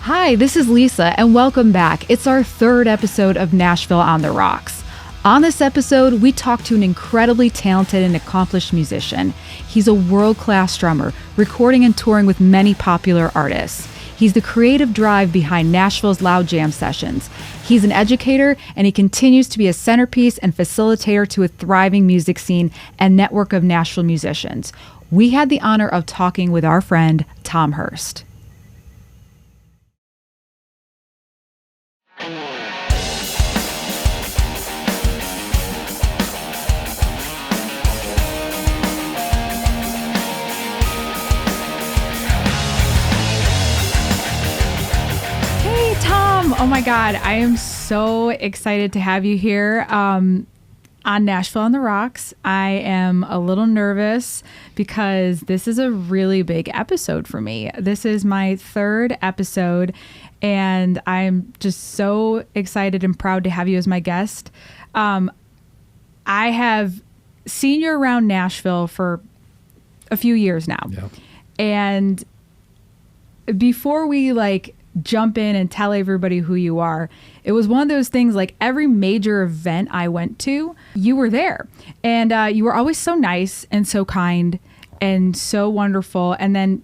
Hi, this is Lisa, and welcome back. It's our third episode of Nashville on the Rocks. On this episode, we talk to an incredibly talented and accomplished musician. He's a world-class drummer, recording and touring with many popular artists. He's the creative drive behind Nashville's loud jam sessions. He's an educator, and he continues to be a centerpiece and facilitator to a thriving music scene and network of Nashville musicians. We had the honor of talking with our friend, Tom Hurst. Oh my God, I am so excited to have you here on Nashville on the Rocks. I am a little nervous because this is a really big episode for me. This is my third episode, and I'm just so excited and proud to have you as my guest. I have seen you around Nashville for a few years now. Yeah. And before we jump in and tell everybody who you are, it was one of those things, like every major event I went to, you were there, and you were always so nice and so kind and so wonderful. And then,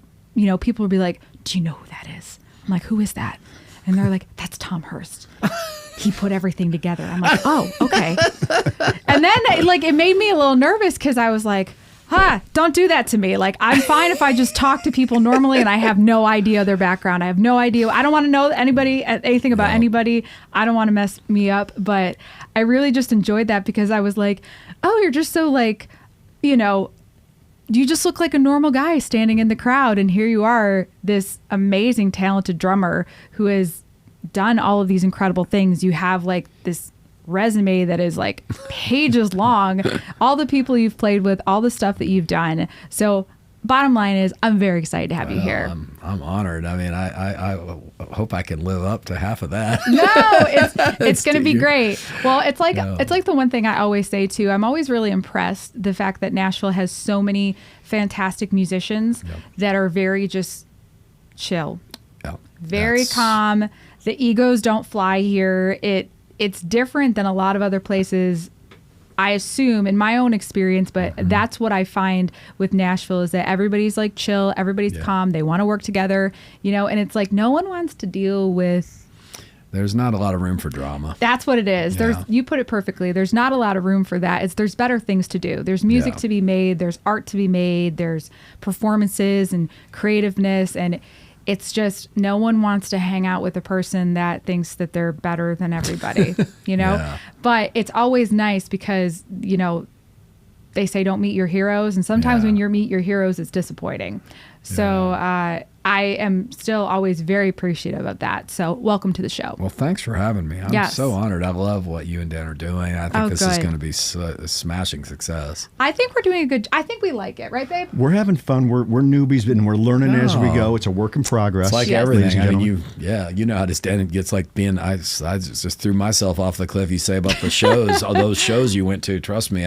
people would be like, do you know who that is? I'm like, who is that? And they're like, that's Tom Hurst. He put everything together. I'm like, oh, okay. And then it made me a little nervous because I was like, don't do that to me. I'm fine if I just talk to people normally and I have no idea their background. I have no idea. I don't want to know anything about anybody. I don't want to mess me up. But I really just enjoyed that because I was like, oh, you're just so you just look like a normal guy standing in the crowd. And here you are, this amazing, talented drummer who has done all of these incredible things. You have this resume that is pages long, all the people you've played with, all the stuff that you've done. So bottom line is, I'm very excited to have you here. I'm honored. I mean, I hope I can live up to half of that. No, it's going to be great. Well, it's like the one thing I always say too. I'm always really impressed the fact that Nashville has so many fantastic musicians that are very just chill, very calm. The egos don't fly here. It's different than a lot of other places, I assume, in my own experience, but that's what I find with Nashville is that everybody's chill, everybody's calm, they want to work together, and it's no one wants to deal with... There's not a lot of room for drama. That's what it is. Yeah. You put it perfectly. There's not a lot of room for that. There's better things to do. There's music to be made, there's art to be made, there's performances and creativeness, and it's just no one wants to hang out with a person that thinks that they're better than everybody, Yeah. But it's always nice because, they say don't meet your heroes. And sometimes when you meet your heroes, it's disappointing. So I am still always very appreciative of that. So welcome to the show. Well, thanks for having me. I'm so honored. I love what you and Dan are doing. I think this is going to be a smashing success. I think we're doing I think we like it, right, babe? We're having fun. We're newbies, and we're learning as we go. It's a work in progress. It's like everything. I mean, you know how to stand. It gets like being. I just threw myself off the cliff. You say about the shows, all those shows you went to. Trust me,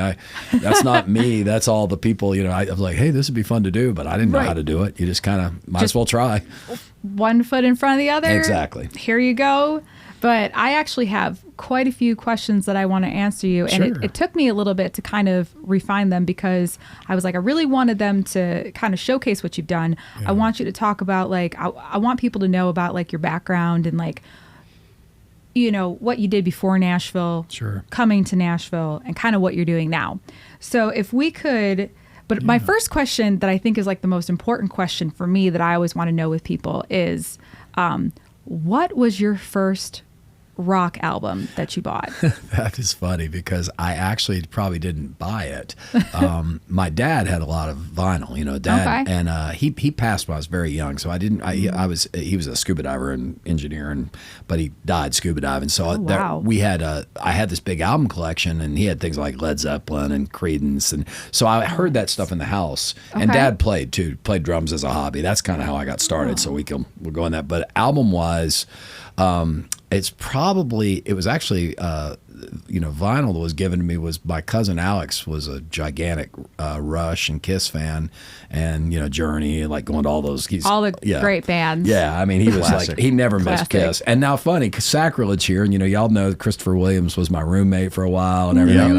that's not me. That's all the people. I was like, hey, this would be fun to do, but I didn't know how to do it. You just kind of might as well try. One foot in front of the other. Exactly. Here you go. But I actually have quite a few questions that I want to answer you. And it took me a little bit to kind of refine them because I was like, I really wanted them to kind of showcase what you've done. Yeah. I want you to talk about I want people to know about your background and what you did before Nashville, coming to Nashville, and kind of what you're doing now. So if we could... But my first question that I think is the most important question for me that I always want to know with people is, what was your first rock album that you bought? That is funny because I actually probably didn't buy it. My dad had a lot of vinyl, Dad, and he passed when I was very young, so I didn't. He was a scuba diver and engineer, but he died scuba diving. So I had this big album collection, and he had things like Led Zeppelin and Creedence, and so I heard that stuff in the house. And Dad played drums as a hobby. That's kind of how I got started. So we'll go on that. But album wise. It was actually vinyl that was given to me was my cousin Alex was a gigantic Rush and Kiss fan, and Journey, like going to all those. All the great bands. Yeah, I mean, he was Classic. like, he never missed Kiss. And now funny, sacrilege here, and y'all know Christopher Williams was my roommate for a while and everything, and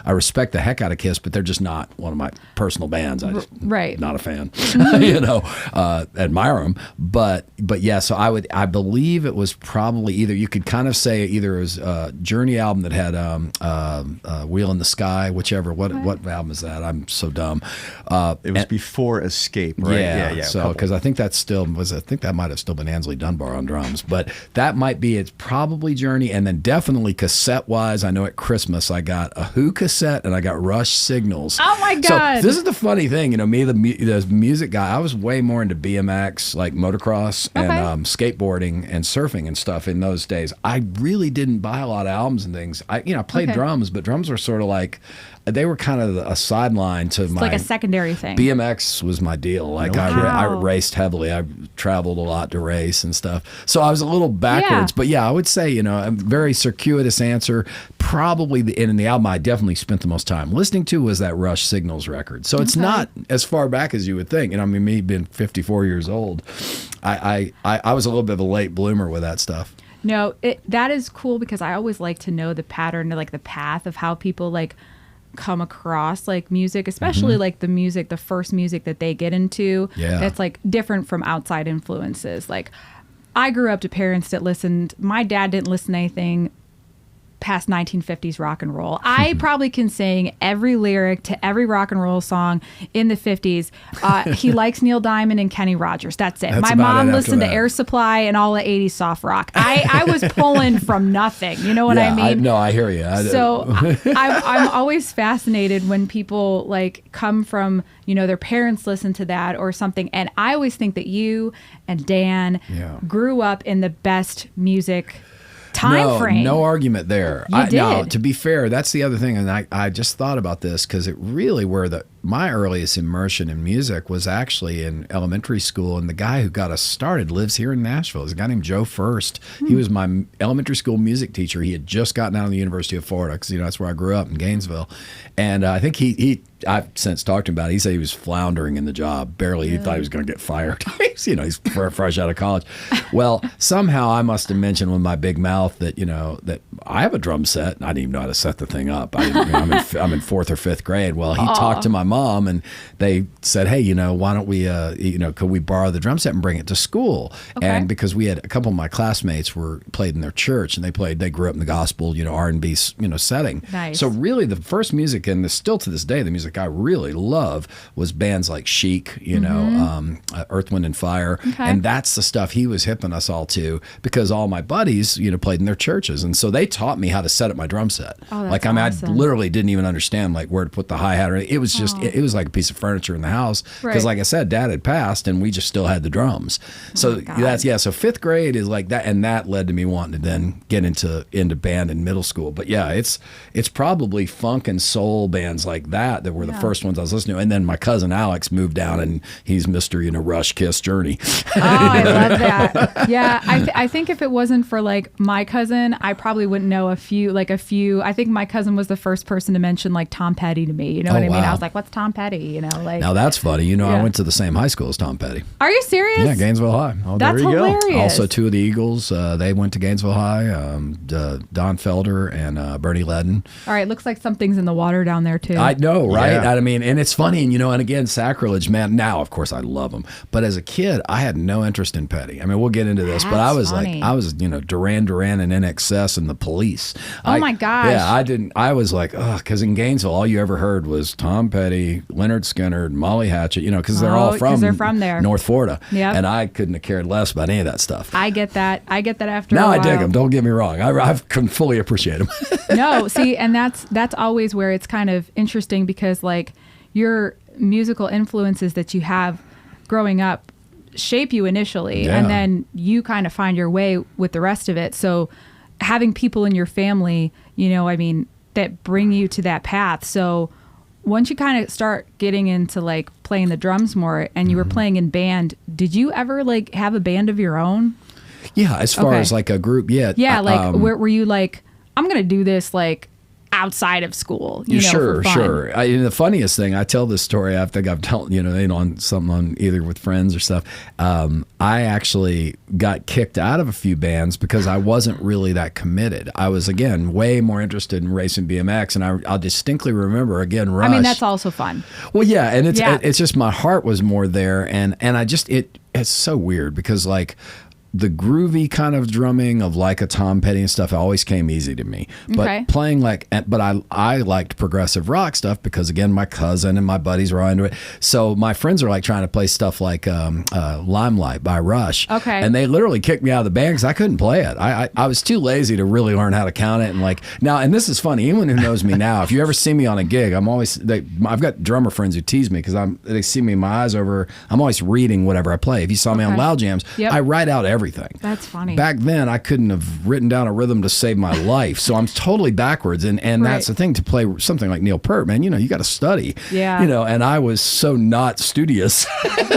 I respect the heck out of Kiss, but they're just not one of my personal bands. I just not a fan. Admire them, but yeah. So I believe it was probably either, you could kind of say either it was a Journey album that had Wheel in the Sky, whichever. What album is that? I'm so dumb. It was before Escape, right? Yeah. So because I think that might have still been Ansley Dunbar on drums, but that might be, it's probably Journey. And then definitely cassette wise, I know at Christmas I got a Who cassette and I got Rush Signals. Oh my God! So this is the funny thing, me, the music guy, I was way more into BMX, like motocross and skateboarding and surfing and stuff in those days. I really didn't buy a lot of albums and things. I played drums, but drums were sort of like, they were kind of a sideline to my, like a secondary thing. BMX was my deal. Like I raced heavily. I traveled a lot to race and stuff. So I was a little backwards, but I would say, a very circuitous answer. Probably in the album I definitely spent the most time listening to was that Rush Signals record. So it's not as far back as you would think. Me being 54 years old, I was a little bit of a late bloomer with that stuff. No, that is cool because I always like to know the pattern, like the path of how people like come across like music, especially like the first music that they get into that's like different from outside influences. Like I grew up to parents that listened, my dad didn't listen to anything past 1950s rock and roll. I probably can sing every lyric to every rock and roll song in the 50s. He likes Neil Diamond and Kenny Rogers. That's it. My mom listened to Air Supply and all the 80s soft rock. I was pulling from nothing. You know what I mean? I hear you. I'm always fascinated when people like come from, their parents listen to that or something. And I always think that you and Dan grew up in the best music time frame. No argument there. You did. Now, to be fair, that's the other thing, and I just thought about this because it really my earliest immersion in music was actually in elementary school, and the guy who got us started lives here in Nashville. There's a guy named Joe First. He was my elementary school music teacher. He had just gotten out of the University of Florida because that's where I grew up in Gainesville, and I think I've since talked to him about it. He said he was floundering in the job. Barely. He thought he was going to get fired. He's fresh out of college. Well, somehow I must have mentioned with my big mouth that, that I have a drum set. And I didn't even know how to set the thing up. I'm in fourth or fifth grade. Well, he talked to my mom and they said, hey, why don't we, could we borrow the drum set and bring it to school? Okay. And because we had a couple of my classmates played in their church and they grew up in the gospel, R&B, setting. Nice. So really the first music, and still to this day, the music I really love was bands like Chic, Earth, Wind and Fire. Okay. And that's the stuff he was hipping us all to because all my buddies, played in their churches. And so they taught me how to set up my drum set. Oh, that's awesome. I literally didn't even understand like where to put the hi-hat. It was just, it was like a piece of furniture in the house. Because like I said, Dad had passed and we just still had the drums. So so fifth grade is like that. And that led to me wanting to then get into band in middle school. But it's probably funk and soul bands like that were the first ones I was listening to. And then my cousin Alex moved down and he's Mr. Rush, Kiss, Journey. Oh, I love that. Yeah, I think if it wasn't for like my cousin, I probably wouldn't know a few. I think my cousin was the first person to mention like Tom Petty to me. You know what I mean? I was like, what's Tom Petty? Now that's funny. I went to the same high school as Tom Petty. Are you serious? Yeah, Gainesville High. That's hilarious. Go. Also, two of the Eagles, they went to Gainesville High. Don Felder and Bernie Ledden. All right, looks like something's in the water down there too. I know, right? Yeah. I mean, and it's funny, and again, sacrilege, man. Now, of course, I love them, but as a kid, I had no interest in Petty. I mean, we'll get into this, but I was funny. Duran Duran and NXS and the Police. My gosh. Yeah, I didn't. I was like, because in Gainesville, all you ever heard was Tom Petty, Leonard Skinner, Molly Hatchet. Because they're all from there, North Florida. Yeah, and I couldn't have cared less about any of that stuff. I get that. After now a while. I dig them. Don't get me wrong. I can fully appreciate them. No, see, and that's always where it's kind of interesting because like your musical influences that you have growing up shape you initially and then you kind of find your way with the rest of it. So having people in your family, that bring you to that path. So once you kind of start getting into like playing the drums more and you were playing in band, did you ever like have a band of your own? Yeah, as far as like a group, yeah. Yeah, like were you like, I'm going to do this like outside of school, you know, sure, for fun. Sure. The funniest thing, I tell this story, I think I've told, on something on either with friends or stuff. I actually got kicked out of a few bands because I wasn't really that committed. I was, again, way more interested in racing BMX, and I'll distinctly remember, again, Rush. I mean, that's also fun. Well, yeah, and it's just my heart was more there, and I just, it's so weird because, like, the groovy kind of drumming of like a Tom Petty and stuff always came easy to me. But playing but I liked progressive rock stuff because, again, my cousin and my buddies were all into it. So my friends are like trying to play stuff like Limelight by Rush. Okay. And they literally kicked me out of the band because I couldn't play it. I was too lazy to really learn how to count it. And like now, and this is funny, anyone who knows me now, if you ever see me on a gig, I've got drummer friends who tease me because they see me, my eyes over, I'm always reading whatever I play. If you saw me on Loud Jams, I write out everything. That's funny. Back then, I couldn't have written down a rhythm to save my life, so I'm totally backwards. And that's the thing, to play something like Neil Peart, man. You got to study. Yeah. And I was so not studious.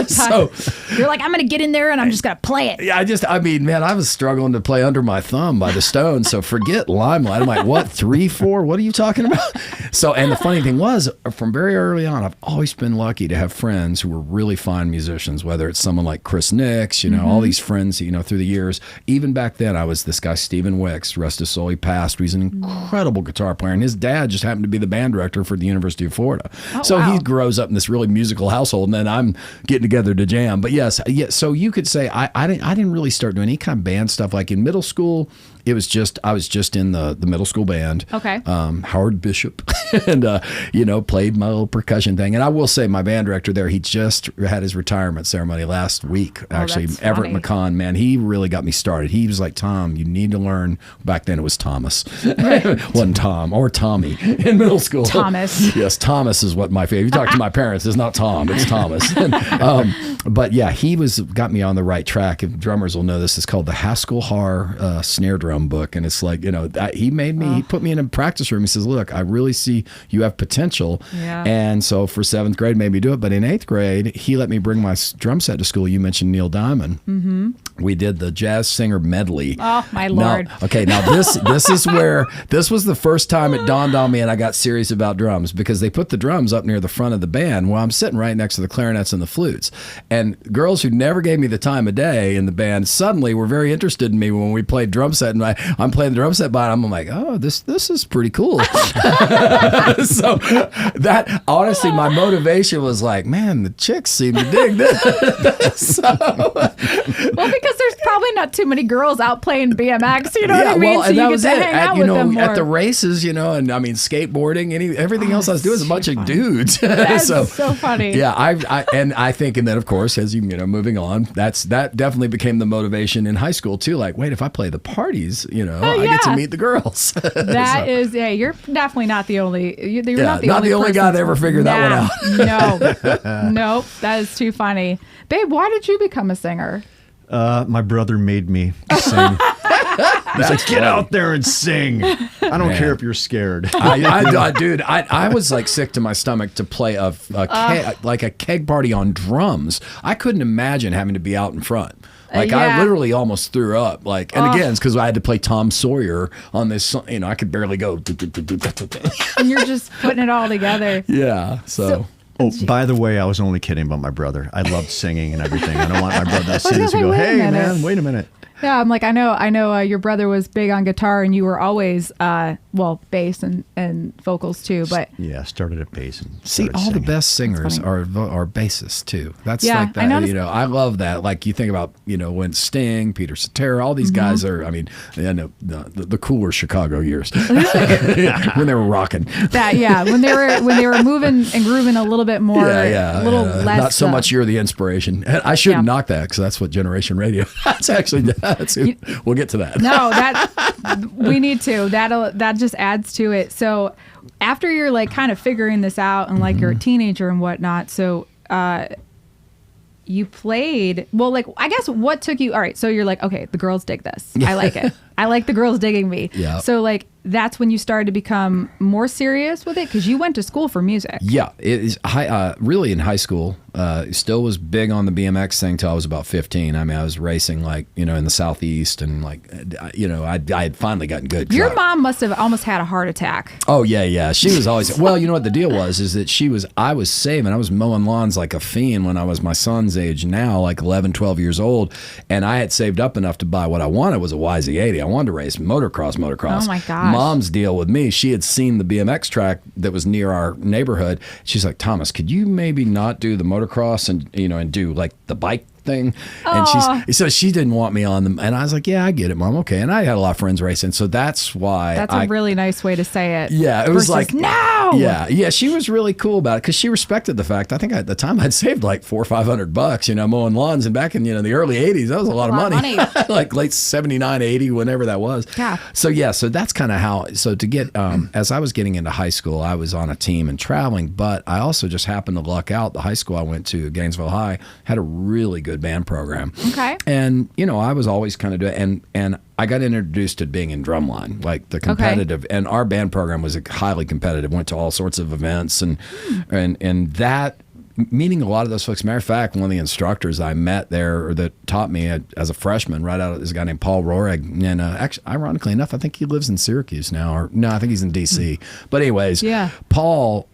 So you're like, I'm going to get in there and I'm just going to play it. Yeah, I was struggling to play Under My Thumb by the Stones. So forget Limelight. I'm like, what, 3/4? What are you talking about? So, and the funny thing was, from very early on, I've always been lucky to have friends who were really fine musicians. Whether it's someone like Chris Nix, all these friends, through the years. Even back then, I was this guy, Stephen Wicks, rest his soul, he passed. He's an incredible guitar player, and his dad just happened to be the band director for the University of Florida. He grows up in this really musical household, and then I'm getting together to jam. But yes, so you could say I didn't really start doing any kind of band stuff. Like in middle school, I was just in the middle school band. Okay. Howard Bishop, and played my little percussion thing. And I will say, my band director there, he just had his retirement ceremony last week. Actually, Everett McCon, man, he really got me started. He was like, Tom, you need to learn. Back then it was Thomas, wasn't Tom or Tommy in middle school. Thomas. Yes, Thomas is what my favorite. If you talk to my parents, it's not Tom, it's Thomas. But yeah, he got me on the right track. If drummers will know this, it's called the Haskell Haar snare drum book, and it's like, he put me in a practice room. He says, look, I really see you have potential. Yeah. And so for 7th grade made me do it, but in 8th grade he let me bring my drum set to school. You mentioned Neil Diamond. We did the Jazz Singer medley. Oh my Lord. Now this is where this was the first time it dawned on me and I got serious about drums, because they put the drums up near the front of the band. Well, I'm sitting right next to the clarinets and the flutes, and girls who never gave me the time of day in the band suddenly were very interested in me when we played drum set, and I'm playing the drum set by, and I'm like, oh, this is pretty cool. So that, honestly, my motivation was like, man, the chicks seem to dig this. Well, because there's probably not too many girls out playing BMX, you know what I mean? Well, so you get to hang out with them more. At the races, and I mean, skateboarding, everything else I was doing is a bunch of dudes. That's so funny. Yeah, I think, and then of course, as you moving on, that definitely became the motivation in high school too. Like, wait, if I play the parties, I get to meet the girls. You're definitely not the only. You're not the only guy that ever figured that one out. No, that is too funny, babe. Why did you become a singer? My brother made me sing. He's like, get out there and sing. I don't care if you're scared. Dude, I was like sick to my stomach to play a keg party on drums. I couldn't imagine having to be out in front. I literally almost threw up. And again, it's because I had to play Tom Sawyer on this. I could barely go. And you're just putting it all together. Yeah. So Oh, by the way, I was only kidding about my brother. I loved singing and everything. I don't want my brother to see this and go, hey, man, wait a minute. Yeah, I'm like, I know your brother was big on guitar, and you were always, bass and vocals too. But yeah, started at bass. And see, all singing. The best singers are bassists too. That's like that. I love that. Like you think about, when Sting, Peter Cetera, all these guys are. I mean, the cooler Chicago years when they were rocking. When they were moving and grooving a little bit more. A little less. Not so much you're the inspiration. I shouldn't knock that because that's what Generation Radio. That's actually. We'll get to that. No, that we need to. That just adds to it. So after you're like kind of figuring this out and like you're a teenager and whatnot, so you played. Well, like I guess what took you? All right, so you're like, okay, the girls dig this. I like it. I like the girls digging me. Yeah. So like that's when you started to become more serious with it because you went to school for music. Yeah, it is really in high school. Still was big on the BMX thing till I was about 15. I mean, I was racing like, you know, in the Southeast and like, you know, I had finally gotten good. Your mom must have almost had a heart attack. Oh, yeah. She was always, well, you know what the deal was, is that I was saving. I was mowing lawns like a fiend when I was my son's age now, like 11, 12 years old. And I had saved up enough to buy what I wanted was a YZ80. I wanted to race motocross. Oh my gosh. Mom's deal with me, she had seen the BMX track that was near our neighborhood. She's like, Thomas, could you maybe not do the motocross and, you know, and do like the bike thing? And so she didn't want me on them, and I was like, yeah, I get it, Mom, okay. And I had a lot of friends racing, so that's why that's a really nice way to say it. Yeah, it was like no. Yeah, she was really cool about it because she respected the fact. I think at the time I'd saved like $400 or $500, you know, mowing lawns, and back in, you know, the early 80s, that was a lot of money. Like late 79, 80, whenever that was. Yeah. So that's kind of how. So to get as I was getting into high school, I was on a team and traveling, but I also just happened to luck out. The high school I went to, Gainesville High, had a really good band program. Okay. And you know, I was always kind of doing, and I got introduced to being in drumline, like the competitive, and our band program was highly competitive. Went to all sorts of events, and that meeting a lot of those folks. Matter of fact, one of the instructors I met there, or that taught me as a freshman, right out, is a guy named Paul Rohrig. And actually, ironically enough, I think he lives in Syracuse now, or no, I think he's in D.C. But anyways, Paul.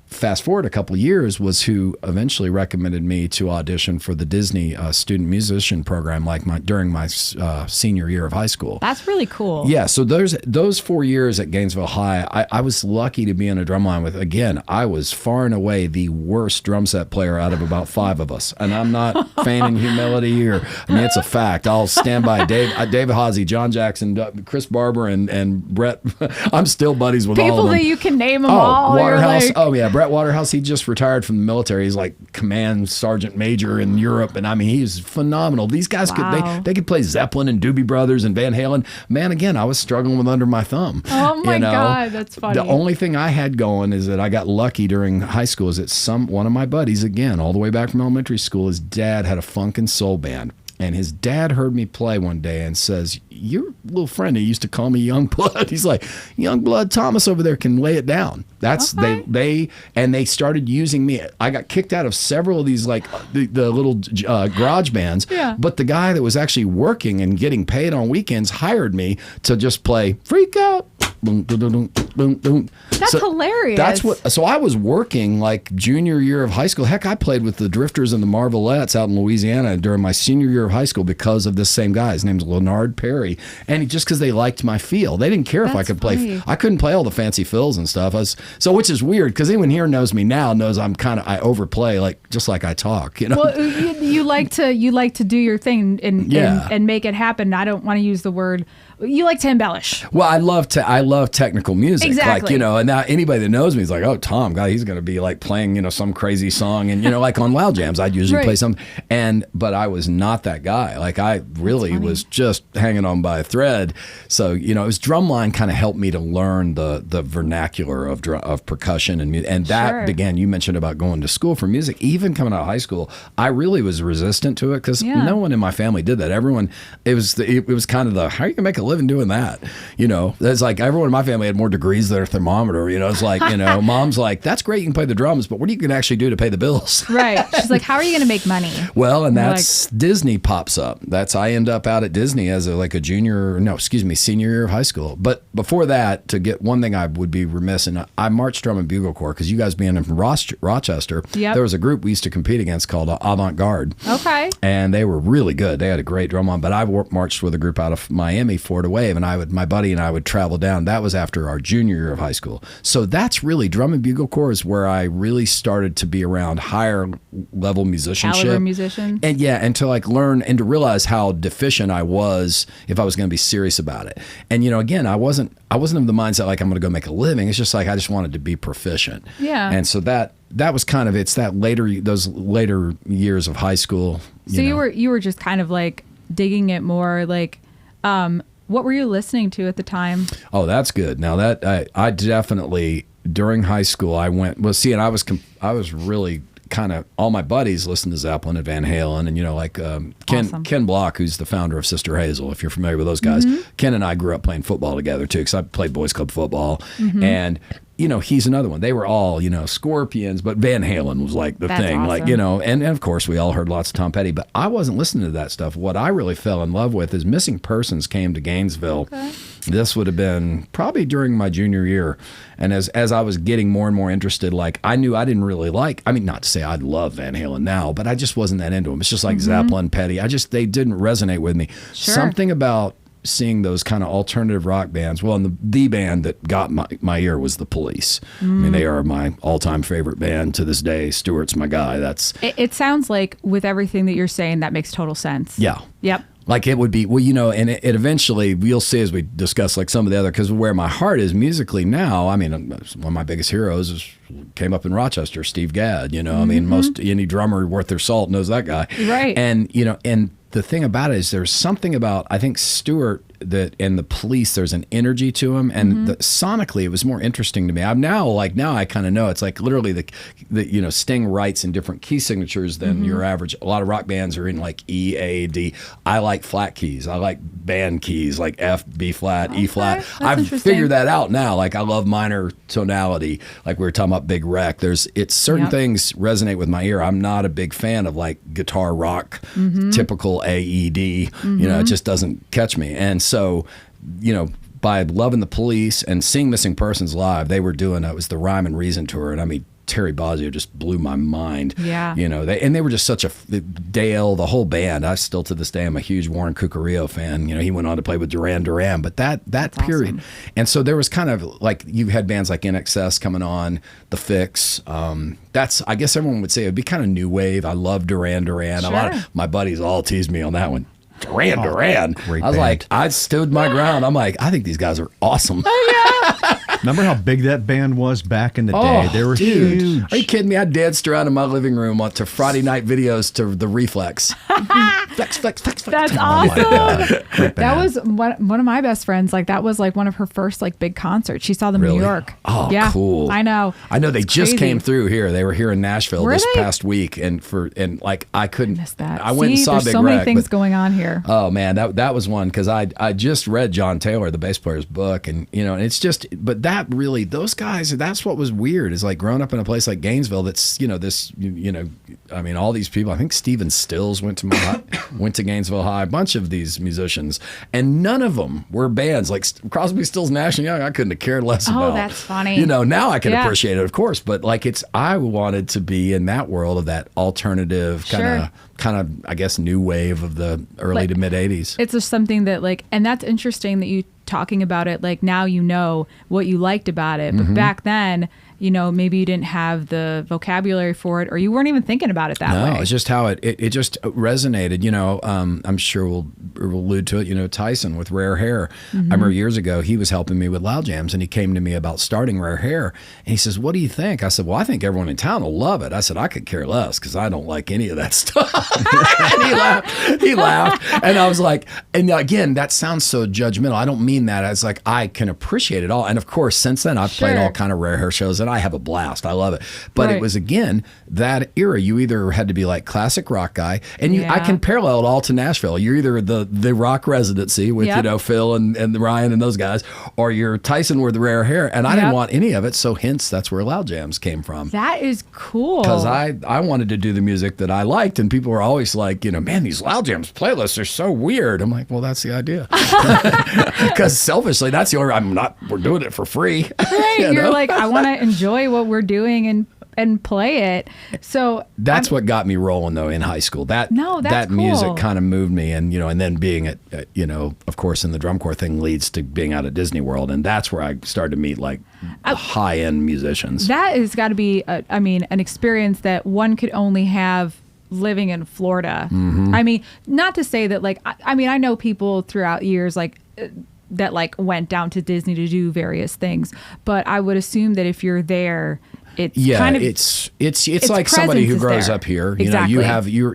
Fast forward a couple of years, was who eventually recommended me to audition for the Disney student musician program, like during my senior year of high school. That's really cool. Yeah, so those 4 years at Gainesville High, I was lucky to be in a drum line with. Again, I was far and away the worst drum set player out of about 5 of us, and I'm not feigning humility, or I mean, it's a fact. I'll stand by David Hawsey, John Jackson, Chris Barber, and Brett. I'm still buddies with all of them. People that you can name them all. Waterhouse. Brett Waterhouse, he just retired from the military. He's like command sergeant major in Europe, and I mean, he's phenomenal. These guys they could play Zeppelin and Doobie Brothers and Van Halen. Man, again, I was struggling with Under My Thumb. Oh my God, that's funny. The only thing I had going is that I got lucky during high school is that one of my buddies, again, all the way back from elementary school, his dad had a funk and soul band. And his dad heard me play one day and says, your little friend who used to call me Young Blood, he's like, Young Blood Thomas over there can lay it down. That's they started using me. I got kicked out of several of these, like the little garage bands. Yeah. But the guy that was actually working and getting paid on weekends hired me to just play Freak Out. Boom, boom, boom, boom, boom. That's hilarious. So I was working like junior year of high school. Heck, I played with the Drifters and the Marvelettes out in Louisiana during my senior year of high school because of this same guy. His name's Leonard Perry. And just because they liked my feel. They didn't care if I could play. I couldn't play all the fancy fills and stuff. Which is weird because anyone here knows me now knows I overplay just like I talk. You know. Well, you like to do your thing and make it happen. I don't want to use the word. You like to embellish. Well, I love technical music. Exactly. Like, you know, and now anybody that knows me is like, oh, Tom, God, he's going to be like playing, you know, some crazy song. And, you know, like on Loud Jams, I'd usually play something. But I was not that guy. Like, I really was just hanging on by a thread. So, you know, it was drumline kind of helped me to learn the vernacular of percussion and that began. You mentioned about going to school for music. Even coming out of high school, I really was resistant to it because no one in my family did that. Everyone, it was kind of how are you going to make a living doing that? You know, it's like everyone in my family had more degrees than a thermometer. You know, it's like, you know, Mom's like, that's great, you can play the drums, but what are you going to actually do to pay the bills? Right. She's like, how are you going to make money? Well, and that's Disney pops up. I end up out at Disney as senior year of high school. But before that, to get one thing I would be remiss in, I marched drum and bugle corps because you guys being from Rochester, there was a group we used to compete against called Avant Garde. Okay. And they were really good. They had a great drum on, but I marched with a group out of Miami, Florida Wave, and my buddy and I would travel down. That was after our junior year of high school. So that's really drum and bugle corps is where I really started to be around higher level musicianship. Caliber musician. And to like learn and to realize how deficient I was if I was going to be serious about it. And, you know, again, I wasn't of the mindset like I'm going to go make a living. It's just like I just wanted to be proficient. Yeah. And so that was kind of those later years of high school. You were just kind of like digging it more, like what were you listening to at the time? Oh, that's good. Now that I definitely during high school I went and I was really kind of all my buddies listened to Zeppelin and Van Halen, and like Ken Block, who's the founder of Sister Hazel, if you're familiar with those guys. Ken and I grew up playing football together too, because I played boys club football, and he's another one. They were all, Scorpions, but Van Halen was like the thing, awesome. and of course we all heard lots of Tom Petty, but I wasn't listening to that stuff. What I really fell in love with is Missing Persons came to Gainesville. Okay. This would have been probably during my junior year. And as I was getting more and more interested, I knew I didn't really not to say I'd love Van Halen now, but I just wasn't that into them. It's just like Zeppelin, Petty. They didn't resonate with me. Sure. Something about seeing those kind of alternative rock bands. Well, and the band that got my ear was The Police. I mean, they are my all-time favorite band to this day. Stewart's my guy. It sounds like with everything that you're saying, that makes total sense. Yeah. Yep. Like it would be, and it eventually, you'll see as we discuss some of the other, because where my heart is musically now, I mean, one of my biggest heroes came up in Rochester, Steve Gadd, I mean, any drummer worth their salt knows that guy. Right. And, and the thing about it is there's something about, I think Stewart and the Police, there's an energy to them, and sonically it was more interesting to me. Now I kind of know it's like literally the Sting writes in different key signatures than your average. A lot of rock bands are in like E, A, D. I like flat keys. I like band keys like F, B flat, E flat. I've figured that out now. Like I love minor tonality. Like we were talking about Big Wreck. It's certain things resonate with my ear. I'm not a big fan of like guitar rock, typical A, E, D. It just doesn't catch me. And so, by loving the Police and seeing Missing Persons live, they were doing, it was the Rhyme and Reason tour. And I mean, Terry Bozzio just blew my mind. Yeah. They were just such Dale, the whole band. I still to this day am a huge Warren Cucurullo fan. He went on to play with Duran Duran, but that period. Awesome. And so there was kind of like, you had bands like NXS coming on, The Fix. I guess everyone would say it would be kind of new wave. I love Duran Duran. Sure. A lot of my buddies all teased me on that one. Duran. Great I was band. like, I stood my ground. I'm like, I think these guys are awesome. Remember how big that band was back in the day? They were huge. Are you kidding me? I danced around in my living room to Friday night videos to the Reflex. Flex, flex, flex, flex. That's Oh my awesome. God. Great That band. was one of my best friends. Like that was like one of her first like big concerts. She saw them in Really? New York. Oh, yeah, cool. I know. They just crazy. came through here. They were here in Nashville Were this they? past week, and I couldn't Missed that. I went and saw there's Big so many Wreck, things but- going on here. Oh man, that was one because I just read John Taylor, the bass player's book, and and it's just, but that really, those guys, that's what was weird, is like growing up in a place like Gainesville that's I mean, all these people, I think Stephen Stills went to Gainesville High, a bunch of these musicians, and none of them were bands like Crosby, Stills, Nash and Young. I couldn't have cared less about. Oh, that's funny. Now I can Yeah. appreciate it, of course, but like I wanted to be in that world of that alternative kind of I guess new wave of the early to mid 80s. It's just something that like, and that's interesting that you talking about it. Like now you know what you liked about it, but back then, maybe you didn't have the vocabulary for it, or you weren't even thinking about it that way. No, it's just how it just resonated. I'm sure we'll allude to it. Tyson with Rare Hair. I remember years ago he was helping me with Loud Jams, and he came to me about starting Rare Hair, and he says, "What do you think?" I said, "Well, I think everyone in town will love it." I said, "I could care less because I don't like any of that stuff." And he laughed, and I was like, and again, that sounds so judgmental. I don't mean that as like I can appreciate it all, and of course, since then I've played all kind of Rare Hair shows, and I have a blast. I love it. But Right. it was, again, that era. You either had to be like classic rock guy, and I can parallel it all to Nashville. You're either the rock residency with, Phil and Ryan and those guys, or you're Tyson with the Rare Hair. And I didn't want any of it. So hence, that's where Loud Jams came from. That is cool. Because I wanted to do the music that I liked, and people were always like, man, these Loud Jams playlists are so weird. I'm like, well, that's the idea. Because selfishly, that's the only, we're doing it for free. Right. You're like, I want to enjoy what we're doing and play it. So that's what got me rolling though in high school. That that's music cool. kind of moved me, and and then being at of course in the drum corps thing leads to being out at Disney World, and that's where I started to meet like high end musicians. That has got to be an experience that one could only have living in Florida. I mean, not to say that like I know people throughout years like that like went down to Disney to do various things, but I would assume that if you're there, it's it's like somebody who grows up here. Exactly.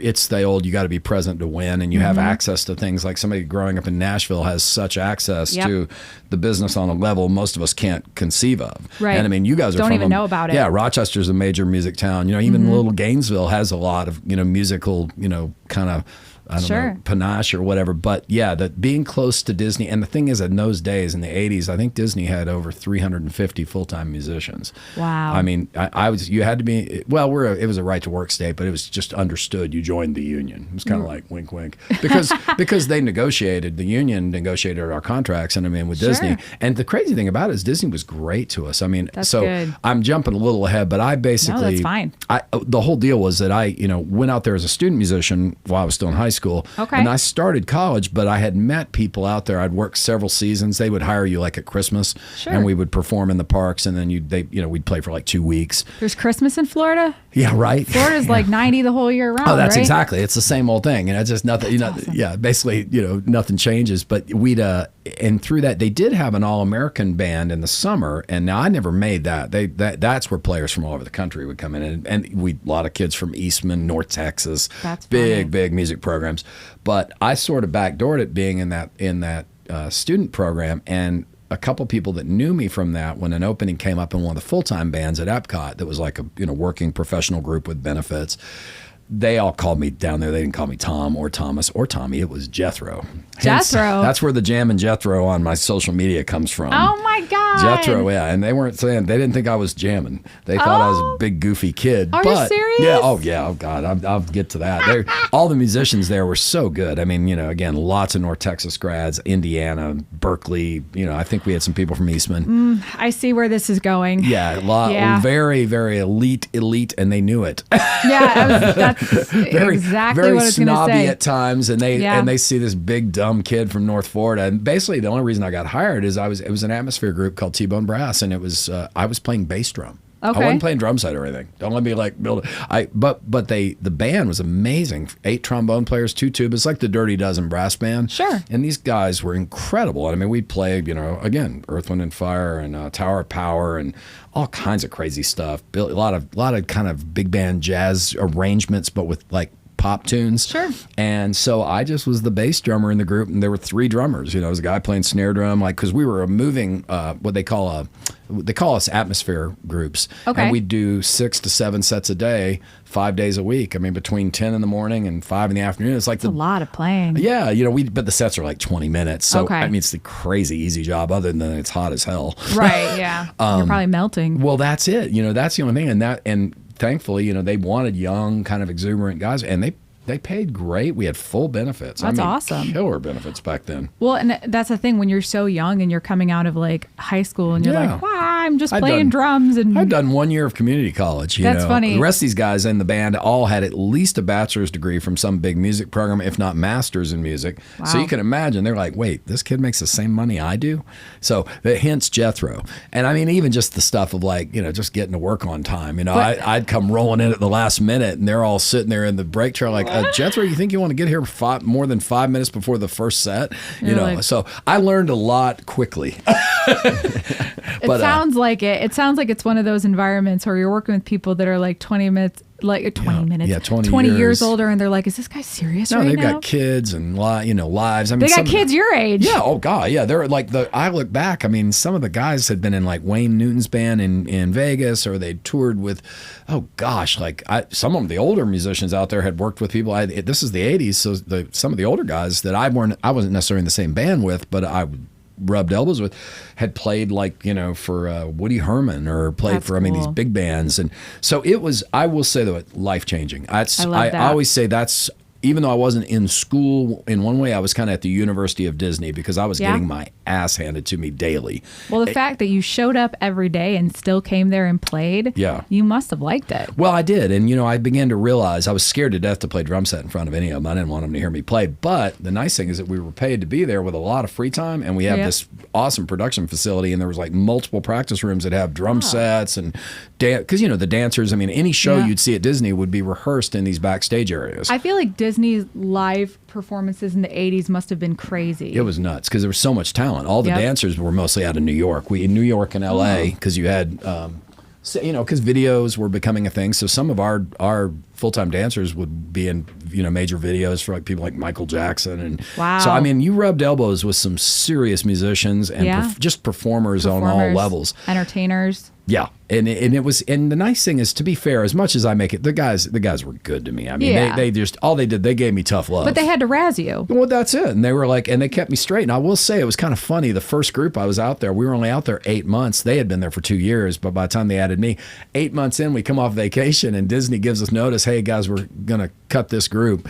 It's the old, you got to be present to win, and you have access to things like somebody growing up in Nashville has such access to the business on a level most of us can't conceive of. Right. And I mean, you guys don't from even know about it. Yeah, Rochester's a major music town. Even little Gainesville has a lot of musical kind of, I don't know, panache or whatever. But yeah, that being close to Disney. And the thing is, in those days, in the 80s, I think Disney had over 350 full-time musicians. Wow. I mean, you had to be, well, it was a right to work state, but it was just understood you joined the union. It was kind of like wink, wink. Because they negotiated, the union negotiated our contracts, and I mean, with Disney. And the crazy thing about it is Disney was great to us. I mean, that's good. I'm jumping a little ahead, but I basically. No, that's fine. The whole deal was that I, went out there as a student musician while I was still in high school. Okay. And I started college, but I had met people out there. I'd worked several seasons. They would hire you like at Christmas, and we would perform in the parks, and then we'd play for like 2 weeks. There's Christmas in Florida? Yeah, right. Florida's like 90 the whole year round. Oh, that's right? exactly. It's the same old thing. And it's just nothing, Awesome. Yeah, basically, nothing changes. But and through that, they did have an all-American band in the summer. And now I never made that. That's where players from all over the country would come in. And a lot of kids from Easton, North Texas. That's big music programs. But I sort of backdoored it being in that student program. And a couple people that knew me from that, when an opening came up in one of the full-time bands at Epcot that was like a working professional group with benefits, they all called me down there. They didn't call me Tom or Thomas or Tommy. It was Jethro. Jethro. That's where the Jam and Jethro on my social media comes from. Oh my God. Jethro, yeah. And they didn't think I was jamming. They thought I was a big goofy kid. Are you serious? Yeah. Oh yeah. Oh God. I'll get to that. All the musicians there were so good. I mean, again, lots of North Texas grads, Indiana, Berkeley. I think we had some people from Eastman. I see where this is going. Yeah. A lot. Very, very elite, and they knew it. Yeah. That's exactly what I was going to say. Very snobby at times, and they see this big dumb kid from North Florida. And basically, the only reason I got hired is it was an atmosphere group called T-Bone Brass, and it was I was playing bass drum. Okay. I wasn't playing drum set or anything. Don't let me build it. But the band was amazing. 8 trombone players, 2 tubas, like the Dirty Dozen brass band. Sure. And these guys were incredible. I mean, we'd play, again, Earth, Wind and Fire and Tower of Power and all kinds of crazy stuff. A lot of kind of big band jazz arrangements, but with like pop tunes. Sure. And so I just was the bass drummer in the group, and there were 3 drummers. There was a guy playing snare drum, because we were a moving, what they call us atmosphere groups. Okay. And we'd do 6 to 7 sets a day, 5 days a week. I mean, between 10 in the morning and 5 in the afternoon. It's like a lot of playing. Yeah, but the sets are like 20 minutes. So I mean, it's the crazy easy job, other than it's hot as hell. Right. Yeah. You're probably melting. Well, that's it. That's the only thing. And thankfully, they wanted young, kind of exuberant guys, and they paid great. We had full benefits. That's awesome. Killer benefits back then. Well, and that's the thing, when you're so young and you're coming out of like high school and you're like, wow, I'm just playing drums. And I've done 1 year of community college. That's funny. The rest of these guys in the band all had at least a bachelor's degree from some big music program, if not master's in music. Wow. So you can imagine, they're like, wait, this kid makes the same money I do? So hence Jethro. And I mean, even just the stuff of like, just getting to work on time. I'd come rolling in at the last minute, and they're all sitting there in the break chair like, Jethro, you think you want to get here more than 5 minutes before the first set? So I learned a lot quickly. It sounds like it. It sounds like it's one of those environments where you're working with people that are like 20 minutes. Like 20 minutes. Yeah, 20 years older, and they're like, is this guy serious right now? No, they've got kids and lives. I mean, they got kids your age. Yeah, oh God, yeah. They're like I look back, I mean, some of the guys had been in like Wayne Newton's band in Vegas, or they toured with, oh gosh, like some of the older musicians out there had worked with people. This is the 80s, so some of the older guys that I wasn't necessarily in the same band with, but I rubbed elbows with, had played like, for Woody Herman, or played for, these big bands. And so it was, I will say though, life-changing. I always say that's, even though I wasn't in school in one way, I was kind of at the University of Disney, because I was getting my ass handed to me daily. Well, the fact that you showed up every day and still came there and played, you must have liked it. Well, I did. And, I began to realize I was scared to death to play drum set in front of any of them. I didn't want them to hear me play. But the nice thing is that we were paid to be there with a lot of free time, and we have this awesome production facility, and there was like multiple practice rooms that have drum sets and because, the dancers, any show you'd see at Disney would be rehearsed in these backstage areas. I feel like Disney's live performances in the 80s must have been crazy. It was nuts because there was so much talent. All the dancers were mostly out of New York. In New York and LA, because you had So, because videos were becoming a thing. So some of our full-time dancers would be in, major videos for like people like Michael Jackson. And wow. So, you rubbed elbows with some serious musicians and just performers on all levels. Entertainers. Yeah. And the nice thing is, to be fair, as much as I make it, the guys were good to me. I mean, they just, all they did, they gave me tough love. But they had to razz you. Well, that's it. And they were like, and they kept me straight. And I will say, it was kind of funny. The first group I was out there, we were only out there 8 months. They had been there for 2 years, but by the time they added me, 8 months in, we come off vacation and Disney gives us notice, hey guys, we're going to cut this group.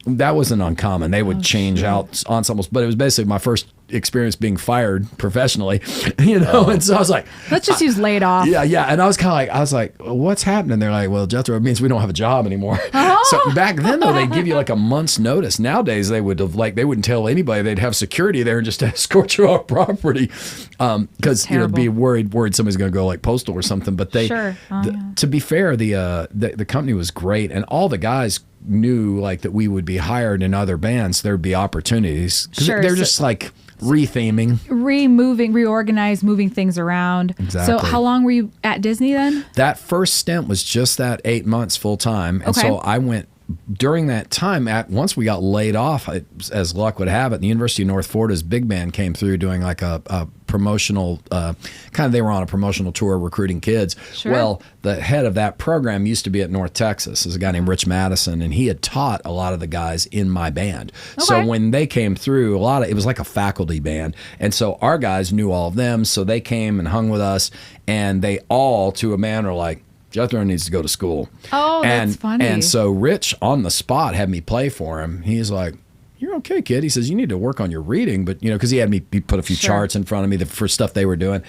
That wasn't uncommon. They would change out ensembles, but it was basically my first experience being fired professionally, and so I was like, let's just use laid off. Yeah. And I was like, what's happening? They're like, well, Jethro, it means we don't have a job anymore. Oh. So back then though, they'd give you like a month's notice. Nowadays they wouldn't tell anybody. They'd have security there and just escort you off property. Cause be worried somebody's going to go like postal or something. But to be fair, the company was great, and all the guys knew like that we would be hired in other bands. There'd be opportunities. They're just like retheming, reorganize, moving things around. Exactly. So how long were you at Disney then? That first stint was just that 8 months full time. And so I went during that time. Once we got laid off, as luck would have it, the University of North Florida's big band came through doing like a promotional they were on a promotional tour recruiting kids. Sure. Well, the head of that program used to be at North Texas. There's a guy named Rich Madison, and he had taught a lot of the guys in my band. Okay. So when they came through, it was like a faculty band, and so our guys knew all of them. So they came and hung with us, and they all, to a man, are like, Jethro needs to go to school. Oh, that's funny. And so Rich on the spot had me play for him. He's like, you're okay, kid. He says, you need to work on your reading. But, because he put a few charts in front of me for stuff they were doing.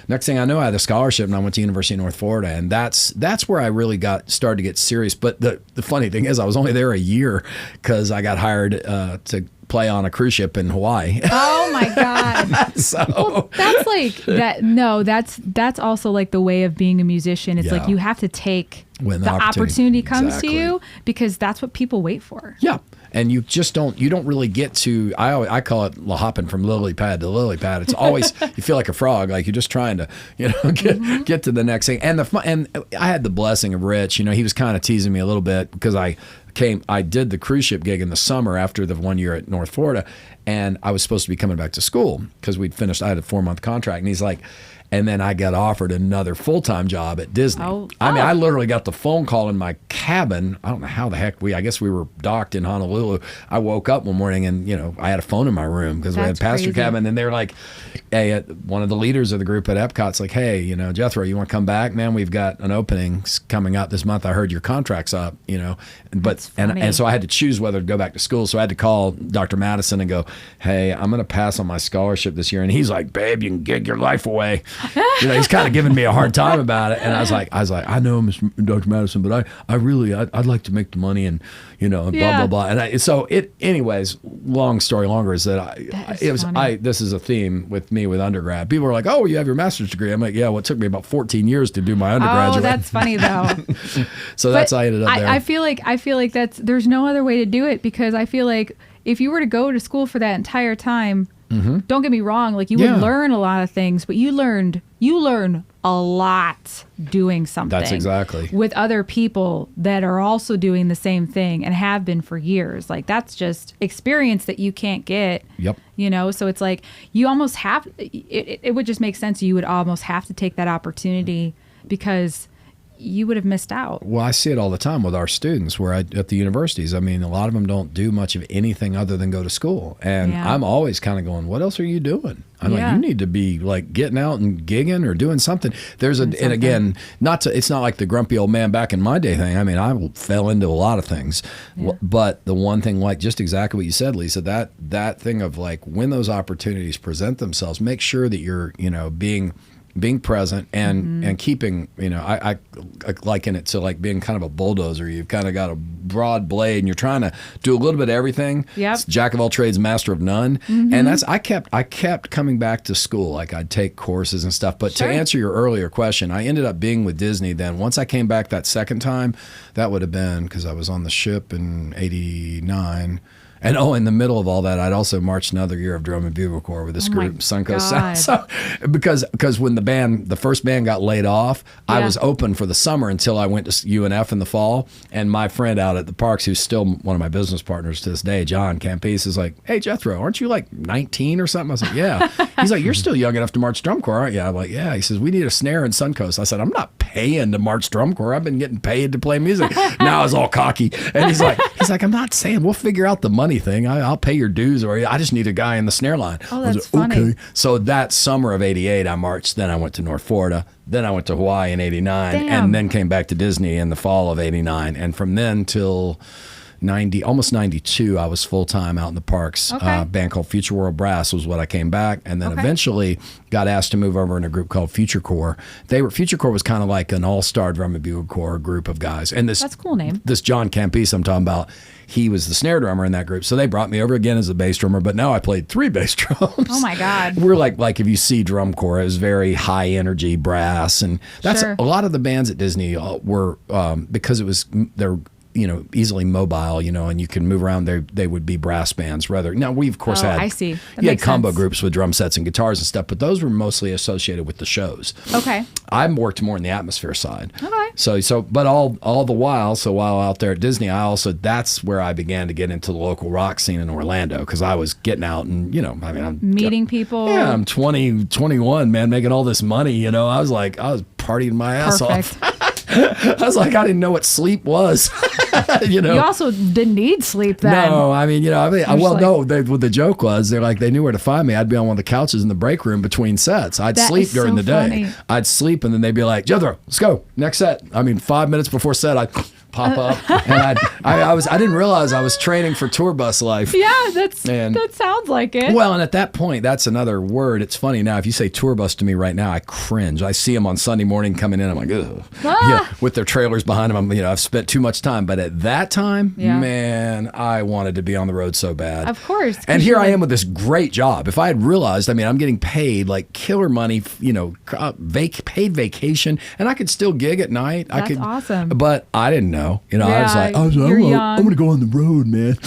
Next thing I know, I had a scholarship and I went to University of North Florida. And that's where I really started to get serious. But the funny thing is, I was only there a year because I got hired to play on a cruise ship in Hawaii. Oh my God. So that's like that. No, that's also like the way of being a musician. It's like you have to take when the opportunity comes exactly. to you, because that's what people wait for. Yeah. And you don't really get to, I call it hopping from lily pad to lily pad. It's always, you feel like a frog, like you're just trying to, get to the next thing. And I had the blessing of Rich, he was kind of teasing me a little bit because I did the cruise ship gig in the summer after the 1 year at North Florida, and I was supposed to be coming back to school because I had a 4-month contract, and he's like, and then I got offered another full-time job at Disney. I literally got the phone call in my cabin. I don't know how the heck I guess we were docked in Honolulu. I woke up one morning and, I had a phone in my room because we had pastor cabin, and they were like, hey, one of the leaders of the group at Epcot's like, hey, Jethro, you want to come back? Man, we've got an opening coming up this month. I heard your contract's up, but, and so I had to choose whether to go back to school. So I had to call Dr. Madison and go, hey, I'm going to pass on my scholarship this year. And he's like, babe, you can gig your life away. He's kind of giving me a hard time about it, and I was like, I know, Dr. Madison, but I'd like to make the money, and blah blah blah. And anyways, long story longer is that this is a theme with me with undergrad. People are like, oh, you have your master's degree. I'm like, yeah, well, it took me about 14 years to do my undergraduate. Oh, that's funny though. So that's how I ended up there. I feel like there's no other way to do it, because I feel like if you were to go to school for that entire time. Mm-hmm. Don't get me wrong, like you would learn a lot of things, but you learn a lot doing something. That's exactly. With other people that are also doing the same thing and have been for years. Like that's just experience that you can't get. Yep. So it's like you almost have, it would just make sense. You would almost have to take that opportunity because you would have missed out. Well, I see it all the time with our students at the universities. I mean, a lot of them don't do much of anything other than go to school. And I'm always kind of going, what else are you doing? I'm like, you need to be like getting out and gigging or doing something. And again, it's not like the grumpy old man back in my day thing. I mean, I fell into a lot of things, but the one thing, like just exactly what you said, Lisa, that thing of like when those opportunities present themselves, make sure that you're, being present and keeping, I liken it to like being kind of a bulldozer. You've kind of got a broad blade and you're trying to do a little bit of everything. Yep. It's jack of all trades, master of none. Mm-hmm. And I kept coming back to school. Like I'd take courses and stuff. But to answer your earlier question, I ended up being with Disney then. Once I came back that second time, that would have been because I was on the ship in 89. And in the middle of all that, I'd also marched another year of drum and bugle corps with this group, Suncoast Sound. So, because when the first band got laid off, I was open for the summer until I went to UNF in the fall. And my friend out at the Parks, who's still one of my business partners to this day, John Campese, is like, "Hey, Jethro, aren't you like 19 or something?" I was like, "Yeah." He's like, "You're still young enough to march drum corps, aren't you?" I'm like, "Yeah." He says, "We need a snare in Suncoast." I said, "I'm not paying to march drum corps. I've been getting paid to play music." Now I was all cocky. And he's like, "I'm not saying we'll figure out the money thing. I'll pay your dues, or I just need a guy in the snare line." Oh, that's funny. Okay. So that summer of '88, I marched. Then I went to North Florida. Then I went to Hawaii in '89, and then came back to Disney in the fall of '89. And from then till almost 92, I was full-time out in the Parks. Okay. A band called Future World Brass was what I came back, and then eventually got asked to move over in a group called Future Corps. Future Corps was kind of like an all-star drum and bugle corps group of guys. And that's a cool name. This John Campese I'm talking about, he was the snare drummer in that group. So they brought me over again as a bass drummer, but now I played 3 bass drums. Oh my God. We're like if you see drum corps, it was very high energy brass, and that's a lot of the bands at Disney were because they're easily mobile, and you can move around. They would be brass bands rather. Now we of course had you had combo groups with drum sets and guitars and stuff, but those were mostly associated with the shows. Okay. I worked more in the atmosphere side. Okay. But all the while, while out there at Disney, that's where I began to get into the local rock scene in Orlando, because I was getting out and I'm meeting people. Yeah, I'm 21, man, making all this money. I was partying my ass off. I was like, I didn't know what sleep was. You also didn't need sleep then. No, the joke was they knew where to find me. I'd be on one of the couches in the break room between sets. I'd sleep during the day. I'd sleep, and then they'd be like, "Jethro, let's go, next set." 5 minutes before set, I'd pop up, and I didn't realize I was training for tour bus life. Yeah, that sounds like it. Well, and at that point, that's another word. It's funny now. If you say tour bus to me right now, I cringe. I see them on Sunday morning coming in. I'm like, ugh. Yeah, with their trailers behind them. I've spent too much time. But at that time, man, I wanted to be on the road so bad. Of course. And here I am with this great job. If I had realized, I'm getting paid like killer money, paid vacation, and I could still gig at night. That's awesome. But I didn't know. I was like, I'm going to go on the road, man.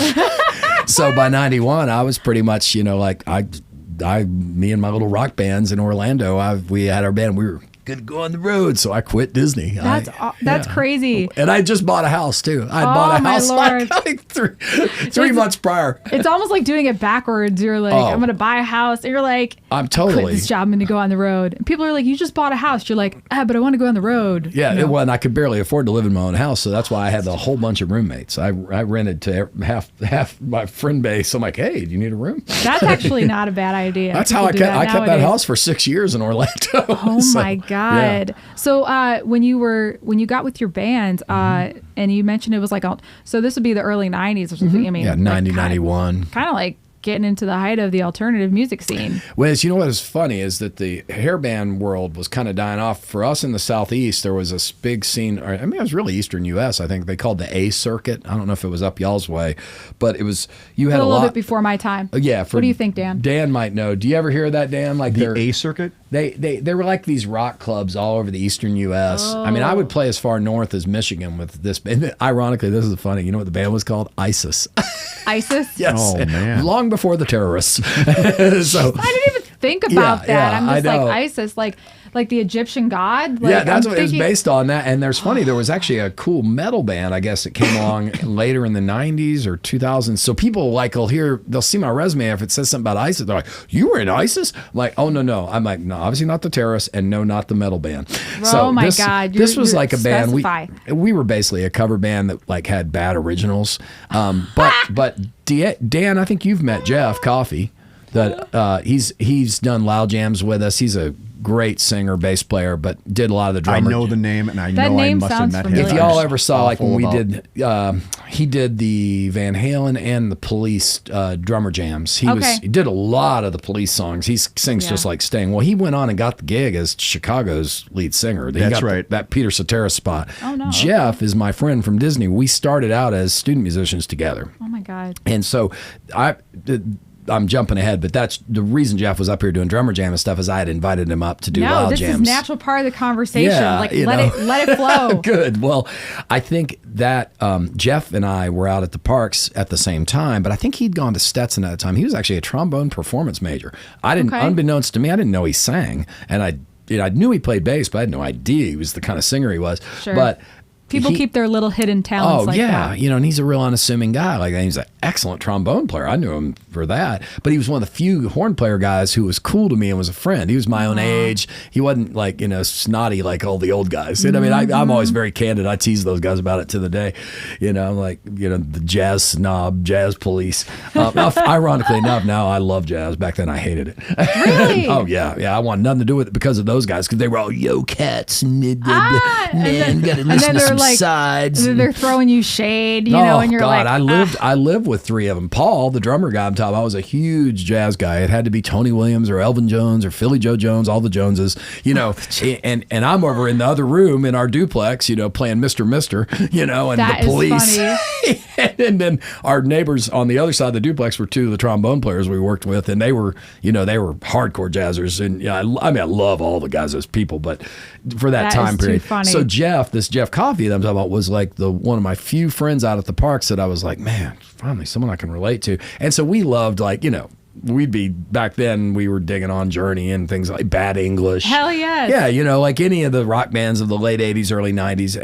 So by 91, I was pretty much, me and my little rock bands in Orlando, we had our band. We were going to go on the road, so I quit Disney. That's crazy. And I just bought a house too. I bought a house like three months prior. It's almost like doing it backwards. You're like, I'm going to buy a house, and you're like, I'm totally quit this job. I'm going to go on the road. And people are like, you just bought a house. You're like, but I want to go on the road. Yeah, and I could barely afford to live in my own house, so that's why I had a whole bunch of roommates. I rented to half my friend base. I'm like, hey, do you need a room? That's actually not a bad idea. That's how I kept that house for 6 years in Orlando. Oh my God. Yeah. So when you got with your band, and you mentioned it was like, so this would be the early 90s or something. Mm-hmm. 90, 91. Kind of like getting into the height of the alternative music scene. Well, you know what is funny is that the hair band world was kind of dying off. For us in the Southeast, there was this big scene. It was really Eastern U.S. I think they called the A circuit. I don't know if it was up y'all's way, but it was, you had a little bit before my time. Yeah. What do you think, Dan? Dan might know. Do you ever hear that, Dan? Like the A circuit? They were like these rock clubs all over the Eastern U.S. Oh. I would play as far north as Michigan with this band. Ironically, this is funny. You know what the band was called? ISIS. ISIS? Yes. Oh, man. Long before the terrorists. So I didn't even think about that. I'm just like ISIS, like the Egyptian god. That's what it was based on. That. And there's funny, there was actually a cool metal band, I guess, that came along later in the 90s or 2000s. So people they'll see my resume. If it says something about ISIS, they're like, you were in ISIS? I'm like, oh, no. I'm like, no, obviously not the terrorists, and no, not the metal band. So my God. This was like a band. We were basically a cover band that had bad originals. But Dan, I think you've met Jeff Coffey. That he's done loud jams with us. He's a great singer, bass player, but did a lot of the drummer. I know the name, and I must have met him. If y'all ever saw, when we did, he did the Van Halen and the Police drummer jams. He did a lot of the Police songs. He sings just like Sting. Well, he went on and got the gig as Chicago's lead singer. That's right. That Peter Cetera spot. Oh, no. Jeff is my friend from Disney. We started out as student musicians together. Oh, my God. And so I'm jumping ahead, but that's the reason Jeff was up here doing drummer jam and stuff is I had invited him up to do wild this jams. is natural part of the conversation. Yeah, like let it flow. Good. Well, I think that Jeff and I were out at the Parks at the same time, but I think he'd gone to Stetson at the time. He was actually a trombone performance major. I didn't, unbeknownst to me, I didn't know he sang, and I knew he played bass, but I had no idea he was the kind of singer he was. Sure. But people keep their little hidden talents like that. And he's a real unassuming guy. Like, he's an excellent trombone player. I knew him for that. But he was one of the few horn player guys who was cool to me and was a friend. He was my own age. He wasn't like, snotty like all the old guys. I mean, I'm always very candid. I tease those guys about it to the day. I'm like, the jazz snob, jazz police. Ironically enough, now I love jazz. Back then I hated it. Really? Oh, yeah. I want nothing to do with it because of those guys, because they were all, yo, cats. Man, gotta listen to some sides. And then they're throwing you shade, and you're God, like, I lived with three of them. Paul, the drummer guy I'm talking about, was a huge jazz guy. It had to be Tony Williams or Elvin Jones or Philly Joe Jones, all the Joneses, and I'm over in the other room in our duplex, playing Mr. Mister, and that the police. Is funny. And then our neighbors on the other side of the duplex were two of the trombone players we worked with, and they were hardcore jazzers. And I love all the guys as people, but for that time period. So this Jeff Coffey that I'm talking about was like one of my few friends out at the Parks that I was like, man, finally someone I can relate to. And so we loved we'd be, back then we were digging on Journey and things like Bad English. Hell yes. Yeah, like any of the rock bands of the late 80s, early 90s.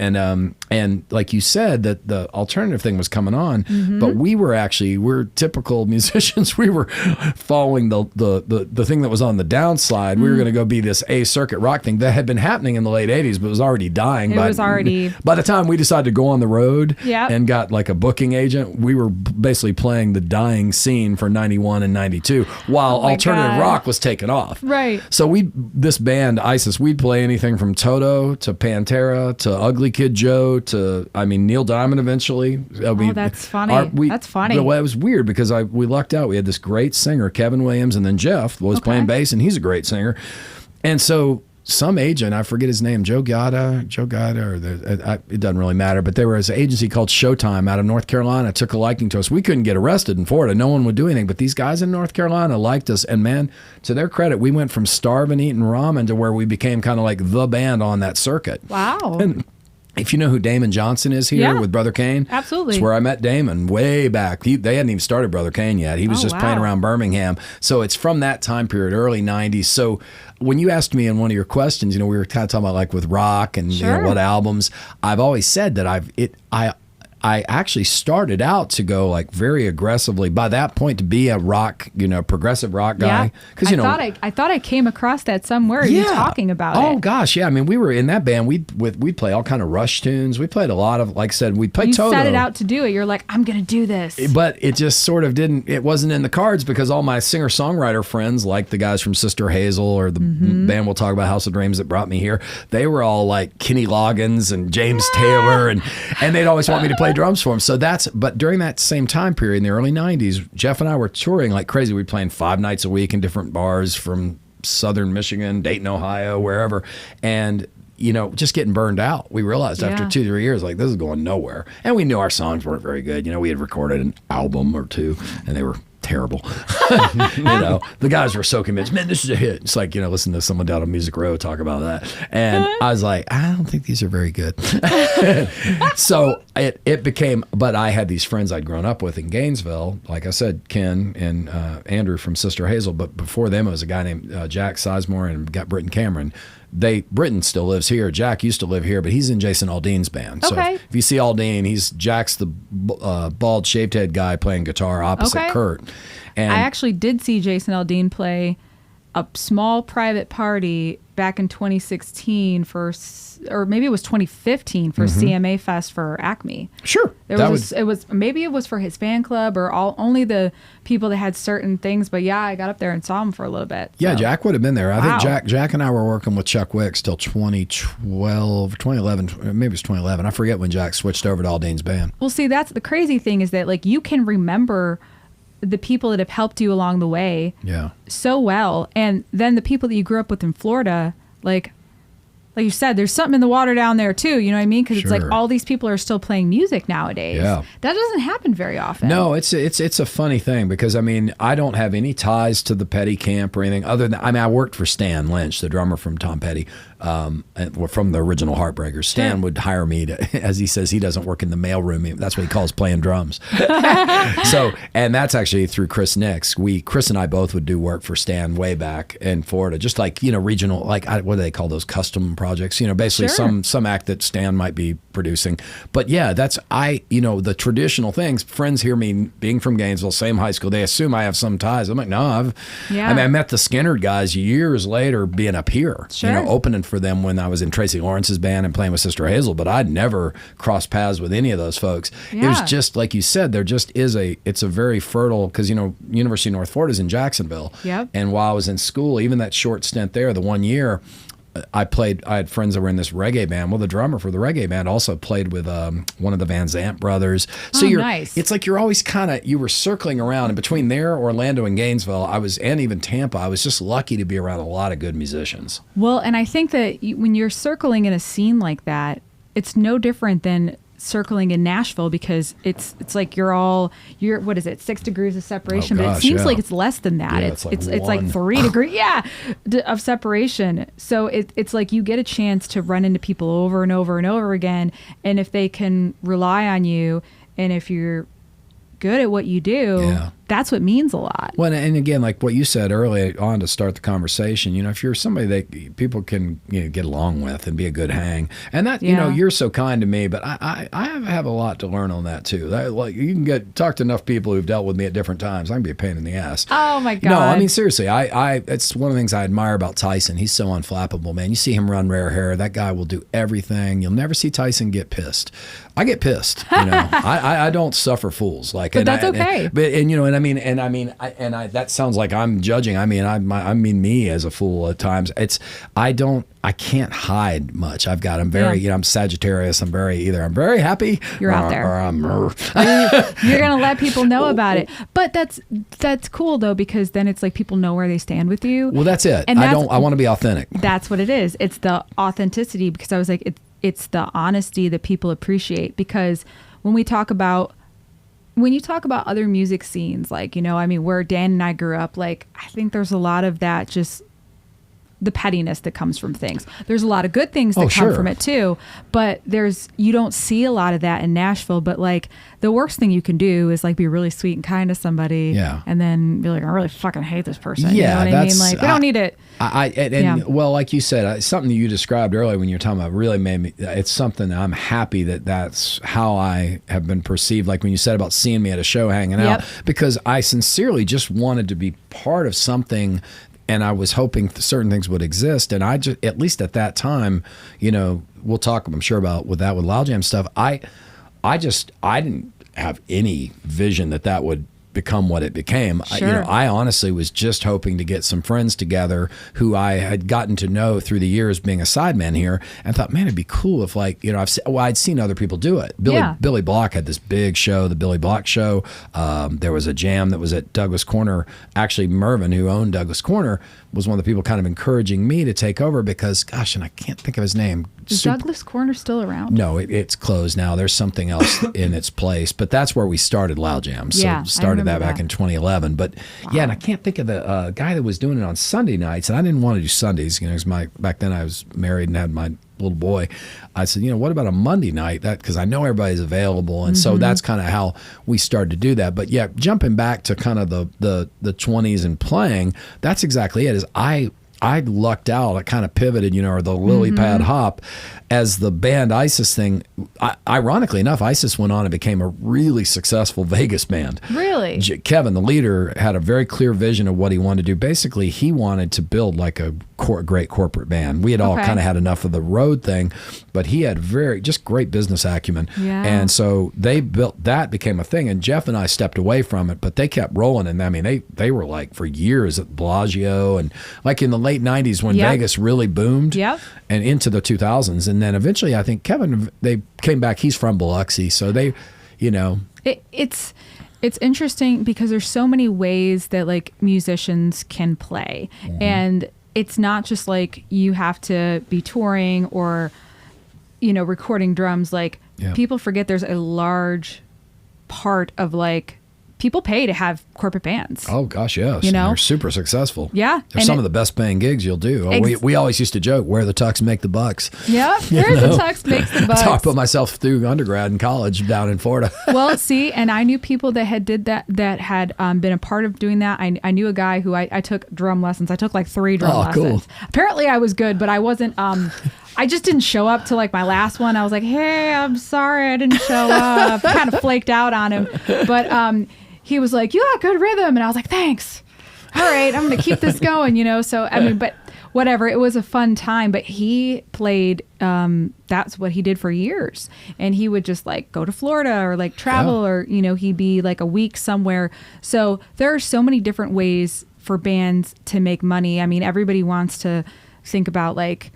And like you said, that the alternative thing was coming on, but we're typical musicians. We were following the thing that was on the downslide. We were going to go be this A circuit rock thing that had been happening in the late 80s, but was already dying. By the time we decided to go on the road and got like a booking agent, we were basically playing the dying scene for 91 and 92. While alternative rock was taking off. Right. So this band, ISIS, we'd play anything from Toto to Pantera to Ugly Kid Joe to, Neil Diamond eventually. That's funny. That's funny. It was weird because we lucked out. We had this great singer, Kevin Williams, and then Jeff was playing bass, and he's a great singer. And so some agent, I forget his name, Joe Gatta, it doesn't really matter, but there was an agency called Showtime out of North Carolina, took a liking to us. We couldn't get arrested in Florida. No one would do anything, but these guys in North Carolina liked us. And man, to their credit, we went from starving eating ramen to where we became kind of like the band on that circuit. Wow. And if you know who Damon Johnson is here with Brother Kane, absolutely. It's where I met Damon way back. They hadn't even started Brother Kane yet. He was just playing around Birmingham. So it's from that time period, early 90s. So when you asked me in one of your questions, we were kind of talking about like with rock and what albums. I've always said that I actually started out to go like very aggressively by that point to be a rock, progressive rock guy. Because I thought I came across that somewhere. You talking about it. Oh gosh, yeah. We were in that band. We'd play all kind of Rush tunes. We played a lot of, like I said, we played Toto. You set it out to do it. You're like, I'm gonna do this. But it just sort of didn't. It wasn't in the cards because all my singer songwriter friends, like the guys from Sister Hazel or the band we'll talk about, House of Dreams, that brought me here, they were all like Kenny Loggins and James Taylor, and they'd always want me to play drums for him. So but during that same time period in the early 90s, Jeff and I were touring like crazy. We'd playing 5 nights a week in different bars from southern Michigan, Dayton, Ohio, wherever. And just getting burned out. We realized after 2-3 years, like, this is going nowhere. And we knew our songs weren't very good. We had recorded an album or two and they were terrible. The guys were so convinced, man, this is a hit. It's like, listen to someone down on Music Row talk about that. And I was like, I don't think these are very good. So it became, but I had these friends I'd grown up with in Gainesville, like I said, Ken and Andrew from Sister Hazel. But before them, it was a guy named Jack Sizemore and Britton Cameron. Britton still lives here. Jack used to live here, but he's in Jason Aldean's band. So if you see Aldean, Jack's the bald shaved head guy playing guitar opposite Kurt. And I actually did see Jason Aldean play a small private party back in 2016 or maybe it was 2015 for CMA Fest for Acme. Sure. It was for his fan club or only the people that had certain things, but I got up there and saw him for a little bit. Yeah, so. Jack would have been there. I think Jack and I were working with Chuck Wicks till 2012, 2011, maybe it was 2011. I forget when Jack switched over to Aldean's band. Well, see, that's the crazy thing is that like you can remember the people that have helped you along the way so well. And then the people that you grew up with in Florida, like like you said, there's something in the water down there too. You know what I mean? Because it's like all these people are still playing music nowadays. Yeah. That doesn't happen very often. No, it's a funny thing because I mean I don't have any ties to the Petty camp or anything other than I worked for Stan Lynch, the drummer from Tom Petty, from the original Heartbreakers. Stan would hire me to, as he says, he doesn't work in the mailroom. That's what he calls playing drums. So, and that's actually through Chris Nix. Chris and I both would do work for Stan way back in Florida, just like regional, like what do they call those, custom projects? Basically some act that Stan might be producing. But yeah, that's the traditional things. Friends hear me being from Gainesville, same high school. They assume I have some ties. I'm like, no, I met the Skinner guys years later being up here, opening for them when I was in Tracy Lawrence's band and playing with Sister Hazel, but I'd never crossed paths with any of those folks. Yeah. It was just like you said, there just is it's a very fertile, because University of North Florida is in Jacksonville. Yep. And while I was in school, even that short stint there, the 1 year, I had friends that were in this reggae band. Well, the drummer for the reggae band also played with one of the Van Zant brothers. So nice. It's like you're always you were circling around. And between there, Orlando, and Gainesville, and even Tampa, I was just lucky to be around a lot of good musicians. Well, and I think that when you're circling in a scene like that, it's no different than circling in Nashville, because it's like you're what is it, 6 degrees of separation, but it seems like it's less than that. Yeah, it's like 3 degrees of separation. So it's like you get a chance to run into people over and over and over again, and if they can rely on you, and if you're good at what you do, that's what means a lot. Well, and again, like what you said early on to start the conversation, if you're somebody that people can get along with and be a good hang, and that you're so kind to me, but I have a lot to learn on that too. You can talk to enough people who've dealt with me at different times. I can be a pain in the ass. Oh my God! No, I mean seriously, it's one of the things I admire about Tyson. He's so unflappable, man. You see him run Rare Hair. That guy will do everything. You'll never see Tyson get pissed. I get pissed. I don't suffer fools. But that's okay. That sounds like I'm judging. I mean me as a fool at times. I can't hide much. I'm very, I'm Sagittarius. I'm very happy. You're out there. Or I'm. You're gonna let people know about it. But that's cool though, because then it's like people know where they stand with you. Well, that's it. I want to be authentic. That's what it is. It's the authenticity, because I was like, it's the honesty that people appreciate, because when you talk about other music scenes, like, where Dan and I grew up, like, I think there's a lot of that, just the pettiness that comes from things. There's a lot of good things that come from it too, but you don't see a lot of that in Nashville. But like, the worst thing you can do is like be really sweet and kind to somebody, and then be like, I really fucking hate this person. Yeah, you know what I mean? Like, we don't need it. Well, like you said, something you described earlier when you were talking about really made me. It's something that I'm happy that's how I have been perceived. Like when you said about seeing me at a show hanging out, because I sincerely just wanted to be part of something. And I was hoping certain things would exist. And I just, at least at that time, we'll talk, I'm sure, about with Loud Jam stuff. I didn't have any vision that would become what it became. Sure. I honestly was just hoping to get some friends together who I had gotten to know through the years being a sideman here, and thought, man, it'd be cool if I'd seen other people do it. Billy Block had this big show, the Billy Block Show. There was a jam that was at Douglas Corner. Actually, Mervyn, who owned Douglas Corner, was one of the people kind of encouraging me to take over because, gosh, and I can't think of his name. Is Douglas Corner still around? No, it's closed now. There's something else in its place. But that's where we started Loud Jam. So started that back in 2011. But and I can't think of the guy that was doing it on Sunday nights. And I didn't want to do Sundays. Because back then I was married and had my little boy. I said, what about a Monday night? Because I know everybody's available. And so that's kind of how we started to do that. But yeah, jumping back to kind of the 20s and playing, that's exactly it. Is I lucked out. I kind of pivoted, or the lily pad hop as the band ISIS thing. Ironically enough, ISIS went on and became a really successful Vegas band. Really? Kevin, the leader, had a very clear vision of what he wanted to do. Basically, he wanted to build like a great corporate band. We had all kind of had enough of the road thing, but he had just great business acumen. Yeah. And so they built that, became a thing. And Jeff and I stepped away from it, but they kept rolling. And I mean, they were like for years at Bellagio, and like in the late 90s when Vegas really boomed and into the 2000s. And then eventually, I think Kevin, they came back. He's from Biloxi. So they, It's interesting because there's so many ways that like musicians can play. And it's not just like you have to be touring or, you know, recording drums. Like people forget there's a large part of like people pay to have corporate bands. Oh gosh, yes. You know, they're super successful. Yeah, they're some of the best paying gigs you'll do. We always used to joke, wear the tux, make the bucks. Yeah, wear the tux, makes the bucks. So I put myself through undergrad and college down in Florida. Well, see, and I knew people that had did that had been a part of doing that. I knew a guy who I took drum lessons. I took like 3 drum lessons. Cool. Apparently, I was good, but I wasn't. I just didn't show up to like my last one. I was like, hey, I'm sorry, I didn't show up. Kind of flaked out on him, but he was like, you got good rhythm. And I was like, thanks. All right, I'm going to keep this going, you know? So, I mean, but whatever, it was a fun time. But he played, that's what he did for years. And he would just like go to Florida or like travel or, you know, he'd be like a week somewhere. So there are so many different ways for bands to make money. I mean, everybody wants to think about like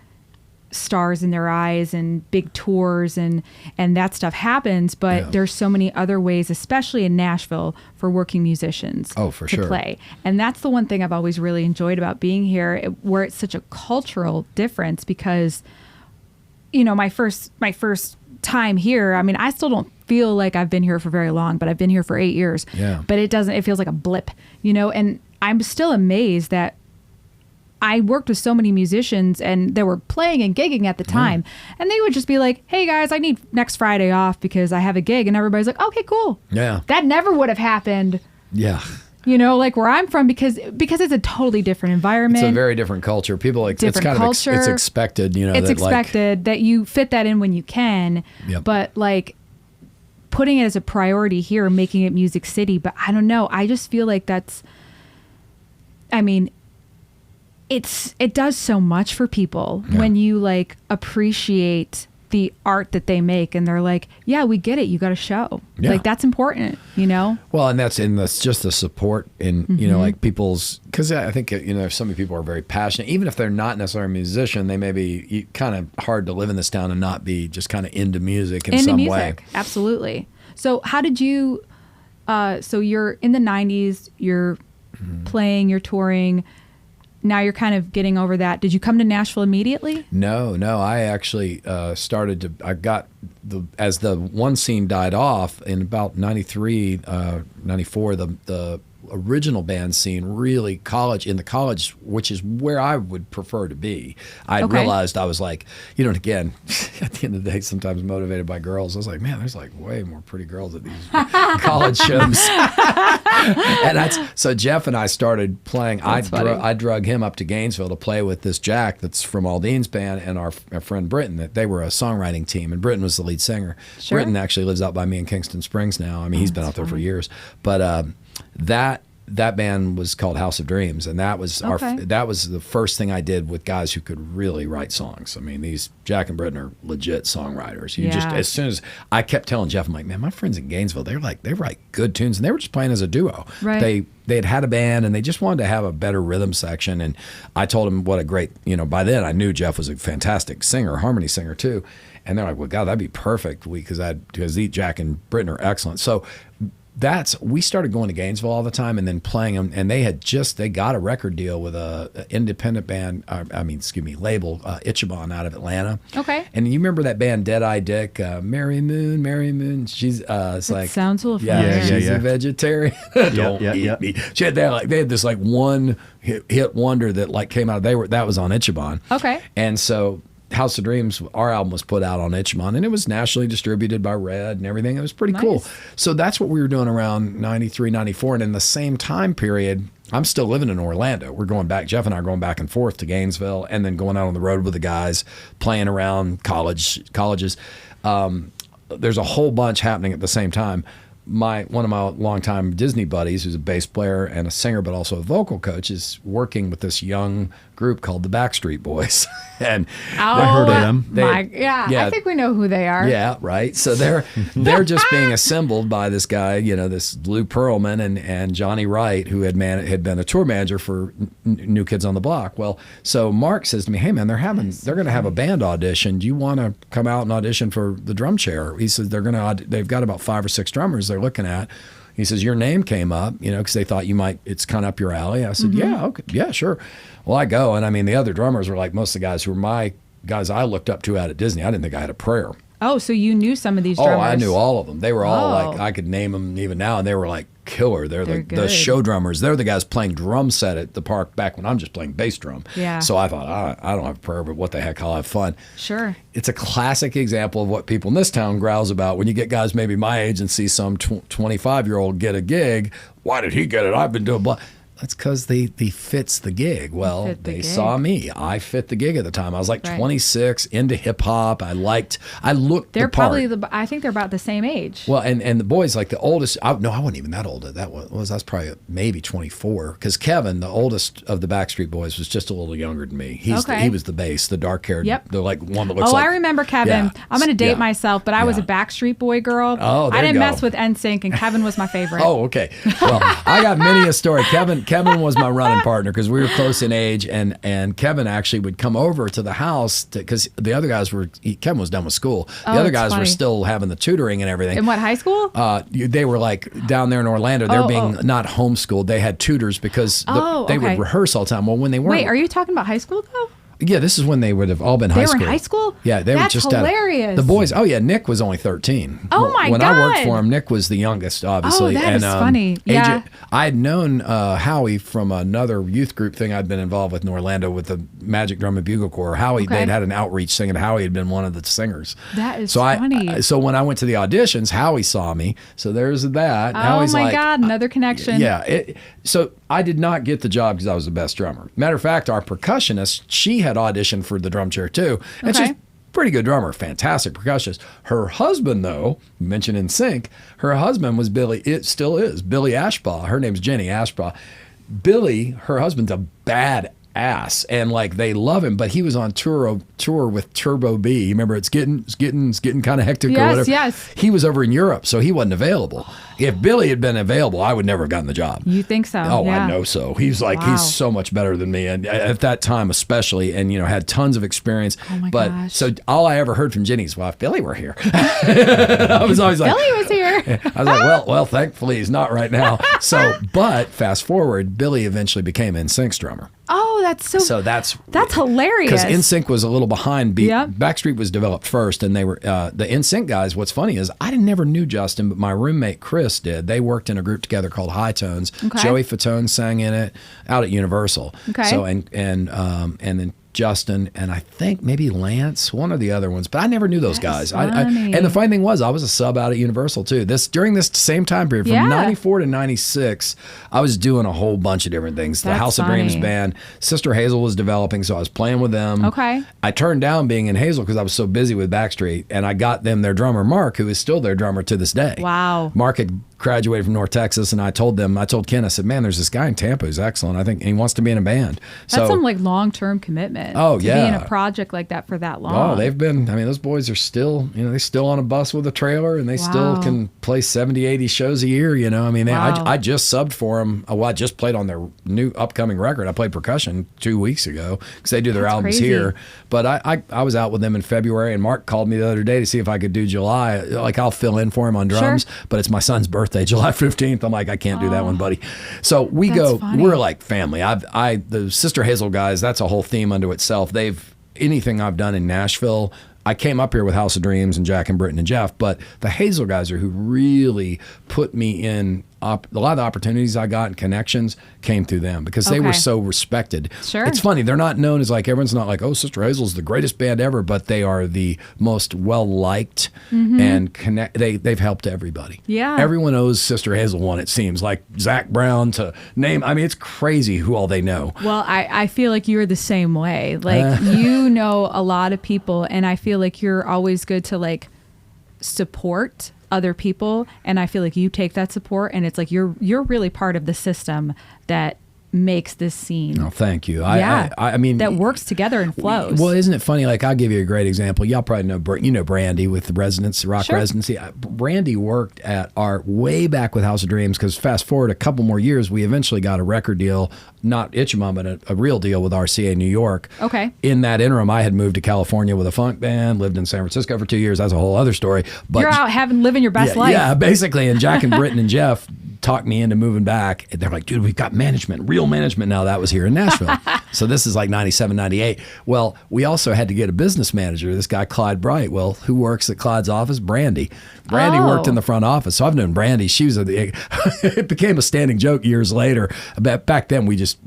stars in their eyes and big tours and that stuff happens, but there's so many other ways, especially in Nashville, for working musicians to play. And that's the one thing I've always really enjoyed about being here, where it's such a cultural difference, because you know, my first time here, I mean, I still don't feel like I've been here for very long, but I've been here for 8 years. But it feels like a blip, you know, and I'm still amazed that I worked with so many musicians and they were playing and gigging at the time. And they would just be like, hey guys, I need next Friday off because I have a gig. And everybody's like, okay, cool. Yeah. That never would have happened. Yeah. You know, like where I'm from, because it's a totally different environment. It's a very different culture. People like it's kind culture. It's expected, you know. It's expected that you fit that in when you can. But like putting it as a priority here, making it Music City. But I don't know. I just feel like that's, I mean, it does so much for people when you like appreciate the art that they make and they're like, yeah, we get it. You got a show. Like that's important, you know? Well, and that's just the support in, you know, like people's, because I think, you know, so many people are very passionate, even if they're not necessarily a musician, they may be kind of hard to live in this town and not be just kind of into music in some way. Absolutely. So how did you, so you're in the 90s, you're playing, you're touring. Now you're kind of getting over that. Did you come to Nashville immediately? No. I actually as the one scene died off in about 93, 94, the original band scene, really in the college, which is where I would prefer to be. I realized I was like, you know, again, at the end of the day, sometimes motivated by girls, I was like, man, there's like way more pretty girls at these college shows. And so Jeff and I started playing. I drug him up to Gainesville to play with this Jack that's from Aldine's band and our friend Britton. That they were a songwriting team, and Britton was the lead singer. Britton actually lives out by me in Kingston Springs now. I mean, he's been out there for years. But that band was called House of Dreams, and that was that was the first thing I did with guys who could really write songs. I mean, these Jack and Britton are legit songwriters. Just as soon as I kept telling Jeff, I'm like, man, my friends in Gainesville, they write good tunes, and they were just playing as a duo. They had a band, and they just wanted to have a better rhythm section. And I told them what a great, you know, by then I knew Jeff was a fantastic singer, harmony singer too. And they're like, well, God, that'd be perfect because Jack and Britton are excellent. So we started going to Gainesville all the time and then playing them, and they got a record deal with a independent band, label, Ichiban out of Atlanta. And you remember that band Dead Eye Dick, Mary Moon, she's it's like sounds a little familiar. She's a vegetarian. Don't eat me. They had this like one hit wonder that like came out, that was on Ichiban. And so House of Dreams, our album was put out on Ichiban, and it was nationally distributed by Red and everything. It was pretty cool. So that's what we were doing around 93, 94. And in the same time period, I'm still living in Orlando. We're going back, Jeff and I are going back and forth to Gainesville and then going out on the road with the guys, playing around colleges. There's a whole bunch happening at the same time. One of my longtime Disney buddies, who's a bass player and a singer, but also a vocal coach, is working with this young group called the Backstreet Boys. And I heard of them. I think we know who they are. Yeah, right. So they're just being assembled by this guy, you know, this Lou Pearlman and Johnny Wright, who had been a tour manager for New Kids on the Block. Well, so Mark says to me, hey man, they're going to have a band audition. Do you want to come out and audition for the drum chair? He says they've got about 5 or 6 drummers they're looking at. He says, your name came up, because they thought it's kind of up your alley. I said, yeah, okay, yeah, sure. Well, I go, and I mean, the other drummers were like most of the guys who were my guys I looked up to out at Disney. I didn't think I had a prayer. Oh, so you knew some of these drummers? Oh, I knew all of them. They were all like, I could name them even now, and they were like killer. They're the show drummers. They're the guys playing drum set at the park back when I'm just playing bass drum. Yeah. So I thought, I don't have a prayer, but what the heck, I'll have fun. Sure. It's a classic example of what people in this town growls about when you get guys maybe my age and see some 25-year-old get a gig. Why did he get it? I've been doing blah. That's because they fits the gig. Well, they saw me. I fit the gig at the time. I was like 26, into hip hop. I looked They're the part. probably I think they're about the same age. Well, and the boys, like the oldest, I wasn't even that old. I was probably maybe 24. Because Kevin, the oldest of the Backstreet Boys, was just a little younger than me. He was the bass, the dark haired, the like one that looks like. Oh, I remember Kevin. Yeah. I'm going to date myself, but I was a Backstreet Boy girl. Oh, there I didn't you go. mess with NSYNC, and Kevin was my favorite. Oh, okay. Well, I got many a story. Kevin was my running partner because we were close in age, and Kevin actually would come over to the house because the other guys Kevin was done with school. The other guys were still having the tutoring and everything. In what, high school? They were like down there in Orlando. They're being not homeschooled. They had tutors because they would rehearse all the time. Well, when they weren't. Wait, are you talking about high school though? Yeah, this is when they would have all been high school. They were in high school? Yeah, they were just hilarious. The boys. Oh yeah, Nick was only 13. Oh my God! When I worked for him, Nick was the youngest, obviously. Oh, that is funny. Yeah. I had known Howie from another youth group thing I'd been involved with in Orlando with the Magic Drum and Bugle Corps. Howie, they'd had an outreach thing, and Howie had been one of the singers. That is funny. So when I went to the auditions, Howie saw me. So there's that. Oh my God! Another connection. Yeah. So I did not get the job because I was the best drummer. Matter of fact, our percussionist, she had auditioned for the drum chair too. And she's a pretty good drummer, fantastic percussionist. Her husband, though, mentioned in sync, her husband was Billy, it still is, Billy Ashbaugh. Her name's Jenny Ashbaugh. Billy, her husband's a bad ass, and like they love him, but he was on tour with Turbo B. Remember, it's getting kind of hectic or whatever. Yes. He was over in Europe, so he wasn't available. If Billy had been available, I would never have gotten the job. You think so? Oh, yeah. I know so. He's like he's so much better than me, and at that time especially, and had tons of experience. Oh my gosh. So all I ever heard from Jenny's wife, Billy were here. I was always like, Billy was here. I was like, well, thankfully he's not right now. So, but fast forward, Billy eventually became NSYNC's drummer. Oh, that's hilarious. Because NSYNC was a little behind. Yep. Backstreet was developed first, and they were the NSYNC guys. What's funny is I never knew Justin, but my roommate Chris did. They worked in a group together called High Tones. Okay. Joey Fatone sang in it out at Universal. Okay. So and then Justin and I think maybe Lance, one of the other ones, but I never knew those guys. And the funny thing was, I was a sub out at Universal too. During this same time period, from 94 to 96, I was doing a whole bunch of different things. The House of Dreams band, Sister Hazel was developing, so I was playing with them. Okay. I turned down being in Hazel because I was so busy with Backstreet, and I got them their drummer Mark, who is still their drummer to this day. Wow. Mark had graduated from North Texas, and I told Ken, I said, man, there's this guy in Tampa who's excellent. I think he wants to be in a band. That's some like long-term commitment. Oh, to yeah. be in a project like that for that long. Oh, they've been, those boys are still, they're still on a bus with a trailer, and they still can play 70, 80 shows a year, I just subbed for them. I just played on their new upcoming record. I played percussion 2 weeks ago because they do their albums here. But I was out with them in February, and Mark called me the other day to see if I could do July. Like, I'll fill in for him on drums, but it's my son's birthday, July 15th. I'm like, I can't do that one, buddy. So we're like family. The Sister Hazel guys, that's a whole theme unto itself. Anything I've done in Nashville, I came up here with House of Dreams and Jack and Britton and Jeff, but the Hazel guys are who really put me in. A lot of the opportunities I got and connections came through them because they were so respected. Sure. It's funny. They're not known as everyone's not like, oh, Sister Hazel's the greatest band ever, but they are the most well-liked and they've helped everybody. Yeah. Everyone owes Sister Hazel one, it seems. Like Zach Brown to name. It's crazy who all they know. Well, I feel like you're the same way. Like, you know a lot of people, and I feel like you're always good to support other people, and I feel like you take that support, and it's like you're really part of the system that makes this scene. Oh, thank you. I mean, that works together and flows. Well, isn't it funny? Like, I'll give you a great example. Y'all probably know, Brandy with the rock residency. Brandy worked at our way back with House of Dreams, because fast forward a couple more years, we eventually got a record deal, not Itchamon, but a real deal with RCA New York. Okay. In that interim, I had moved to California with a funk band, lived in San Francisco for 2 years. That's a whole other story. But you're out living your best life. Yeah, basically. And Jack and Britton and Jeff talked me into moving back. They're like, dude, we've got real management now. That was here in Nashville. So this is like 97, 98. Well, we also had to get a business manager, this guy, Clyde Bright. Well, who works at Clyde's office? Brandy. Brandy worked in the front office. So I've known Brandy. She was it became a standing joke years later. Back then, we just,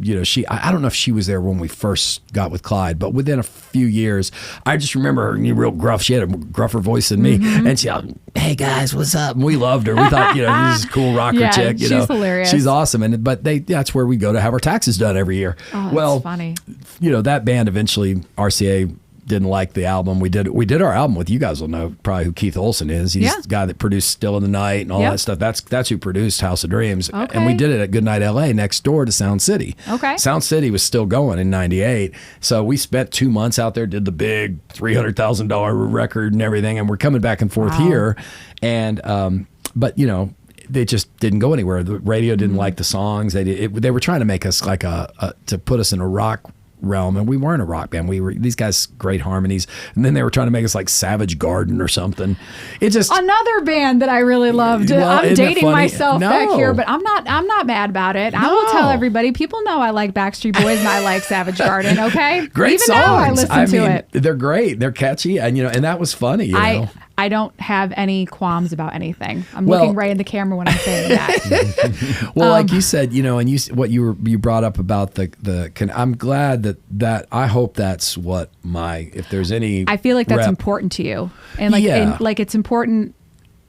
I don't know if she was there when we first got with Clyde, but within a few years, I just remember her real gruff. She had a gruffer voice than me. And she yelled, hey guys, what's up? And we loved her. We thought, this is a cool rocker chick. She's hilarious. She's awesome. But that's where we go to have our taxes done every year. Oh, that's funny. That band eventually, RCA didn't like the album. We did our album with, you guys will know probably who Keith Olsen is. He's the guy that produced Still in the Night and all that stuff. That's who produced House of Dreams. Okay. And we did it at Goodnight LA next door to Sound City. Okay. Sound City was still going in 98. So we spent 2 months out there, did the big $300,000 record and everything, and we're coming back and forth here. And but they just didn't go anywhere. The radio didn't like the songs. They were trying to make us like to put us in a rock realm, and we weren't a rock band. We were these guys, great harmonies, and then they were trying to make us like Savage Garden or something. It just another band that I really loved. Well, I'm dating myself back here, but I'm not mad about it. I will tell everybody. People know I like Backstreet Boys and I like Savage Garden. Okay, great even songs. now I listen to it. They're great. They're catchy, and and that was funny. I don't have any qualms about anything. I'm looking right in the camera when I'm saying that. Well, like you said, and you brought up about I'm glad that I hope that's what if there's any. I feel like that's important to you, and it's important.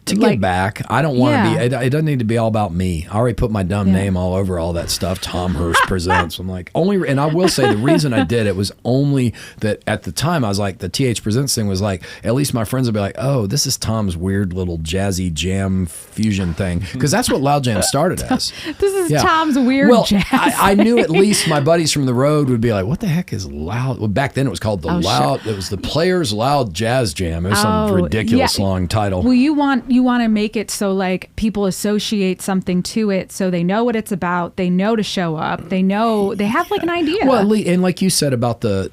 To give back. I don't want to be, it doesn't need to be all about me. I already put my dumb name all over all that stuff. Tom Hurst Presents. I'm like, and I will say the reason I did it was only that at the time I was like, the TH Presents thing was like, at least my friends would be like, oh, this is Tom's weird little jazzy jam fusion thing. Because that's what Loud Jam started as. This is Tom's weird jazz. I knew at least my buddies from the road would be like, what the heck is Loud? Well, back then it was called it was the Players Loud Jazz Jam. It was some ridiculous long title. Well, you want to make it so like people associate something to it, so they know what it's about. They know to show up. They know they have like an idea. Well, and like you said about it's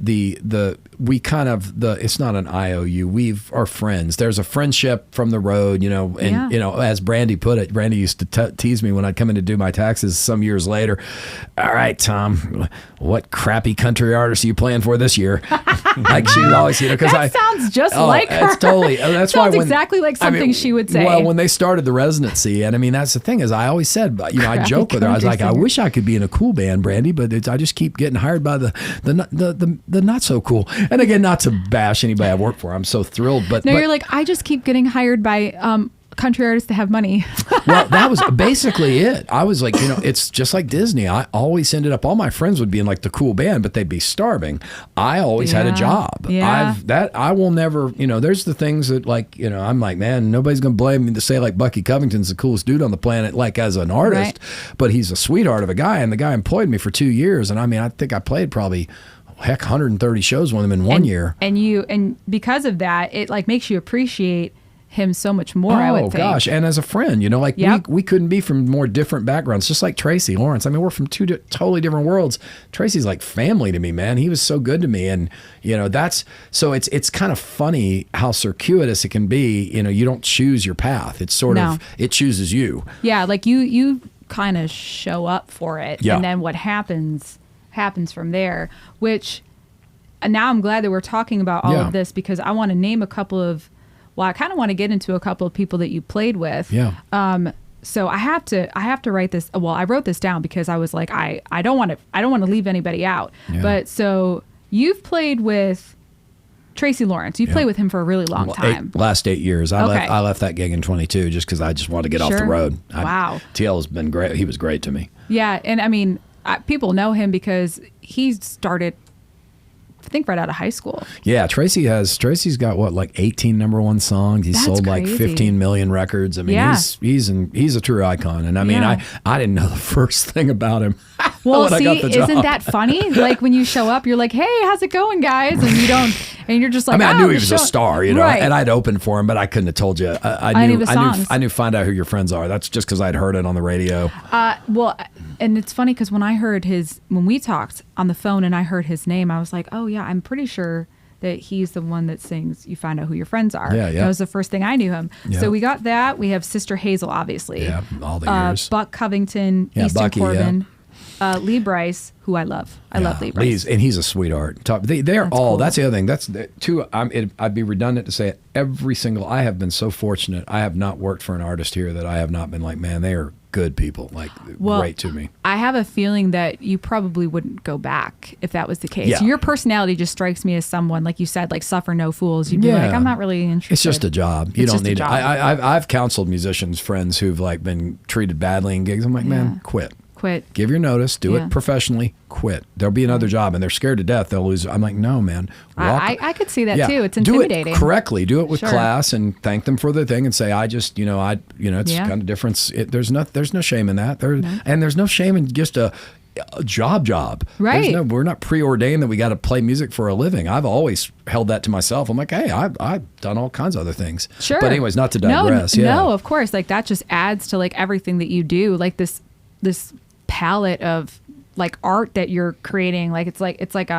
not an IOU. We are friends. There's a friendship from the road, and as Brandy put it, Brandy used to tease me when I'd come in to do my taxes some years later. All right, Tom, what crappy country artist are you playing for this year? Like she always, because that sounds just like her. It's totally. That's sounds exactly like something she would say. Well, when they started the residency, and I mean that's the thing is I always said, I joke with her. I was like, I wish I could be in a cool band, Brandy, but I just keep getting hired by the not so cool. And again, not to bash anybody I work for. I'm so thrilled, but you're like, I just keep getting hired by country artists to have money. Well, that was basically it. I was like, it's just like Disney. I always ended up, all my friends would be in like the cool band, but they'd be starving. I always had a job. Yeah. I will never, there's the things that like, I'm like, man, nobody's going to blame me to say like Bucky Covington's the coolest dude on the planet, like as an artist, but he's a sweetheart of a guy. And the guy employed me for 2 years. And I mean, I think I played probably 130 shows with him in 1 year. And because of that, it like makes you appreciate him so much more. I would think. Oh gosh, and as a friend, we couldn't be from more different backgrounds, just like Tracy Lawrence. I mean, we're from two totally different worlds. Tracy's like family to me, man. He was so good to me, and that's so it's kind of funny how circuitous it can be. You don't choose your path. It's sort of it chooses you. Yeah, like you kind of show up for it, and then what happens from there. Which now I'm glad that we're talking about all of this, because I want to name a couple of. Well, I kind of want to get into a couple of people that you played with. Yeah. So I have to write this. Well, I wrote this down because I was like, I don't want to leave anybody out. Yeah. But so you've played with Tracy Lawrence. You played with him for a really long time. Last 8 years. I left that gig in 22 just because I just wanted to get off the road. Wow. TL has been great. He was great to me. Yeah, and I mean, people know him because he started think right out of high school. Yeah, Tracy's got what, like 18 #1 songs. He's sold like 15 million records. I mean, he's a true icon. And I mean, I didn't know the first thing about him. Well, see, isn't that funny? Like when you show up, you're like, "Hey, how's it going, guys?" And you don't, and you're just like, I mean, I knew he was a star, you know, right. and I'd opened for him, but I couldn't have told you. I knew. Find out who your friends are. That's just because I'd heard it on the radio. Well, and it's funny because when we talked on the phone and I heard his name, I was like, "Oh yeah, I'm pretty sure that he's the one that sings You Find Out Who Your Friends Are." Yeah. That was the first thing I knew him. Yeah. So we got that. We have Sister Hazel, obviously. Yeah, all the years. Buck Covington, Easton Bucky, Corbin. Lee Brice, who I love. I love Lee Brice. And he's a sweetheart. They're all, cool. That's the other thing. That's two. I'd be redundant to say it. I have been so fortunate. I have not worked for an artist here that I have not been like, man, they are good people, like great to me. I have a feeling that you probably wouldn't go back if that was the case. Yeah. Your personality just strikes me as someone, like you said, like suffer no fools. You'd be like, I'm not really interested. It's just a job. You don't need it. I've counseled musicians, friends who've like been treated badly in gigs. I'm like, man, quit. Give your notice. Do it professionally. Quit. There'll be another job, and they're scared to death. They'll lose. I'm like, no, man. I could see that too. It's intimidating. Do it correctly. Do it with class, and thank them for their thing, and say, it's kind of difference. There's no shame in that. And there's no shame in just a job. Right. We're not preordained that we got to play music for a living. I've always held that to myself. I'm like, hey, I've done all kinds of other things. Sure. But anyways, not to digress. No, of course. Like that just adds to like everything that you do. Like this palette of like art that you're creating, like it's like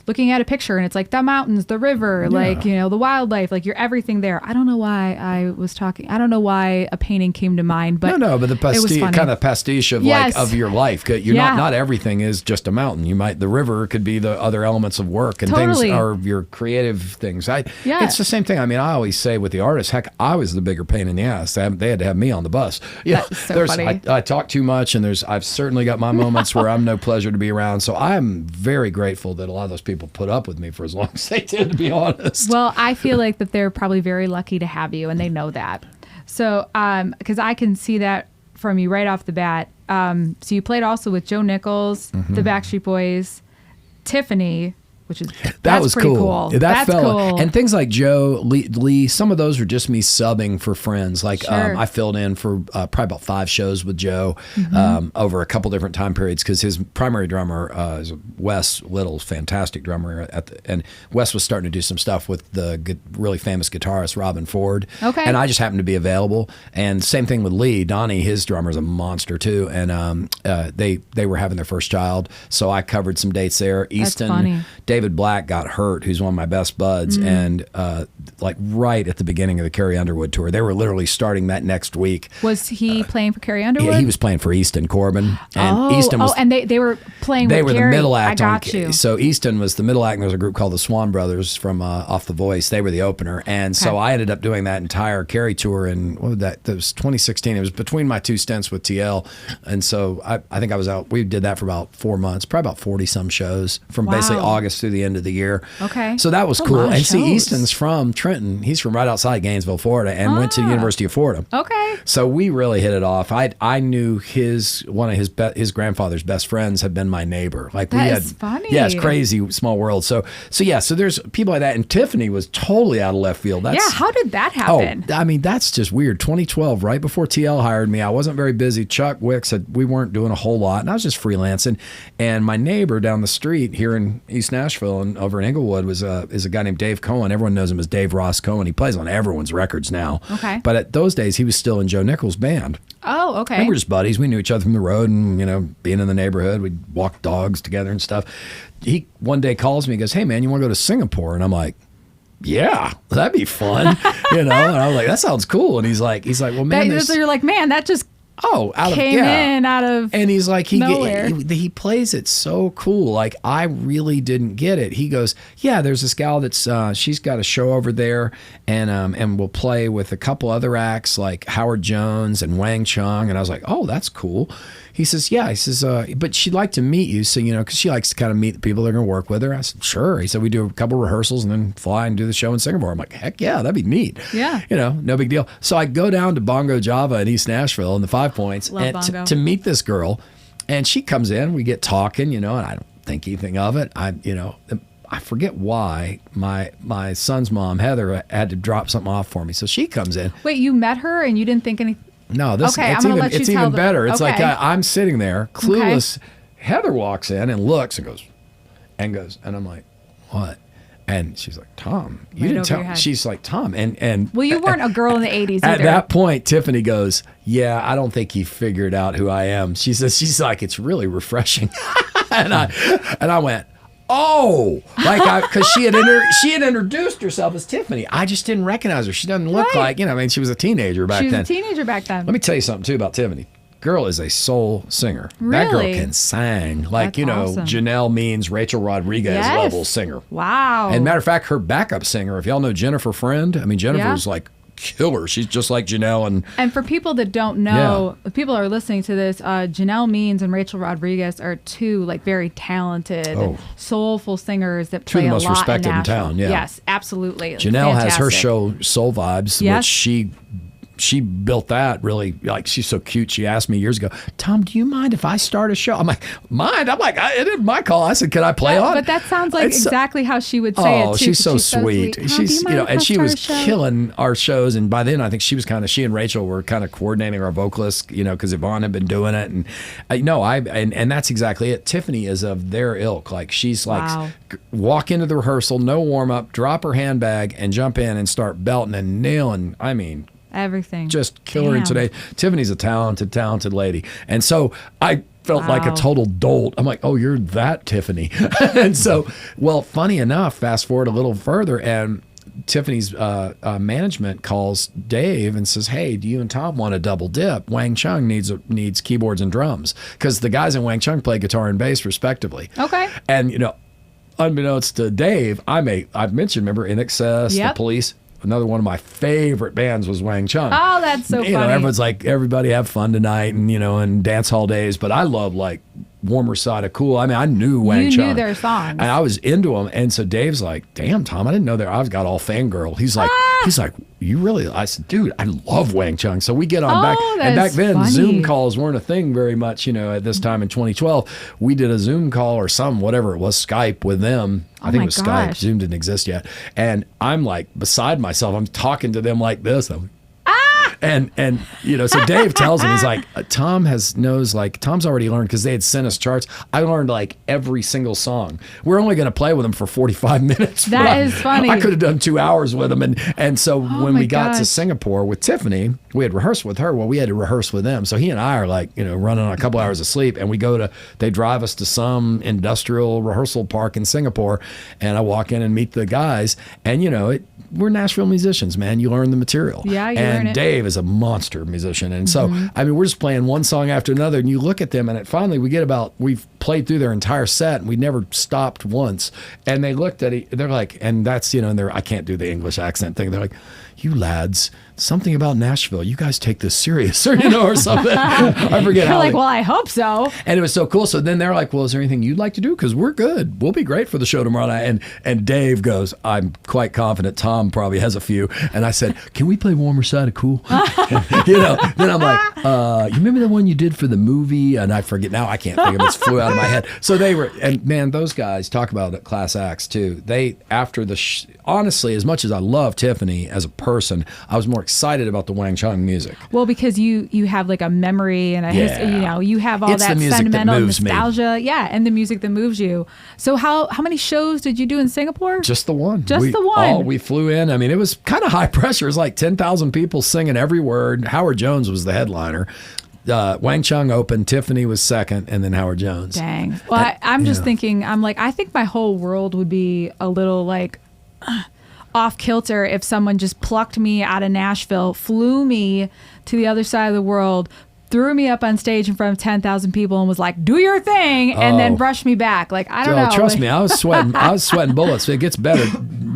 looking at a picture and it's like the mountains, the river, like the wildlife, like you're everything there. I don't know why I don't know why a painting came to mind, but but the kind of pastiche of like of your life. You're not everything is just a mountain. The river could be the other elements of work and things are your creative things. It's the same thing. I mean, I always say with the artists, heck, I was the bigger pain in the ass. They had to have me on the bus. That's so funny. I talk too much, and I've certainly got my moments where I'm no pleasure to be around. So I'm very grateful that a lot of those people put up with me for as long as they did, to be honest. Well, I feel like that they're probably very lucky to have you, and they know that. So, because I can see that from you right off the bat. So you played also with Joe Nichols, the Backstreet Boys, Tiffany, which is that was pretty cool. That's cool. And things like Joe, Lee, some of those were just me subbing for friends. Like I filled in for probably about 5 shows with Joe over a couple different time periods because his primary drummer is Wes Little's fantastic drummer. And Wes was starting to do some stuff with the really famous guitarist Robin Ford. Okay. And I just happened to be available. And same thing with Lee. Donnie, his drummer's a monster too. And they were having their first child, so I covered some dates there. Easton, that's funny. David Black got hurt, who's one of my best buds, and like right at the beginning of the Carrie Underwood tour, they were literally starting that next week. Was he playing for Carrie Underwood? Yeah, he was playing for Easton Corbin, and Easton was. And they were playing. They with were Carrie. the middle act. I got you. So Easton was the middle act, and there was a group called the Swan Brothers from Off the Voice. They were the opener, and so I ended up doing that entire Carrie tour. And what was that? That was 2016. It was between my 2 stints with TL, and so I think I was out. We did that for about 4 months, probably about 40 some shows from basically August through the end of the year. Okay. So that was cool. And see, Easton's from Trenton. He's from right outside Gainesville, Florida, and went to the University of Florida. Okay. So we really hit it off. I knew one of his grandfather's best friends had been my neighbor. Like That's funny. Yeah, it's crazy, small world. So there's people like that. And Tiffany was totally out of left field. How did that happen? I mean, that's just weird. 2012, right before TL hired me, I wasn't very busy. Chuck Wicks said we weren't doing a whole lot, and I was just freelancing. And my neighbor down the street here in East Nashville and over in Inglewood is a guy named Dave Cohen. Everyone knows him as Dave Ross Cohen. He plays on everyone's records now. Okay. But at those days, he was still in Joe Nichols' band. Oh, okay. And we're just buddies. We knew each other from the road and, being in the neighborhood, we'd walk dogs together and stuff. He one day calls me and goes, hey, man, you want to go to Singapore? And I'm like, yeah, that'd be fun. And I was like, that sounds cool. And he's like, well, man. So you're like, man, that just came in out of and he's like nowhere. He plays it so cool. Like I really didn't get it. He goes, yeah, there's this gal that's she's got a show over there, and we'll play with a couple other acts like Howard Jones and Wang Chung. And I was like, oh, that's cool. He says, yeah. He says, but she'd like to meet you, so because she likes to kind of meet the people that are going to work with her. I said, sure. He said, we do a couple rehearsals and then fly and do the show in Singapore. I'm like, heck yeah, that'd be neat. Yeah. No big deal. So I go down to Bongo Java in East Nashville in the 5 Points to meet this girl, and she comes in. We get talking, and I don't think anything of it. I forget why my son's mom, Heather, had to drop something off for me. So she comes in. Wait, you met her and you didn't think anything? No, it's even better. It's like I'm sitting there, clueless. Okay. Heather walks in and looks and goes, and I'm like, what? And she's like, Tom, you didn't tell me. She's like, Tom. And well, you weren't a girl in the 80s At either. that point, Tiffany goes, yeah, I don't think he figured out who I am. She says, she's like, it's really refreshing. and I went, oh, like because she had introduced herself as Tiffany. I just didn't recognize her. She doesn't look like, she was a teenager back then. Let me tell you something too about Tiffany. Girl is a soul singer. Really? That girl can sing. Like, awesome. Janelle Means, Rachel Rodriguez level singer. Wow. And matter of fact, her backup singer, if y'all know Jennifer Friend, Jennifer's like killer. She's just like Janelle. And for people that don't know, if people are listening to this, Janelle Means and Rachel Rodriguez are two like very talented, soulful singers that play a lot in Nashville. Two of the most respected in town, Yes, absolutely. Janelle has her show Soul Vibes, which she built that really, like, she's so cute. She asked me years ago, Tom, do you mind if I start a show? I'm like, mind? I'm like, it isn't my call. I said, can I play on? But that sounds like exactly how she would say it too. She's so sweet. She's, and she was killing our shows. And by then I think she and Rachel were kind of coordinating our vocalists, because Yvonne had been doing it. And and that's exactly it. Tiffany is of their ilk. Like, she's like, walk into the rehearsal, no warm up, drop her handbag and jump in and start belting and nailing. Everything. Just killer. And today, Tiffany's a talented lady. And so I felt like a total dolt. I'm like, oh, you're that Tiffany. And so, well, funny enough, fast forward a little further, and Tiffany's management calls Dave and says, hey, do you and Tom want to double dip? Wang Chung needs keyboards and drums, because the guys in Wang Chung play guitar and bass respectively. Okay. And, unbeknownst to Dave, I've mentioned, remember, In Excess, The Police. Another one of my favorite bands was Wang Chung. Oh, that's so funny. Everyone's like, everybody have fun tonight and dance hall days. But I love like Warmer Side of Cool. I knew Wang Chung. You knew their songs. And I was into them. And so Dave's like, damn, Tom, I didn't know that. I got all fangirl. He's like, you really? I said, dude, I love Wang Chung. So we get on back. And back then, funny. Zoom calls weren't a thing very much, at this time in 2012. We did a Zoom call or whatever it was, Skype with them. I think it was Skype. Zoom didn't exist yet. And I'm like beside myself. I'm talking to them like this. And so Dave tells him, he's like, Tom's already learned, because they had sent us charts. I learned like every single song. We're only going to play with them for 45 minutes. That is funny. I could have done 2 hours with them. And so when we got to Singapore with Tiffany, we had rehearsed with her. Well, we had to rehearse with them. So he and I are like, running on a couple hours of sleep, and they drive us to some industrial rehearsal park in Singapore. And I walk in and meet the guys, and we're Nashville musicians, man. You learn the material. Yeah, you learn it. And Dave is a monster musician. And so, we're just playing one song after another, and you look at them, and finally we've played through their entire set, and we never stopped once. And they looked at it, they're like, and that's, and I can't do the English accent thing. They're like, you lads, something about Nashville, you guys take this serious, or something. I forget how. You're like, well, I hope so. And it was so cool. So then they're like, well, is there anything you'd like to do? Because we're good. We'll be great for the show tomorrow night. And Dave goes, I'm quite confident Tom probably has a few. And I said, can we play Warmer Side of Cool? Then I'm like, you remember the one you did for the movie? And I forget now. I can't think of it. It flew out of my head. So they were, and man, those guys talk about class acts too. They, after honestly, as much as I love Tiffany as a person, I was more excited about the Wang Chung music. Well, because you have like a memory and a history, you have all that sentimental nostalgia. Me. Yeah, and the music that moves you. So how many shows did you do in Singapore? Just the one. The one. We flew in. It was kind of high pressure. It was like 10,000 people singing every word. Howard Jones was the headliner. Wang Chung opened, Tiffany was second, and then Howard Jones. Dang. Well, I'm just thinking, I think my whole world would be a little like off kilter if someone just plucked me out of Nashville, flew me to the other side of the world, threw me up on stage in front of 10,000 people and was like, do your thing, and then brushed me back. Like, I don't know. Trust me, I was sweating bullets. It gets better.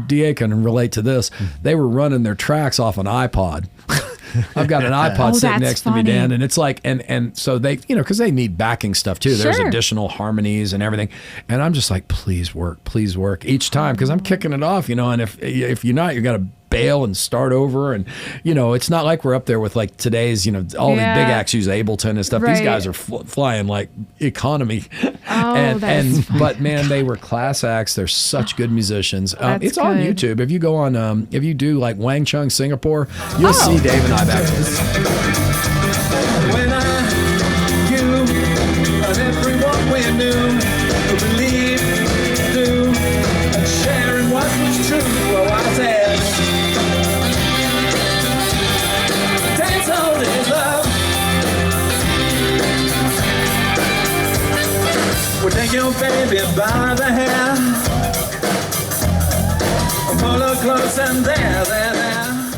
DA can relate to this. They were running their tracks off an iPod. I've got an iPod sitting next to me, Dan, and it's like, and so they, because they need backing stuff too. There's additional harmonies and everything, and I'm just like, please work each time, because I'm kicking it off, and if you're not, you got a bail and start over. And, it's not like we're up there with like today's, all these big acts use Ableton and stuff. Right. These guys are flying like economy. Oh, but man, they were class acts. They're such good musicians. It's on good. YouTube. If you go on, if you do like Wang Chung Singapore, you'll see Dave and I back there. When you, and everyone we knew, believe, do, and sharing what was true, I said, dance all this love. We'll take your baby by the hair, pull her close and there.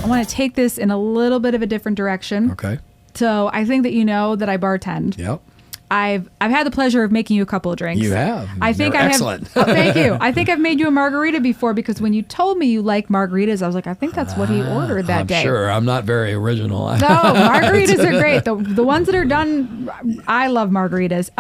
I want to take this in a little bit of a different direction. Okay. So I think that that I bartend. Yep. I've had the pleasure of making you a couple of drinks. You have. I think They're I excellent. have. Thank you. I think I've made you a margarita before because when you told me you like margaritas, I was like, I think that's what he ordered that day. Sure. I'm not very original. No, margaritas are great. The ones that are done, I love margaritas.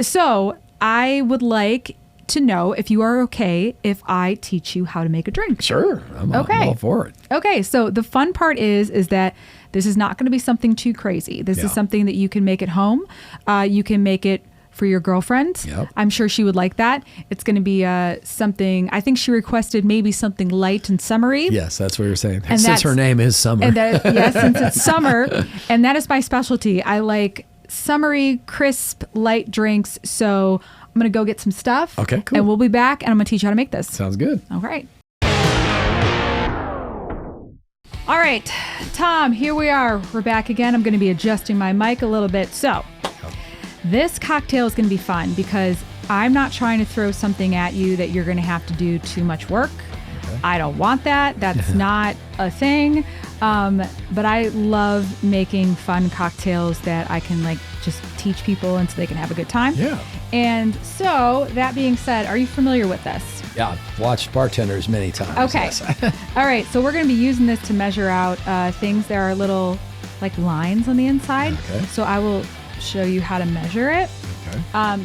So I would like to know if you are okay if I teach you how to make a drink. Sure. I'm all for it. Okay, so the fun part is that this is not going to be something too crazy. This is something that you can make at home. You can make it for your girlfriend. Yep. I'm sure she would like that. It's going to be something, I think she requested maybe something light and summery. Yes, that's what you're saying. And Since her name is Summer. And yes, since it's summer, and that is my specialty. I like summery, crisp, light drinks. So I'm going to go get some stuff. Okay, cool. And we'll be back, and I'm going to teach you how to make this. Sounds good. All right. All right, Tom, here we are. We're back again. I'm going to be adjusting my mic a little bit. So this cocktail is going to be fun because I'm not trying to throw something at you that you're going to have to do too much work. Okay. I don't want that. That's not a thing. But I love making fun cocktails that I can just teach people and so they can have a good time. Yeah. And so that being said, are you familiar with this? Yeah, I've watched bartenders many times. Okay. Yes. All right. So we're going to be using this to measure out things. There are little lines on the inside. Okay. So I will show you how to measure it. Okay.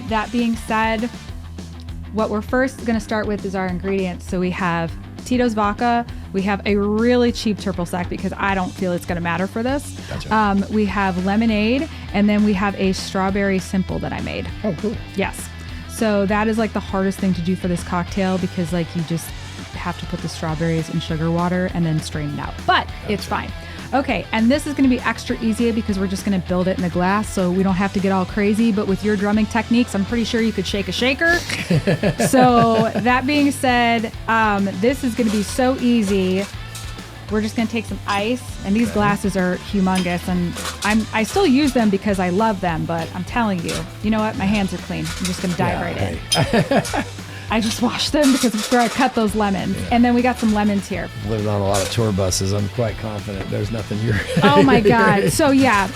That being said, what we're first going to start with is our ingredients. So we have Tito's vodka. We have a really cheap triple sec because I don't feel it's going to matter for this. Gotcha. We have lemonade, and then we have a strawberry simple that I made. Oh, cool. Yes. So that is the hardest thing to do for this cocktail because you just have to put the strawberries in sugar water and then strain it out. But it's fine. Okay, and this is going to be extra easy because we're just going to build it in the glass so we don't have to get all crazy. But with your drumming techniques, I'm pretty sure you could shake a shaker. So that being said, this is going to be so easy. We're just going to take some ice, and these glasses are humongous, and I still use them because I love them, but I'm telling you, you know what? My hands are clean. I'm just going to dive right in. I just washed them because it's where I cut those lemons. Yeah. And then we got some lemons here. Living on a lot of tour buses, I'm quite confident there's nothing you're... Oh, my God. So, yeah.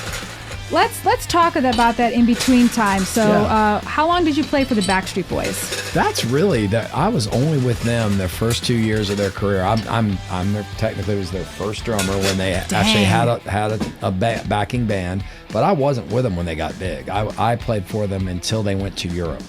Let's talk about that in between time. So, how long did you play for the Backstreet Boys? That's really that. I was only with them their first 2 years of their career. I'm technically was their first drummer when they actually had a backing band, but I wasn't with them when they got big. I played for them until they went to Europe.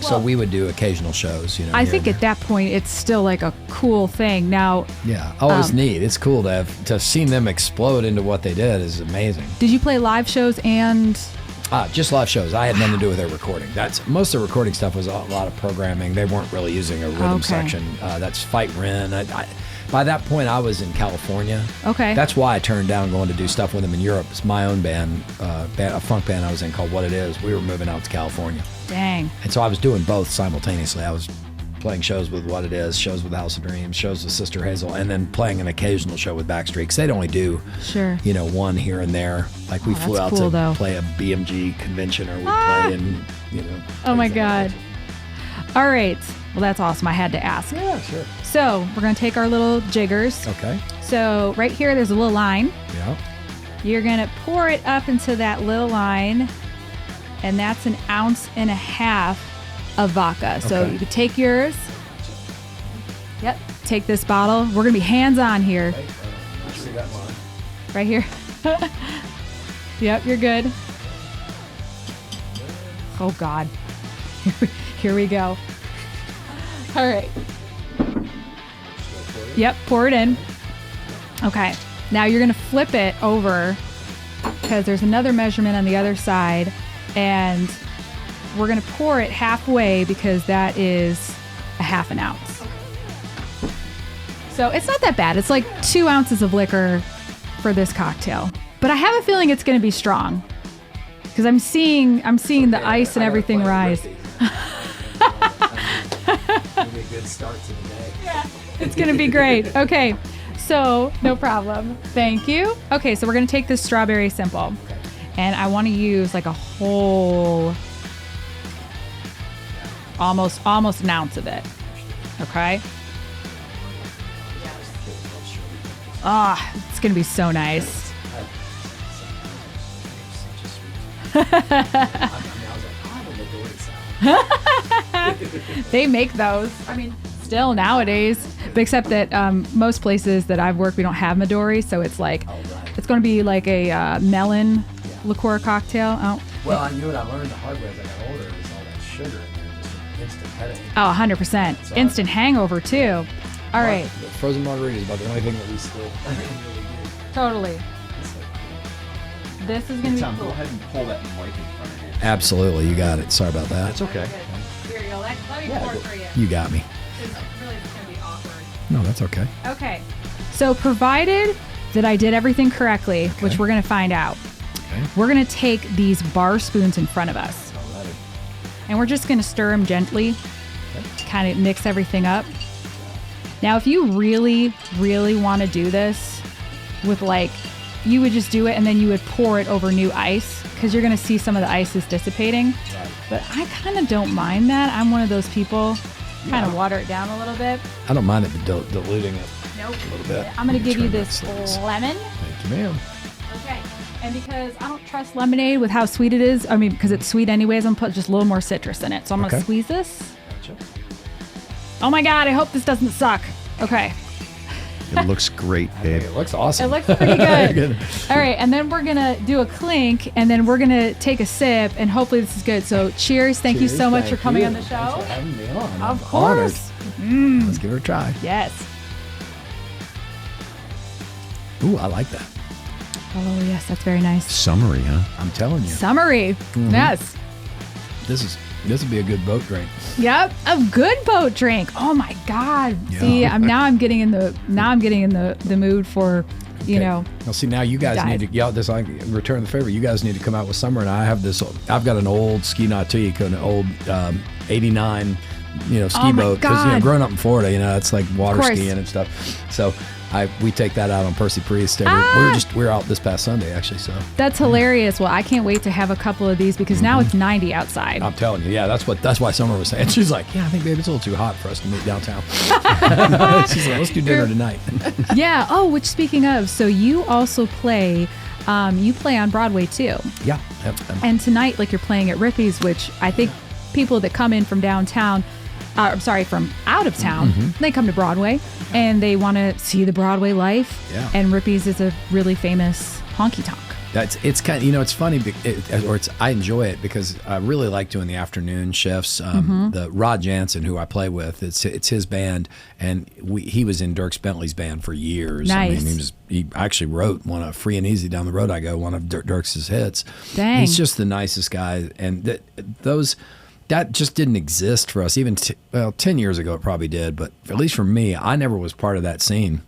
So we would do occasional shows, I think at that point it's still a cool thing. Now, yeah, it's neat. It's cool to have seen them explode into what they did is amazing. Did you play live shows and? Just live shows. I had nothing to do with their recording. Most of the recording stuff was a lot of programming. They weren't really using a rhythm section. That's Fight Ren. By that point, I was in California. Okay. That's why I turned down going to do stuff with them in Europe. It's my own band, a funk band I was in called What It Is. We were moving out to California. Dang. And so I was doing both simultaneously. I was playing shows with What It Is, shows with House of Dreams, shows with Sister Hazel, and then playing an occasional show with Backstreet, because they'd only do, one here and there. Like we flew out to play a BMG convention, or we play in, Oh my God. All right. Well, that's awesome. I had to ask. Yeah, sure. So we're going to take our little jiggers. Okay. So right here, there's a little line. Yeah. You're going to pour it up into that little line, and that's 1.5 ounces of vodka. So you could take yours. Yep. Take this bottle. We're going to be hands-on here. Okay. I see that line. Right here. Yep, you're good. Oh, God. Here we go. All right. Yep, pour it in. Okay, now you're gonna flip it over because there's another measurement on the other side, and we're gonna pour it halfway because that is a half an ounce. So it's not that bad. It's like 2 ounces of liquor for this cocktail, but I have a feeling it's gonna be strong because I'm seeing the ice and everything rise. Be a good start to the day. Yeah, it's gonna be great. Okay, so no problem. Thank you. Okay, so we're gonna take this strawberry simple, and I want to use like a whole, almost an ounce of it. Okay. Ah, it's gonna be so nice. They make those. I mean, still nowadays, but except that most places that I've worked, we don't have Midori, so it's like, it's going to be like a melon liqueur cocktail. Oh. Well, I knew what I learned the hard way as I got older is all that sugar in there, just an instant headache. Oh, 100%. Instant hangover, too. All right. The frozen margarita is about the only thing that we still really do. Totally. This is going to be Tom, cool. go ahead and pull that mic in front of you. Absolutely, you got it. Sorry about that. That's okay. Here you go. Let me pour for you. You got me. It's really just going to be awkward. No, that's okay. Okay. So provided that I did everything correctly, which we're going to find out, we're going to take these bar spoons in front of us. And we're just going to stir them gently to kind of mix everything up. Now, if you really, really want to do this with like, you would just do it and then you would pour it over new ice because you're going to see some of the ice is dissipating. Right. But I kind of don't mind that. I'm one of those people, kind of water it down a little bit. I don't mind it diluting it Nope. a little bit. I'm going to give you this lemon. Thank you, ma'am. Okay. And because I don't trust lemonade with how sweet it is, I mean, because it's sweet anyways, I'm going to put just a little more citrus in it. So I'm going to squeeze this. Gotcha. Oh my God, I hope this doesn't suck. Okay. It looks great, babe. It looks awesome. It looks pretty good. All right, and then we're going to do a clink, and then we're going to take a sip, and hopefully this is good. So cheers. Thank you so much for coming on the show. Thanks for having me on. Of course. Let's give it a try. Yes. Ooh, I like that. Oh, yes, that's very nice. Summery, huh? I'm telling you. Summery. Yes. This would be a good boat drink. Yep, a good boat drink. Oh my God. Yeah. See, I'm getting in the mood for, you know. Well, see, now you guys need to, this I return the favor. You guys need to come out with summer, and I've got an old ski nautique, an old 89, ski boat. Because growing up in Florida, it's like water skiing and stuff. So we take that out on Percy Priest. We were out this past Sunday actually. So that's hilarious. Well, I can't wait to have a couple of these because now it's 90 outside. I'm telling you, yeah, that's why Summer was saying. She's like, yeah, I think babe, it's a little too hot for us to meet downtown. She's like, let's do dinner tonight. Yeah. Oh, which speaking of, so you also play. You play on Broadway too. Yeah. And tonight, like you're playing at Rippy's, which I think people that come in from downtown. From out of town, they come to Broadway and they want to see the Broadway life. Yeah. And Rippy's is a really famous honky tonk. It's kind of, it's funny, I enjoy it because I really like doing the afternoon shifts. The Rod Jansen, who I play with, it's his band, and he was in Dierks Bentley's band for years. Nice. I mean, he actually wrote one of Free and Easy Down the Road I Go, one of Dierks' hits. Dang. He's just the nicest guy, and that just didn't exist for us. Even 10 years ago, it probably did, but at least for me, I never was part of that scene.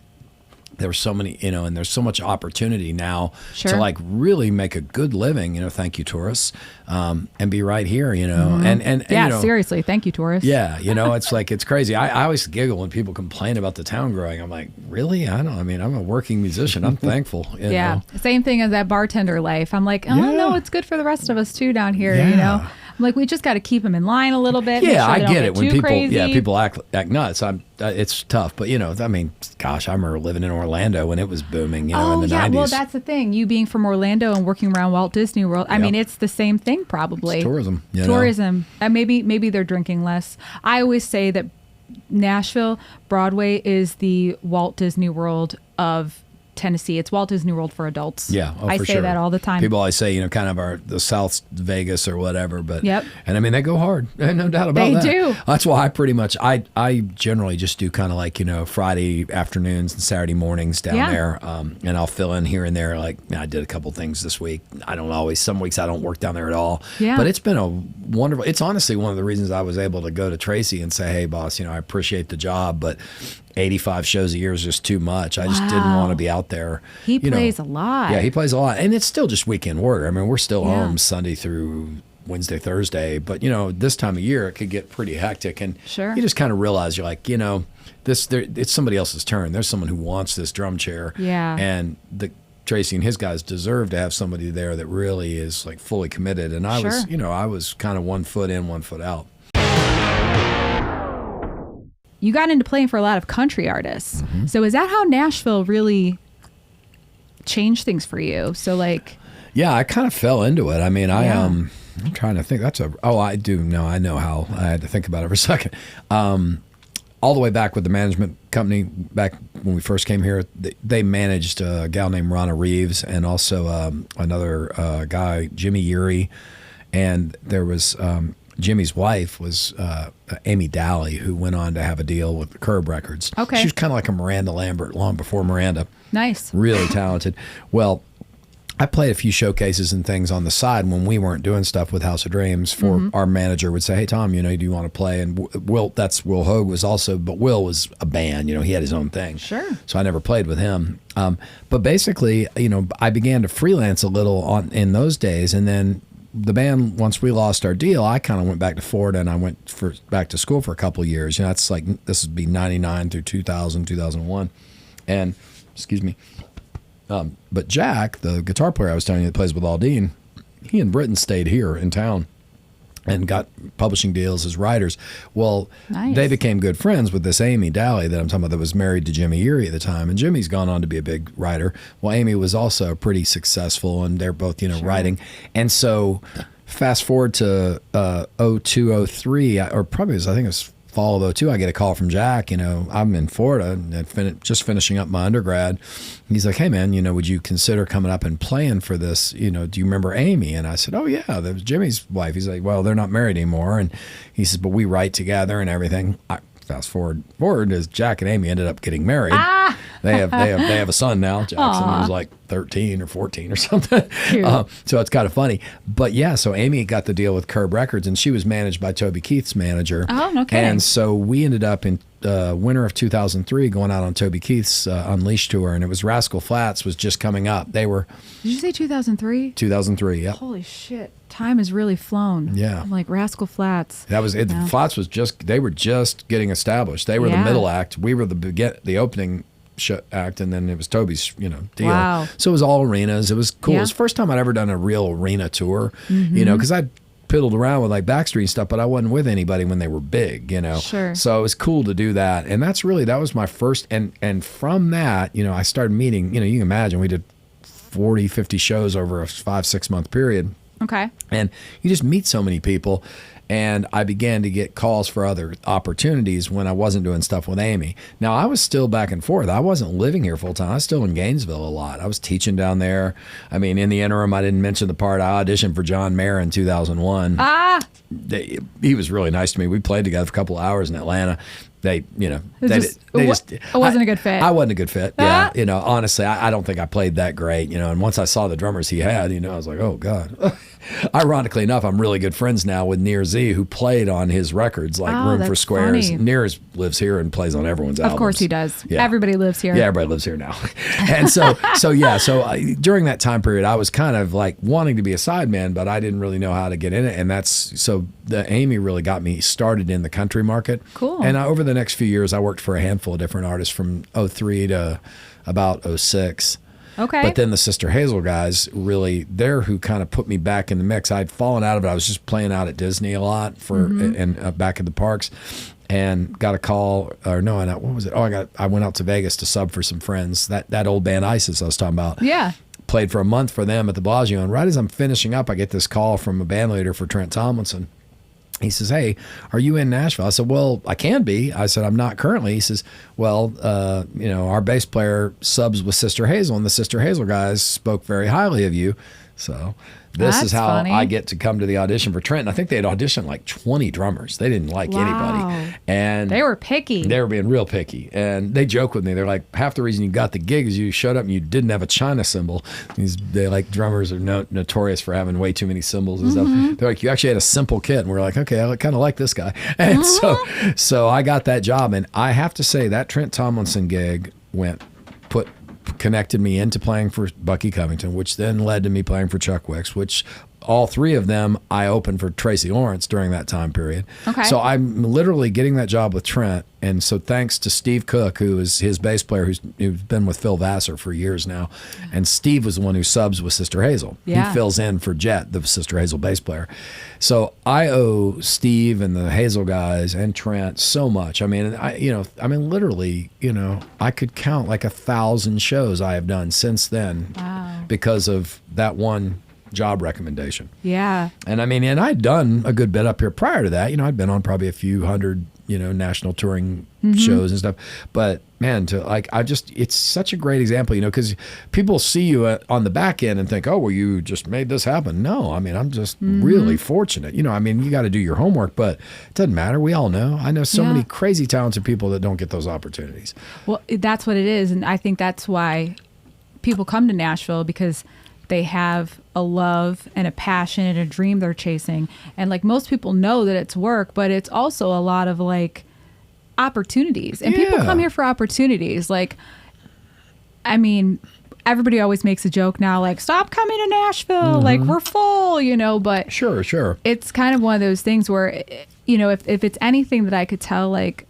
There were so many, and there's so much opportunity now to like really make a good living, thank you, tourists, and be right here, and seriously, thank you, tourists. Yeah, it's like, it's crazy. I always giggle when people complain about the town growing. I'm like, really? I'm a working musician. I'm thankful. You know? Same thing as that bartender life. I'm like, no, it's good for the rest of us too down here, I'm like, we just got to keep them in line a little bit. Yeah, I get it. When people, crazy. People act nuts. It's tough, but gosh, I remember living in Orlando when it was booming. In the 90s. Well, that's the thing. You being from Orlando and working around Walt Disney World. I mean, it's the same thing probably. It's tourism. Tourism. Maybe they're drinking less. I always say that Nashville Broadway is the Walt Disney World of Tennessee. It's Walt Disney World for adults. Yeah, I say that all the time. People always say, kind of the South Vegas or whatever, but yep. And I mean, they go hard, no doubt about that. They do. That's why I generally just do kind of like Friday afternoons and Saturday mornings down there, and I'll fill in here and there. Like I did a couple things this week. I don't always. Some weeks I don't work down there at all. Yeah. But it's been a wonderful. It's honestly one of the reasons I was able to go to Tracy and say, "Hey, boss, I appreciate the job, but 85 shows a year is just too much. I just didn't want to be out there." He plays a lot. Yeah, he plays a lot. And it's still just weekend work. I mean, we're still home Sunday through Wednesday, Thursday. But, this time of year, it could get pretty hectic. And you just kind of realize, you're like, it's somebody else's turn. There's someone who wants this drum chair. Yeah. And Tracy and his guys deserve to have somebody there that really is like fully committed. And I was kind of 1 foot in, 1 foot out. You got into playing for a lot of country artists. Mm-hmm. So is that how Nashville really changed things for you? So like... Yeah, I kind of fell into it. I mean, I'm trying to think. I do know. I know how. I had to think about it for a second. All the way back with the management company, back when we first came here, they managed a gal named Ronna Reeves and also another guy, Jimmy Urey. And there was Jimmy's wife was Amy Daly, who went on to have a deal with Curb Records. Okay. She was kind of like a Miranda Lambert long before Miranda. Nice. Really talented. Well, I played a few showcases and things on the side when we weren't doing stuff with House of Dreams. For our manager would say, "Hey Tom, do you want to play?" And Will Hogue was also, but Will was a band. He had his own thing. Sure. So I never played with him. But basically, I began to freelance a little in those days, and then the band, once we lost our deal, I kind of went back to Florida and I went back to school for a couple of years. That's like, this would be 99 through 2000, 2001. And, excuse me. But Jack, the guitar player I was telling you that plays with Aldine, he and Britton stayed here in town and got publishing deals as writers. Well, they became good friends with this Amy Daly that I'm talking about that was married to Jimmy Urey at the time. And Jimmy's gone on to be a big writer. Well, Amy was also pretty successful, and they're both, writing. And so fast forward to 02, 03, or probably I think it was fall of 02, I get a call from Jack. I'm in Florida and just finishing up my undergrad. He's like, "Hey man, would you consider coming up and playing for this? Do you remember Amy?" And I said, "Oh yeah, that was Jimmy's wife." He's like, "Well, they're not married anymore." And he says, "But we write together and everything." Fast forward as Jack and Amy ended up getting married. They have a son now, Jackson, who's like 13 or 14 or something. So it's kind of funny. But yeah, so Amy got the deal with Curb Records, and she was managed by Toby Keith's manager. Oh, okay. And so we ended up in winter of 2003 going out on Toby Keith's Unleashed tour, and it was Rascal Flatts was just coming up. They were... Did you say 2003? 2003, yeah. Holy shit. Time has really flown. Yeah. I'm like, Rascal Flatts. That was it. Yeah. Flats was they were just getting established. They were the middle act. We were the opening act, and then it was Toby's, deal. Wow. So it was all arenas. It was cool. Yeah. It was the first time I'd ever done a real arena tour, because I'd piddled around with like Backstreet and stuff, but I wasn't with anybody when they were big, Sure. So it was cool to do that. And that was my first, and from that, I started meeting, you can imagine we did 40, 50 shows over a 5-6 month period. Okay. And you just meet so many people. And I began to get calls for other opportunities when I wasn't doing stuff with Amy. Now, I was still back and forth. I wasn't living here full time. I was still in Gainesville a lot. I was teaching down there. I mean, in the interim, I didn't mention the part I auditioned for John Mayer in 2001. He was really nice to me. We played together for a couple of hours in Atlanta. It wasn't a good fit. I wasn't a good fit. Yeah. Honestly, I don't think I played that great, and once I saw the drummers he had, I was like, oh God. Ironically enough, I'm really good friends now with Nir Z, who played on his records, like Room for Squares. Funny. Nir lives here and plays on everyone's albums. Of course he does. Yeah. Everybody lives here. Yeah, everybody lives here now. And so during that time period, I was kind of like wanting to be a sideman, but I didn't really know how to get in it. And the Amy really got me started in the country market. Cool. And over the next few years, I worked for a handful of different artists from 03 to about 06. Okay. But then the Sister Hazel guys they're who kind of put me back in the mix. I'd fallen out of it. I was just playing out at Disney a lot and back in the parks, and got a call. Or no, what was it? I went out to Vegas to sub for some friends. That old band ISIS I was talking about. Yeah. Played for a month for them at the Bellagio, and right as I'm finishing up, I get this call from a band leader for Trent Tomlinson. He says, hey, are you in Nashville? I said, well, I can be. I said, I'm not currently. He says, well, our bass player subs with Sister Hazel, and the Sister Hazel guys spoke very highly of you. So this is how funny. I get to come to the audition for Trent. And I think they had auditioned like 20 drummers. They didn't like anybody. And they were picky. They were being real picky. And they joke with me. They're like, half the reason you got the gig is you showed up and you didn't have a China cymbal. They like drummers are notorious for having way too many cymbals and stuff. They're like, you actually had a simple kit. And we're like, okay, I kind of like this guy. And so I got that job. And I have to say that Trent Tomlinson gig connected me into playing for Bucky Covington, which then led to me playing for Chuck Wicks, which all three of them I opened for Tracy Lawrence during that time period. Okay. So I'm literally getting that job with Trent. And so thanks to Steve Cook, who is his bass player, who's been with Phil Vassar for years now. And Steve was the one who subs with Sister Hazel. Yeah. He fills in for Jet, the Sister Hazel bass player. So I owe Steve and the Hazel guys and Trent so much. I mean, literally, I could count like 1,000 shows I have done since then. Wow. Because of that one job recommendation. Yeah. And and I'd done a good bit up here prior to that. I'd been on probably a few hundred, national touring shows and stuff. But man, it's such a great example, because people see you on the back end and think, oh, well, you just made this happen. No, I'm just really fortunate. You got to do your homework, but it doesn't matter. We all know. I know so many crazy talented people that don't get those opportunities. Well, that's what it is. And I think that's why people come to Nashville, because they have a love and a passion and a dream they're chasing. And like most people know that it's work, but it's also a lot of like opportunities. And people come here for opportunities. Like, everybody always makes a joke now, like, stop coming to Nashville. Like, we're full, but Sure. It's kind of one of those things where, if it's anything that I could tell, like,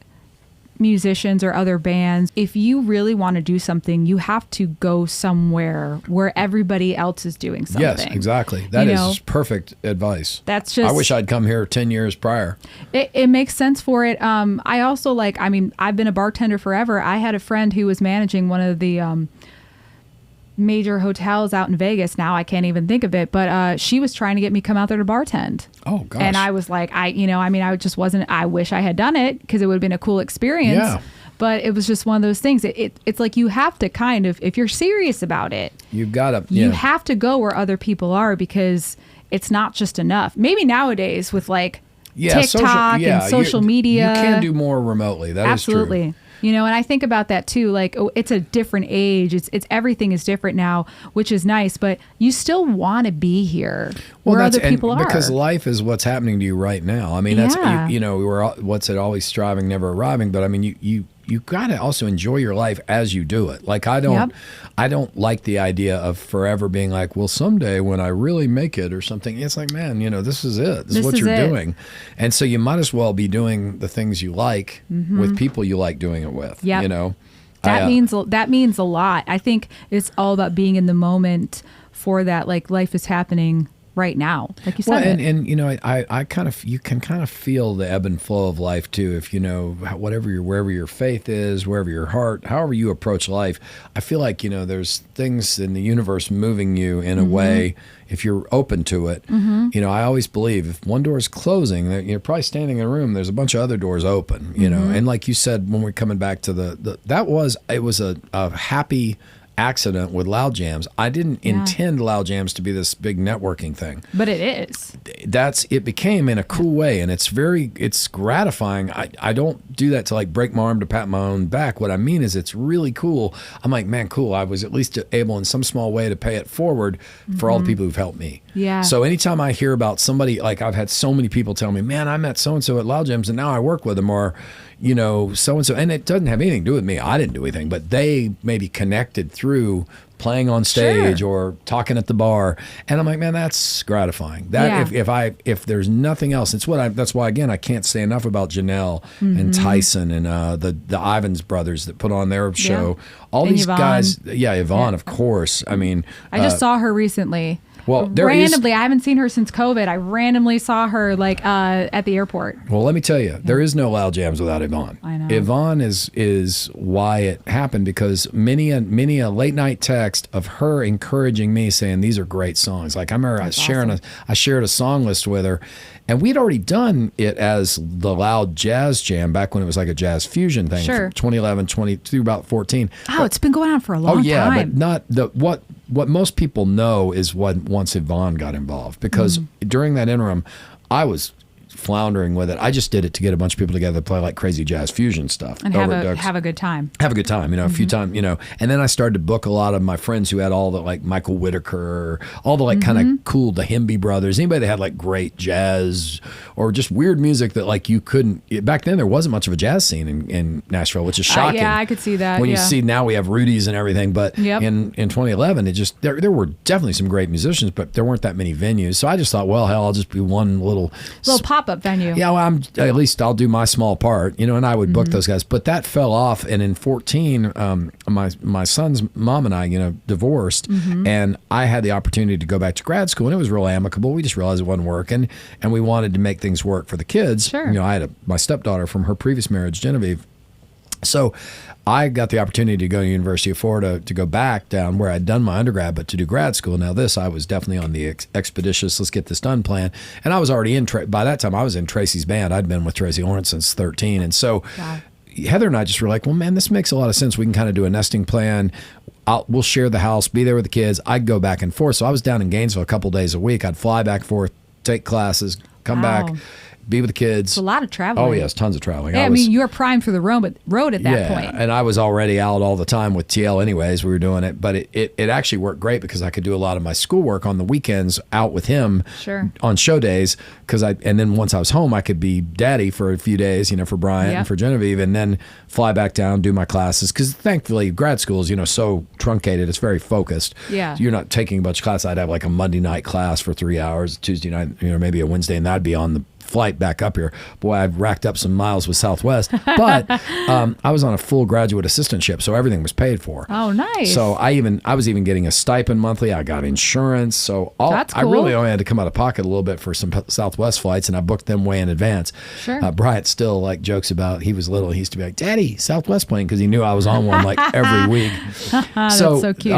musicians or other bands, if you really want to do something, you have to go somewhere where everybody else is doing something. Yes, exactly. That is perfect advice. That's just, I wish I'd come here 10 years prior. It makes sense for it. I also I've been a bartender forever. I had a friend who was managing one of the major hotels out in Vegas. Now I can't even think of it, but she was trying to get me come out there to bartend. Oh gosh. And I was like, I just wasn't, I wish I had done it because it would have been a cool experience. Yeah. But it was just one of those things. It's like you have to kind of, if you're serious about it, you have to go where other people are, because it's not just enough. Maybe nowadays with like TikTok and social media. You can do more remotely. That absolutely. is true. And I think about that too. Like, it's a different age. It's everything is different now, which is nice. But you still want to be here where other people are, because life is what's happening to you right now. That's we're what's it always striving, never arriving. But you got to also enjoy your life as you do it. Like I don't like the idea of forever being like, well, someday when I really make it or something. It's like, man, this is it. This is what you're doing. And so you might as well be doing the things you like with people you like doing it with. Yeah. That means a lot. I think it's all about being in the moment for that. Like, life is happening right now, like you said. Well, I kind of, you can kind of feel the ebb and flow of life too. If wherever your faith is, wherever your heart, however you approach life, I feel like there's things in the universe moving you in a way. If you're open to it, I always believe if one door is closing, you're probably standing in a room. There's a bunch of other doors open. And like you said, when we're coming back to it was a happy accident with Loud Jamz. I didn't intend Loud Jamz to be this big networking thing, but it is. It became in a cool way, and it's gratifying. I don't do that to like break my arm to pat my own back. What I mean is it's really cool. I'm like, man, cool. I was at least able in some small way to pay it forward for all the people who've helped me. Yeah. So anytime I hear about somebody, like I've had so many people tell me, man, I met so-and-so at Loud Jamz and now I work with them, or so-and-so. And it doesn't have anything to do with me. I didn't do anything, but they maybe connected through playing on stage or talking at the bar. And I'm like, man, that's gratifying. If there's nothing else, that's why, again, I can't say enough about Janelle and Tyson and the Ivans brothers that put on their show. All and these Yvonne. Guys. Yeah, Yvonne, of course. I just saw her recently. Well, randomly, I haven't seen her since COVID. I randomly saw her like at the airport. Well, let me tell you, there is no Loud Jams without Yvonne. I know. Yvonne is why it happened, because many a late night text of her encouraging me, saying these are great songs. Like I remember I shared a song list with her, and we'd already done it as the Loud Jazz Jam back when it was like a jazz fusion thing. Sure. From 2011, through about 14. Oh, it's been going on for a long time. Oh yeah, but not what most people know is once Yvonne got involved, because during that interim, I was floundering with it. I just did it to get a bunch of people together to play like crazy jazz fusion stuff and have a good time. Have a good time, a few times, and then I started to book a lot of my friends who had all the like Michael Whitaker, all the like kind of cool, the Himby brothers, anybody that had like great jazz or just weird music that like you couldn't, back then there wasn't much of a jazz scene in Nashville, which is shocking. Yeah, I could see that. When you see now we have Rudy's and everything, but in 2011, it just, there were definitely some great musicians, but there weren't that many venues. So I just thought, well, hell, I'll just be one little pop-up venue. Yeah, well, at least I'll do my small part, and I would book those guys. But that fell off, and in 14, my son's mom and I, divorced, and I had the opportunity to go back to grad school, and it was real amicable. We just realized it wasn't working, and we wanted to make things work for the kids. Sure. I had my stepdaughter from her previous marriage, Genevieve. So I got the opportunity to go to University of Florida to go back down where I'd done my undergrad, but to do grad school. Now I was definitely on the expeditious, let's get this done plan. And I was already by that time I was in Tracy's band. I'd been with Tracy Lawrence since 13. And so Heather and I just were like, well, man, this makes a lot of sense. We can kind of do a nesting plan. We'll share the house, be there with the kids. I'd go back and forth. So I was down in Gainesville a couple days a week. I'd fly back and forth, take classes, come back, be with the kids. It's a lot of traveling. Oh, yes, tons of traveling. Yeah, I mean, you were primed for the road at that point. And I was already out all the time with TL anyways. We were doing it. But it actually worked great because I could do a lot of my schoolwork on the weekends out with him on show days. And then once I was home, I could be daddy for a few days, for Bryant and for Genevieve, and then fly back down, do my classes. Because thankfully, grad school is, so truncated. It's very focused. Yeah. You're not taking a bunch of classes. I'd have like a Monday night class for 3 hours, Tuesday night, maybe a Wednesday, and that'd be on the flight back up here. Boy, I've racked up some miles with Southwest, but I was on a full graduate assistantship, so everything was paid for. Oh, nice. So I was even getting a stipend monthly. I got insurance, so That's cool. I really only had to come out of pocket a little bit for some Southwest flights, and I booked them way in advance. Sure. Bryant still like jokes about, he was little, he used to be like, Daddy, Southwest plane, because he knew I was on one like every week. That's so cute.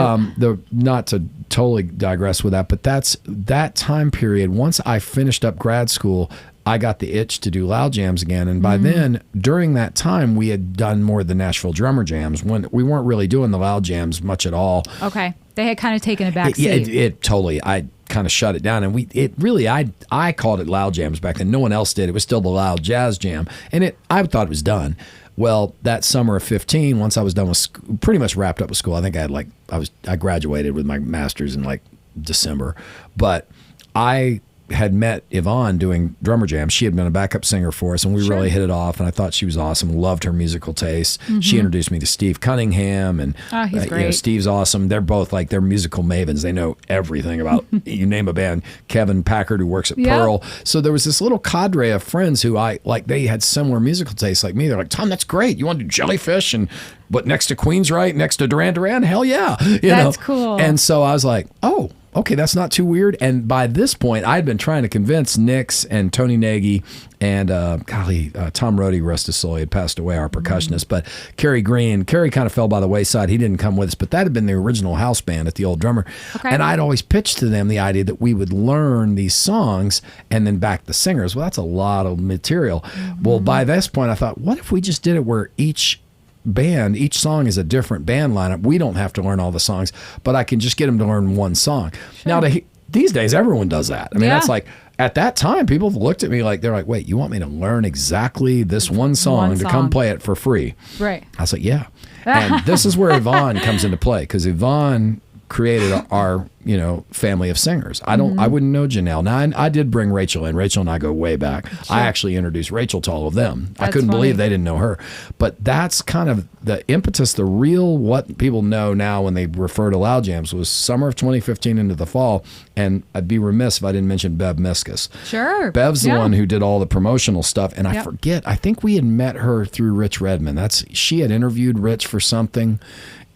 Not to totally digress with that, but that's that time period. Once I finished up grad school, I got the itch to do Loud Jams again. And by then, during that time, we had done more of the Nashville drummer jams when we weren't really doing the Loud Jams much at all. Okay. They had kind of taken a back seat. It totally, I kind of shut it down. And I called it Loud Jams back then. No one else did. It was still the Loud Jazz Jam. And I thought it was done. Well, that summer of 15, once I was done with pretty much wrapped up with school, I think I graduated with my master's in like December. But I had met Yvonne doing drummer jams. She had been a backup singer for us, and we really hit it off, and I thought she was awesome. Loved her musical taste. She introduced me to Steve Cunningham, and he's great. Steve's awesome. They're both like, they're musical mavens. They know everything about, you name a band. Kevin Packard, who works at Pearl. So there was this little cadre of friends who they had similar musical tastes like me. They're like, Tom, that's great. You want to do Jellyfish but next to Queensryche, next to Duran Duran? Hell yeah. That's cool. And so I was like, oh, okay, that's not too weird. And by this point, I'd been trying to convince Nix and Tony Nagy and Tom Rohde, rest his soul, he had passed away, our percussionist, but Kerry Green. Kerry kind of fell by the wayside. He didn't come with us, but that had been the original house band at the Old Drummer. Okay. And I'd always pitched to them the idea that we would learn these songs and then back the singers. Well, that's a lot of material. Well, by this point, I thought, what if we just did it where each song is a different band lineup. We don't have to learn all the songs, but I can just get them to learn one song. Sure. Now, these days, everyone does that. I mean, that's like, at that time, people looked at me like, they're like, wait, you want me to learn exactly this one song to come play it for free? Right. I was like, yeah. And this is where Yvonne comes into play, because Yvonne created our family of singers. I wouldn't know Janelle. Now I did bring Rachel in. Rachel and I go way back. Sure. I actually introduced Rachel to all of them. I couldn't believe they didn't know her. But that's kind of the impetus, the real what people know now when they refer to Loud Jams was summer of 2015 into the fall. And I'd be remiss if I didn't mention Bev Miskus. Sure. Bev's the one who did all the promotional stuff. And I forget, I think we had met her through Rich Redmond. She had interviewed Rich for something.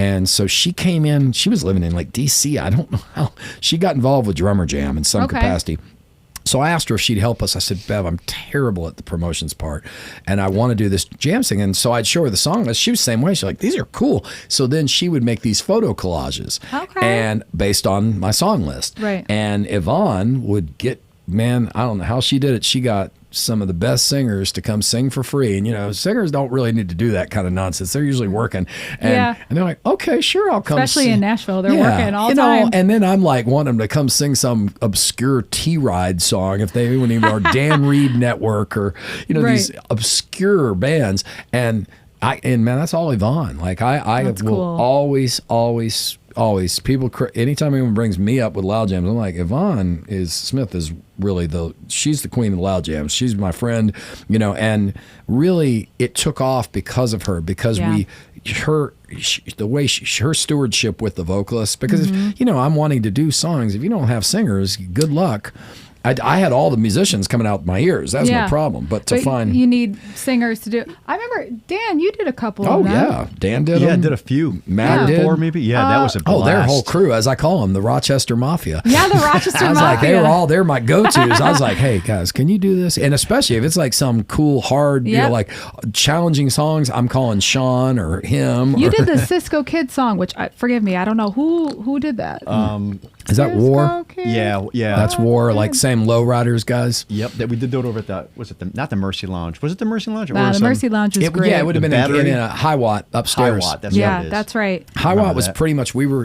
And so she came in. She was living in like D.C. I don't know how. She got involved with Drummer Jam in some capacity. So I asked her if she'd help us. I said, Bev, I'm terrible at the promotions part, and I want to do this jam thing. And so I'd show her the song list. She was the same way. She's like, these are cool. So then she would make these photo collages, and based on my song list. Right. And Yvonne would get, man, I don't know how she did it. She got some of the best singers to come sing for free. And, you know, singers don't really need to do that kind of nonsense. They're usually working. And, and they're like, okay, sure, I'll come Especially sing. in Nashville. They're working all the time. And then I'm like, want them to come sing some obscure T-Ride song if they wouldn't even, or Dan Reed Network, or, you know, these obscure bands. And man, that's all Yvonne. Like I will always people, anytime anyone brings me up with loud jams, I'm like, Yvonne Smith is really she's the queen of the loud jams. She's my friend, you know, and really it took off because of her, because her stewardship with the vocalists, because you know, I'm wanting to do songs. If you don't have singers, good luck. I had all the musicians coming out my ears. That's no problem. But find... You need singers to do... I remember, Dan, you did a couple of them. Oh, yeah. Dan did them. Yeah, did a few. Matt did. 4 maybe? Yeah, that was a blast. Oh, their whole crew, as I call them, the Rochester Mafia. Yeah, the Rochester Mafia. I was like, they're my go-tos. I was like, hey, guys, can you do this? And especially if it's like some cool, hard, you know, like challenging songs, I'm calling Sean or him. You did the Cisco Kid song, which, forgive me, I don't know. Who did that? Is that War? Kid? Yeah. That's War, like same Lowriders guys. Yep, that we did that over at not the Mercy Lounge. Was it the Mercy Lounge? Or the Mercy Lounge was great. Yeah, it would have been in a High Watt upstairs. High Watt, that's what it is. That's right. High Watt was pretty much, we were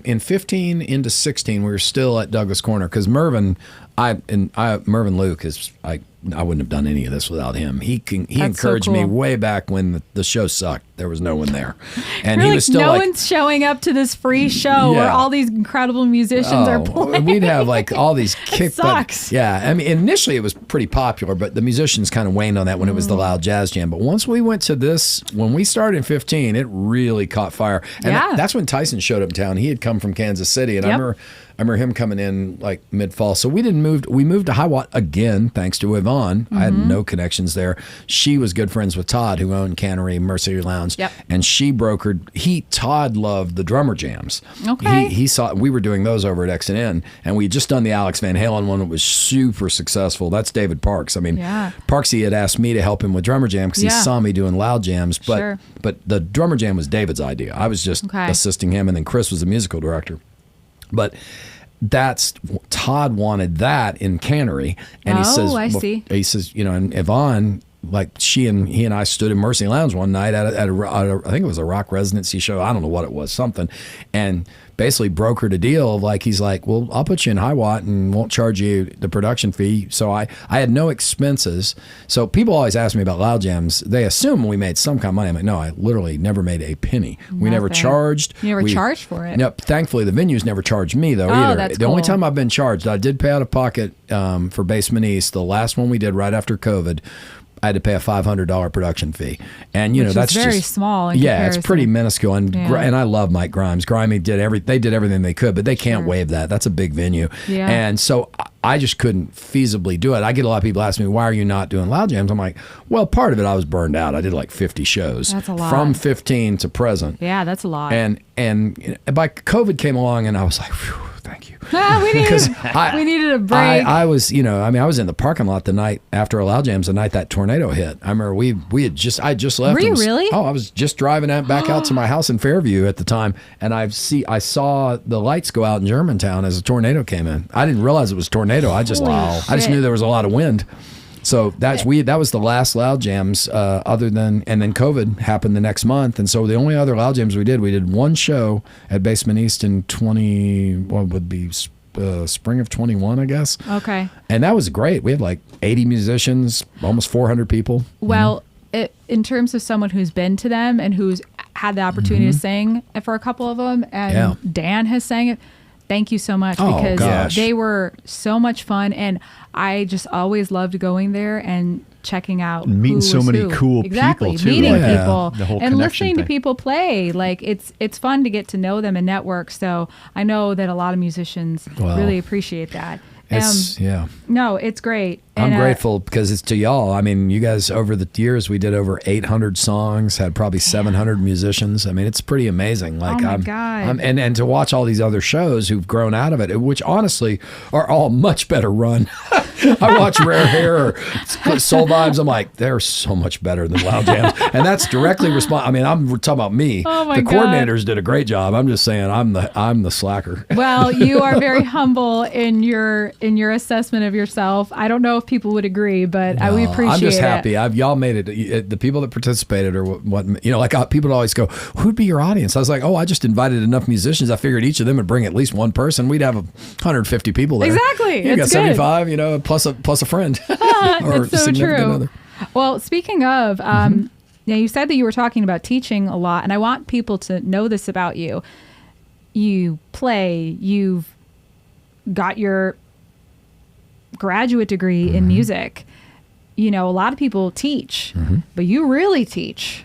in 15 into 16, we were still at Douglas Corner, because Mervyn Luke is, I wouldn't have done any of this without him. He encouraged me way back when the show sucked. There was no one there, and he was still no one's showing up to this free show where all these incredible musicians are playing. We'd have like all these kick. Sucks. I mean, initially it was pretty popular, but the musicians kind of waned on that when it was the loud jazz jam. But once we went to this, when we started in 15, it really caught fire. And that's when Tyson showed up in town. He had come from Kansas City, and I remember him coming in like mid-fall. So we moved to High Watt again, thanks to Yvonne. I had no connections there. She was good friends with Todd, who owned Cannery, Mercy Lounge. And she brokered. Todd loved the drummer jams. Okay. He saw we were doing those over at X&N, and we had just done the Alex Van Halen one that was super successful. That's David Parks. I mean, Parksy had asked me to help him with drummer jam because he saw me doing loud jams. But the drummer jam was David's idea. I was just assisting him, and then Chris was the musical director. But Todd wanted that in Cannery, and he says, you know, and Yvonne, like he and I stood in Mercy Lounge one night at a I think it was a rock residency show. I don't know what it was, something, and basically brokered a deal of like, he's like, well, I'll put you in High Watt and won't charge you the production fee. So I had no expenses. So people always ask me about loud jams. They assume we made some kind of money. I'm like, no, I literally never made a penny. We never charged. You never charged for it? No, thankfully the venues never charged me though either. That's the only time I've been charged, I did pay out of pocket for Basement East. The last one we did right after COVID, I had to pay a $500 production fee, and you know that's very just small. In comparison. It's pretty minuscule, and I love Mike Grimes. Grimy did everything they could, but they can't waive that. That's a big venue, and so I just couldn't feasibly do it. I get a lot of people ask me, why are you not doing loud jams? I'm like, well, part of it, I was burned out. I did like 50 shows. That's a lot. From 15 to present. Yeah, that's a lot. And by COVID came along, and I was like, whew, thank you. We needed a break. I was, you know, I mean, I was in the parking lot the night after a loud jams, the night that tornado hit. I remember I just left. Were you really? Oh, I was just driving back out to my house in Fairview at the time, and I saw the lights go out in Germantown as a tornado came in. I didn't realize it was a tornado. I just knew there was a lot of wind. So that was the last loud jams and then COVID happened the next month. And so the only other loud jams we did one show at Basement East in spring of 21, I guess. Okay. And that was great. We had like 80 musicians, almost 400 people. Well, in terms of someone who's been to them and who's had the opportunity to sing for a couple of them, and Dan has sang it, thank you so much, because they were so much fun, and I just always loved going there and checking out meeting so many cool people too. Meeting people the whole and listening thing. to people play. Like it's fun to get to know them and network. So I know that a lot of musicians really appreciate that. No, it's great. I'm grateful because it's to y'all. I mean, you guys, over the years, we did over 800 songs, had probably 700 musicians. I mean, it's pretty amazing. Like, oh my God. And to watch all these other shows who've grown out of it, which honestly are all much better run. I watch Rare Hair or Soul Vibes. I'm like, they're so much better than Loud Jams. And that's directly I mean, I'm talking about me. Oh my the God. coordinators did a great job. I'm just saying I'm the slacker. Well, you are very humble in your assessment of yourself. I don't know if people would agree, but we appreciate it. I'm just happy. Y'all made it. The people that participated or what people would always go, who'd be your audience? I was like, I just invited enough musicians. I figured each of them would bring at least one person. We'd have 150 people there. Exactly. You got 75, plus a friend. Or it's so true. Other. Well, speaking of, you said that you were talking about teaching a lot, and I want people to know this about you. You play, you've got your graduate degree in music. A lot of people teach, but you really teach.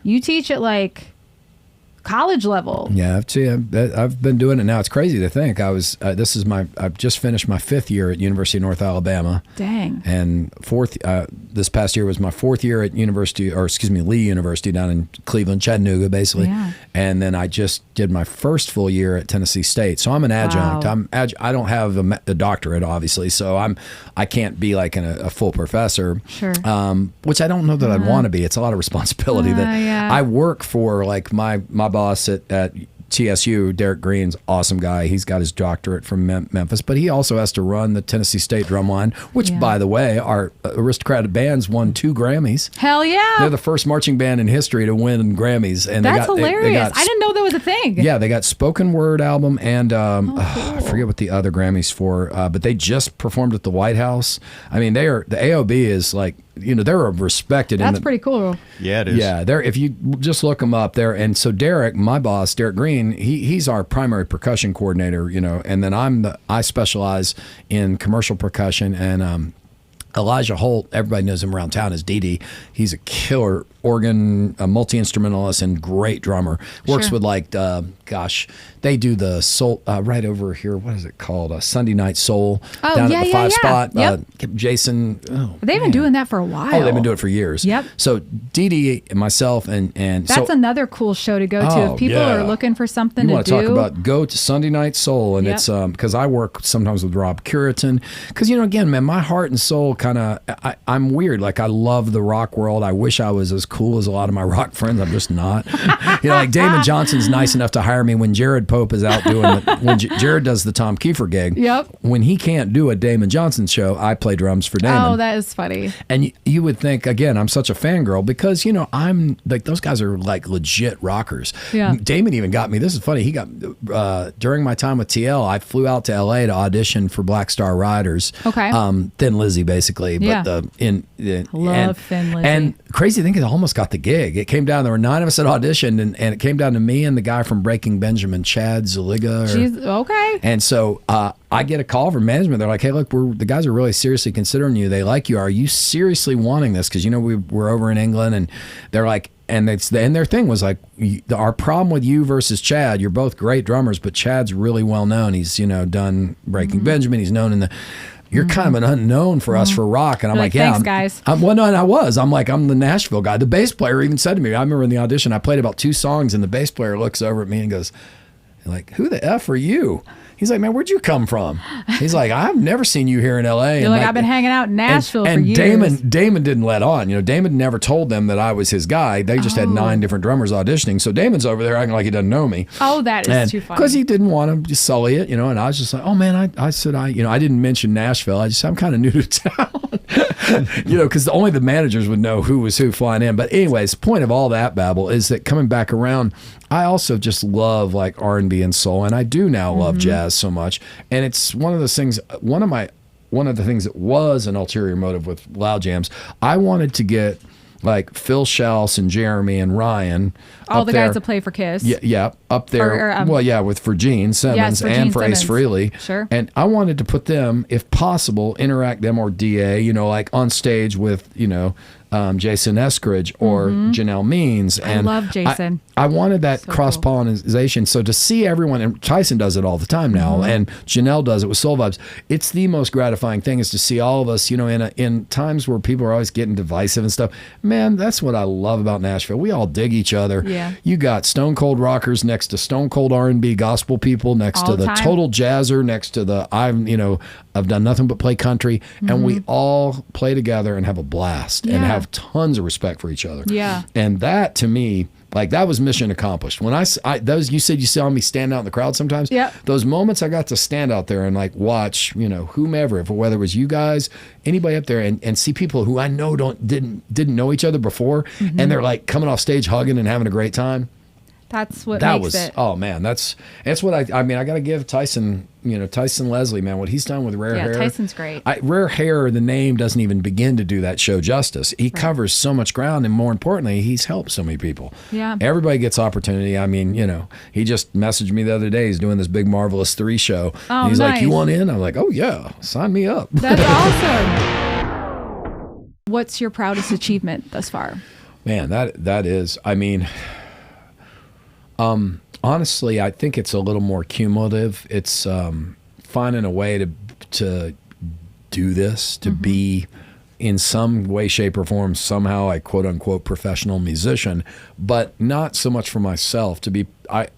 You teach at like college level. Yeah, I've been doing it now. It's crazy to think. I've just finished my 5th year at University of North Alabama. Dang. And this past year was my 4th year at Lee University down in Cleveland, Chattanooga, basically. Yeah. And then I just did my first full year at Tennessee State. So I'm an adjunct. Wow. I don't have a doctorate, obviously, so I can't be like a full professor. Sure. Which I don't know that I'd want to be. It's a lot of responsibility. I work for like my boss at TSU, Derek Green's awesome guy. He's got his doctorate from Memphis, but he also has to run the Tennessee State Drumline, which, by the way, our aristocratic bands won 2 Grammys. Hell yeah! They're the first marching band in history to win Grammys, and that's hilarious. I didn't know that was a thing. Yeah, they got spoken word album and cool. I forget what the other Grammys for, but they just performed at the White House. I mean, the AOB is like. They're respected. That's pretty cool. Yeah, it is. Yeah, if you just look them up there. And so Derek, my boss, Derek Green, he's our primary percussion coordinator, and then I specialize in commercial percussion. And Elijah Holt, everybody knows him around town as Dee. He's a killer organ, a multi-instrumentalist, and great drummer. Works with they do the soul right over here. What is it called? Sunday Night Soul down at the 5 spot. Yep. Jason. They've been doing that for a while. Oh, they've been doing it for years. Yep. So Dee and myself and that's another cool show to go to if people are looking for something to do. You want to talk about go to Sunday Night Soul, and it's because I work sometimes with Rob Curitan. Because again, man, my heart and soul kind of I'm weird. Like I love the rock world. I wish I was as cool as a lot of my rock friends. I'm just not. Like Damon Johnson's nice enough to hire me when Jared Pope is out doing when Jared does the Tom Kiefer gig. Yep. When he can't do a Damon Johnson show, I play drums for Damon. Oh, that is funny. And you would think, again, I'm such a fangirl because, I'm like, those guys are like legit rockers. Yeah. Damon even got me. This is funny. He got, during my time with TL, I flew out to LA to audition for Black Star Riders. Okay. Thin Lizzy, basically. But Love Thin Lizzy. And crazy thing is, I almost got the gig. It came down, there were 9 of us that auditioned, and it came down to me and the guy from Breaking Benjamin, Chad Zaliga. Okay. And so I get a call from management. They're like, hey, look, the guys are really seriously considering you. They like you. Are you seriously wanting this? Because, we're over in England, and they're like, and their thing was like, our problem with you versus Chad, you're both great drummers, but Chad's really well known. He's, done Breaking Benjamin. He's known in the... You're kind of an unknown for us for rock. And I'm like, thanks, guys. And I was. I'm like, I'm the Nashville guy. The bass player even said to me, I remember in the audition, I played about 2 songs, and the bass player looks over at me and goes, like, who the F are you? He's like, man, where'd you come from? He's like, I've never seen you here in L.A. You're like, I've been hanging out in Nashville for years. And Damon didn't let on. Damon never told them that I was his guy. They just had 9 different drummers auditioning. So Damon's over there acting like he doesn't know me. Oh, that is too funny. Because he didn't want to sully it, and I was just like, oh, man, I said, I didn't mention Nashville. I'm kind of new to town. Because only the managers would know who was who flying in. But anyways, the point of all that babble is that coming back around, I also just love like R&B and soul, and I do now love jazz so much. And it's one of those things. One of the things that was an ulterior motive with Loud Jams, I wanted to get like Phil Shells and Jeremy and Ryan. All the guys that play for Kiss. Yeah, up there. For Gene Simmons and for Ace Frehley. Sure. And I wanted to put them, if possible, interact them or DA, like on stage with, Jason Eskridge or Janelle Means. And I love Jason. I wanted that So cross-pollination. So to see everyone, and Tyson does it all the time now, and Janelle does it with Soul Vibes, it's the most gratifying thing is to see all of us, in times where people are always getting divisive and stuff. Man, that's what I love about Nashville. We all dig each other. Yeah. You got stone cold rockers next to stone cold R&B gospel people, next All to the the time. total jazzer, next to the I've done nothing but play country, and we all play together and have a blast and Yeah. have tons of respect for each other. Yeah. And that to me, like that was mission accomplished. When those you said you saw me stand out in the crowd sometimes. Yep. Those moments I got to stand out there and like watch, whomever, whether it was you guys, anybody up there, and see people who I know didn't know each other before, and they're like coming off stage hugging and having a great time. That's what That makes was it. oh man, that's what I got to give Tyson, Tyson Leslie, man, what he's done with Rare Hair. Tyson's great. Rare Hair, the name doesn't even begin to do that show justice. He covers so much ground, and more importantly, he's helped so many people. Yeah. Everybody gets opportunity. I mean, he just messaged me the other day. He's doing this big Marvelous 3 show. Oh, and he's like, "You nice. want in?" I'm like, "Oh yeah, sign me up." That's awesome. What's your proudest achievement thus far? Man, that is, honestly, I think it's a little more cumulative. It's finding a way to do this, to be in some way, shape, or form, somehow a quote unquote professional musician, but not so much for myself.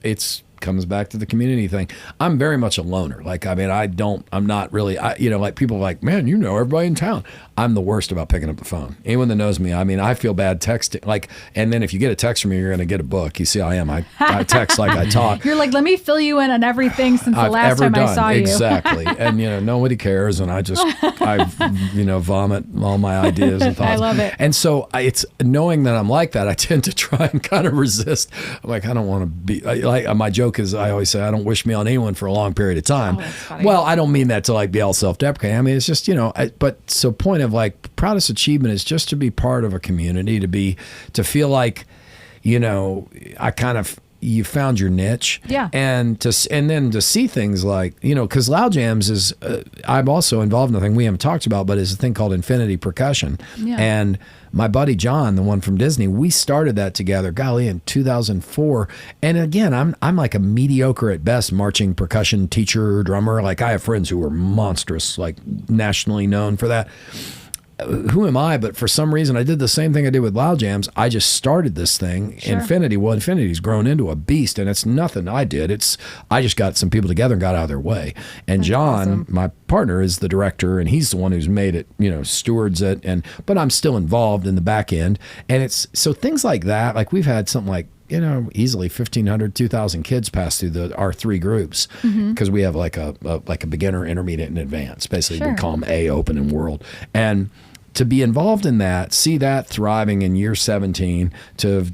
It's comes back to the community thing. I'm very much a loner. Like, I'm not really, like people are like, man, everybody in town. I'm the worst about picking up the phone. Anyone that knows me, I feel bad texting. Like, and then if you get a text from me, you're going to get a book. You see how I am. I text like I talk. You're like, let me fill you in on everything since the I've last ever time done. I saw you. Exactly. And, nobody cares. And I vomit all my ideas and thoughts. I love it. And so it's knowing that I'm like that, I tend to try and kind of resist. I'm like, I don't want to be like, my joke is I always say, I don't wish me on anyone for a long period of time. Oh, that's funny. Well, I don't mean that to like be all self-deprecating. It's just, but so point of like proudest achievement is just to be part of a community, to feel like, you found your niche. Yeah. And then to see things like, because Loud Jams is, I'm also involved in a thing we haven't talked about, but it's a thing called Infinity Percussion. Yeah. And my buddy John, the one from Disney, we started that together, golly, in 2004. And again, I'm like a mediocre at best marching percussion teacher, drummer. Like I have friends who are monstrous, like nationally known for that. Who am I? But for some reason, I did the same thing I did with Loud Jams. I just started this thing, Sure. Infinity. Well, Infinity's grown into a beast, and it's nothing I did. I just got some people together and got out of their way. And That's John, awesome. my partner, is the director, and he's the one who's made it, stewards it. But I'm still involved in the back end. And it's so things like that. Like we've had something like, easily 1,500, 2,000 kids pass through our 3 groups because we have like a beginner, intermediate, and advanced. Basically, Sure. we call them A, Open, and World. And to be involved in that, see that thriving in year 17, to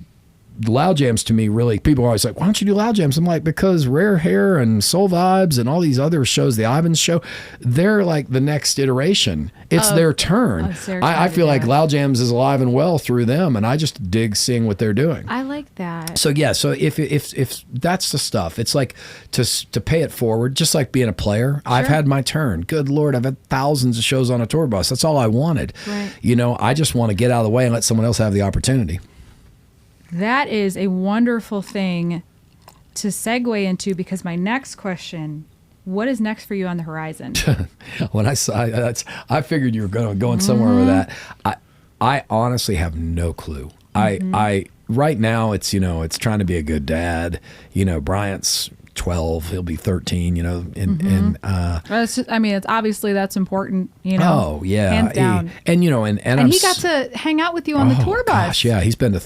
Loud Jams to me, really, people are always like, why don't you do Loud Jams? I'm like, because Rare Hair and Soul Vibes and all these other shows, the Ivans show, they're like the next iteration. It's their turn. I feel like Loud Jams is alive and well through them, and I just dig seeing what they're doing. I like that. So yeah, so if that's the stuff, it's like to pay it forward, just like being a player. I've had my turn. Good Lord, I've had thousands of shows on a tour bus. That's all I wanted. Right. I just want to get out of the way and let someone else have the opportunity. That is a wonderful thing to segue into, because my next question, what is next for you on the horizon? When I figured you were going somewhere with that. I honestly have no clue. I right now it's trying to be a good dad. Bryant's 12, he'll be 13. It's obviously that's important. Oh yeah, hands down. And he got to hang out with you on the tour bus. Gosh, yeah, he's been to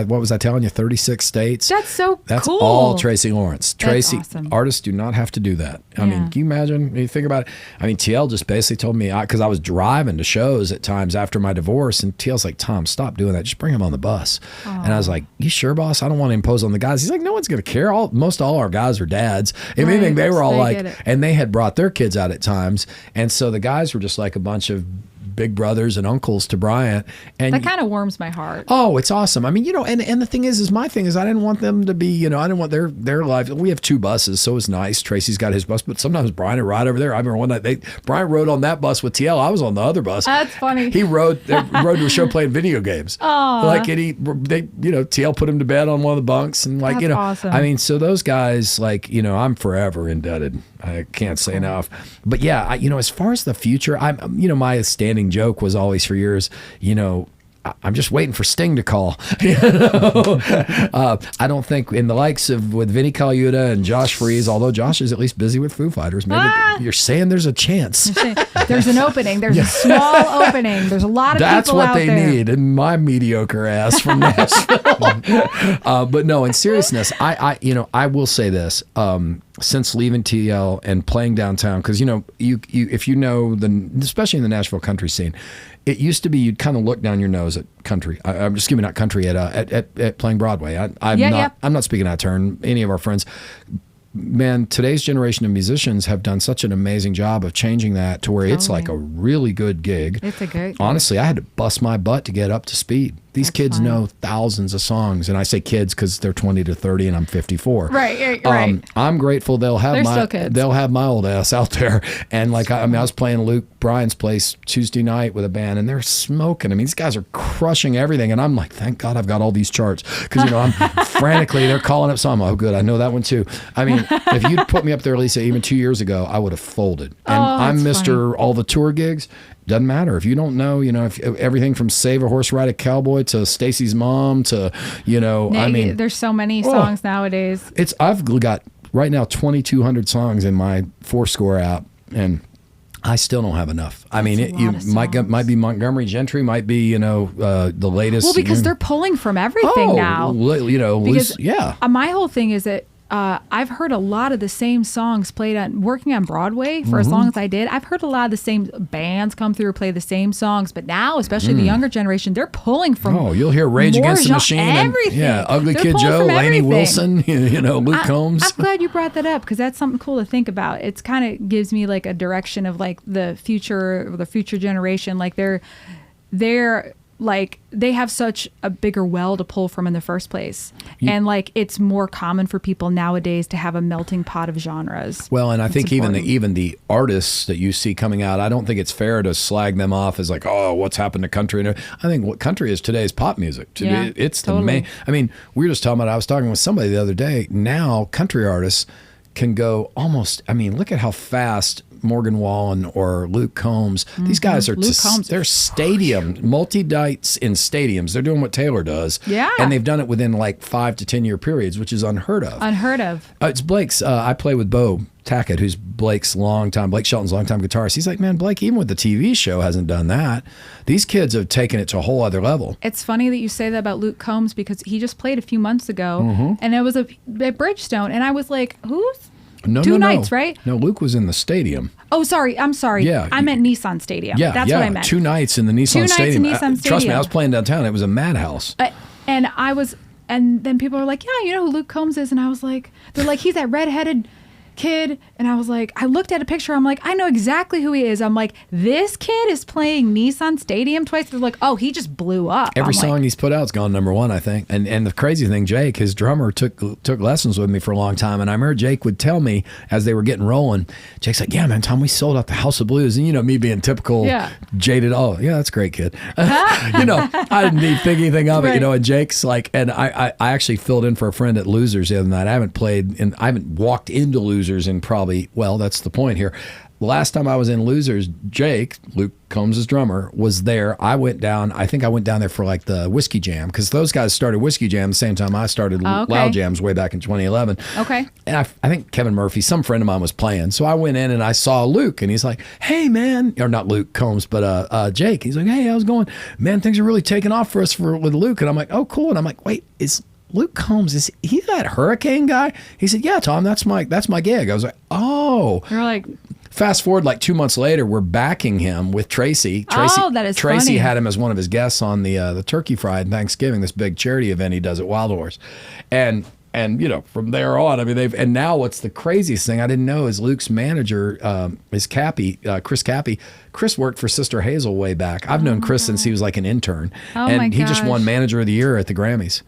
what was I telling you? 36 states. That's That's cool. all Tracy Lawrence. Tracy, awesome. Artists do not have to do that. I mean, can you imagine? When you think about it. TL just basically told me, because I was driving to shows at times after my divorce, and TL's like, Tom, stop doing that. Just bring him on the bus. And I was like, you sure, boss? I don't want to impose on the guys. He's like, no one's going to care. Most all our guys are dads. If Right, anything, they were all they like, get it. and they had brought their kids out at times. And so the guys were just like a bunch of big brothers and uncles to Bryant. And that kind of warms my heart. Oh, it's awesome. I mean, and the thing is my thing is I didn't want them to be, I didn't want their lives. We have 2 buses, so it's nice. Tracy's got his bus, but sometimes Brian would ride over there. I remember one night Brian rode on that bus with TL. I was on the other bus. That's funny. He rode to a show playing video games. Oh, like TL put him to bed on one of the bunks, and that's awesome. I mean, so those guys, I'm forever indebted. I can't say enough. But yeah, as far as the future, my standing joke was always for years, I'm just waiting for Sting to call. I don't think in the likes of with Vinnie Colaiuta and Josh Freese, although Josh is at least busy with Foo Fighters, maybe you're saying there's a chance. There's an opening. There's a small opening. There's a lot of people out there. That's what they need, and my mediocre ass from Nashville. But no, in seriousness, I will say this. Since leaving TL and playing downtown, because if especially in the Nashville country scene, it used to be you'd kind of look down your nose at country. I'm just giving out country at playing Broadway. I'm not speaking out of turn. Any of our friends. Man, today's generation of musicians have done such an amazing job of changing that to where it's like a really good gig. It's a good gig. Honestly, I had to bust my butt to get up to speed. These kids know thousands of songs, and I say kids because they're 20 to 30, and I'm 54. Right. I'm grateful they'll have my old ass out there. And I was playing Luke Bryan's place Tuesday night with a band, and they're smoking. I mean, these guys are crushing everything, and I'm like, thank God I've got all these charts because I'm frantically. They're calling up some. Oh, good, I know that one too. I mean, if you'd put me up there, Lisa, even 2 years ago, I would have folded. And I'm Mr. All the tour gigs. Doesn't matter if you don't know, if everything from Save a Horse Ride a Cowboy to Stacy's Mom to, there's so many songs nowadays. I've got right now 2,200 songs in my Fourscore app, and I still don't have enough. I mean, it might be Montgomery Gentry, might be the latest. Well, because they're pulling from everything now. My whole thing is that. I've heard a lot of the same songs played working on Broadway for as long as I did. I've heard a lot of the same bands come through, play the same songs, but now, especially the younger generation, they're pulling from. Oh, you'll hear Rage Against the Machine, everything. Ugly Kid Joe, Lainey Wilson, Luke Combs. I'm glad you brought that up because that's something cool to think about. It's kind of gives me like a direction of like the future generation. Like they're like they have such a bigger well to pull from in the first place. And like it's more common for people nowadays to have a melting pot of genres. Well, and I think even the artists that you see coming out, I don't think it's fair to slag them off as like, oh, what's happened to country? I think what country is today is pop music. It's totally. The main. I mean, we were just talking about, I was talking with somebody the other day. Now country artists can go almost, look at how fast Morgan Wallen or Luke Combs. These guys are they're stadium multi-nights in stadiums. They're doing what Taylor does. Yeah. And they've done it within like 5 to 10 year periods, which is unheard of. It's Blake's. I play with Bo Tackett, who's Blake Shelton's longtime guitarist. He's like, man, Blake, even with the TV show, hasn't done that. These kids have taken it to a whole other level. It's funny that you say that about Luke Combs because he just played a few months ago, and it was at Bridgestone, and I was like, who's? Two nights, right? No, Luke was in the stadium. Oh, sorry. I'm sorry. Yeah. I meant Nissan Stadium. Yeah, that's what I meant. 2 nights in the Nissan Stadium. Trust me, I was playing downtown. It was a madhouse. And then people are like, yeah, you know who Luke Combs is? And I was like, they're like, he's that redheaded kid. And I was like, I looked at a picture. I'm like, I know exactly who he is. I'm like, this kid is playing Nissan Stadium twice. They're like, oh, he just blew up. Every song he's put out's gone #1, I think. And the crazy thing, Jake, his drummer, took lessons with me for a long time. And I remember Jake would tell me as they were getting rolling, Jake's like, yeah, man, Tom, we sold out the House of Blues. And me being typical jaded, oh, yeah, that's great, kid. I didn't even think anything of it, and Jake's like, and I actually filled in for a friend at Losers the other night. I haven't walked into Losers in probably, well, that's the point here. The last time I was in Losers, Jake, Luke Combs' drummer, was there. I think I went down there for like the Whiskey Jam because those guys started Whiskey Jam the same time I started Loud Jams way back in 2011. Okay. And I think Kevin Murphy, some friend of mine, was playing. So I went in and I saw Luke and he's like, hey, man, or not Luke Combs, but Jake. He's like, hey, how's it going? Man, things are really taking off for us with Luke. And I'm like, oh, cool. And I'm like, wait, is Luke Combs, is he that Hurricane guy? He said, yeah, Tom, that's my gig. I was like, oh. You're like, fast forward like 2 months later, we're backing him with Tracy. That is Tracy funny. had him as one of his guests on the Turkey Fried Thanksgiving, this big charity event he does at Wild Horse. And and from there on, I mean, and now what's the craziest thing I didn't know is Luke's manager is Cappy, Chris Cappy. Chris worked for Sister Hazel way back. I've known Chris since he was like an intern, and he just won Manager of the Year at the Grammys.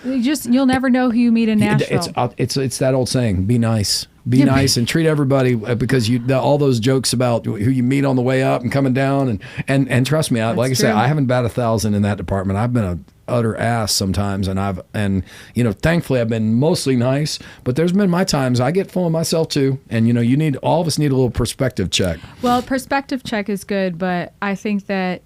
You'll never know who you meet in Nashville. It's that old saying: be nice. Be nice and treat everybody, because all those jokes about who you meet on the way up and coming down, and trust me, like I say, I haven't batted 1,000 in that department. I've been a utter ass sometimes, and thankfully I've been mostly nice, but there's been my times I get full of myself too, and all of us need a little perspective check. Well, perspective check is good, but I think that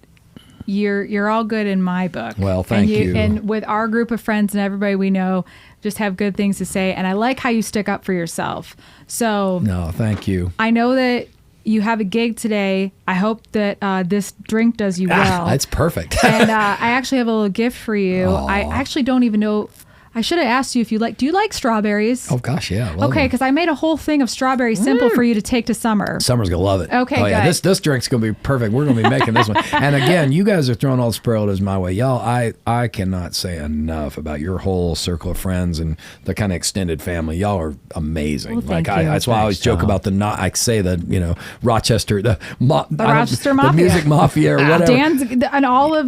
you're all good in my book. Well, thank you. And with our group of friends and everybody we know, just have good things to say, and I like how you stick up for yourself. So no, thank you. I know that you have a gig today. I hope that this drink does you well. That's perfect. And I actually have a little gift for you. Aww. I actually don't even know. I should have asked you if do you like strawberries? Oh gosh, yeah. Okay, because I made a whole thing of strawberry simple for you to take to Summer. Summer's gonna love it. Okay, oh, yeah. good. This drink's gonna be perfect. We're gonna be making this one. And again, you guys are throwing all the superlatives my way, y'all. I cannot say enough about your whole circle of friends and the kind of extended family. Y'all are amazing. Well, thank you. That's why I always joke about Rochester, the Rochester Mafia, the music mafia, or whatever. Dan's and all of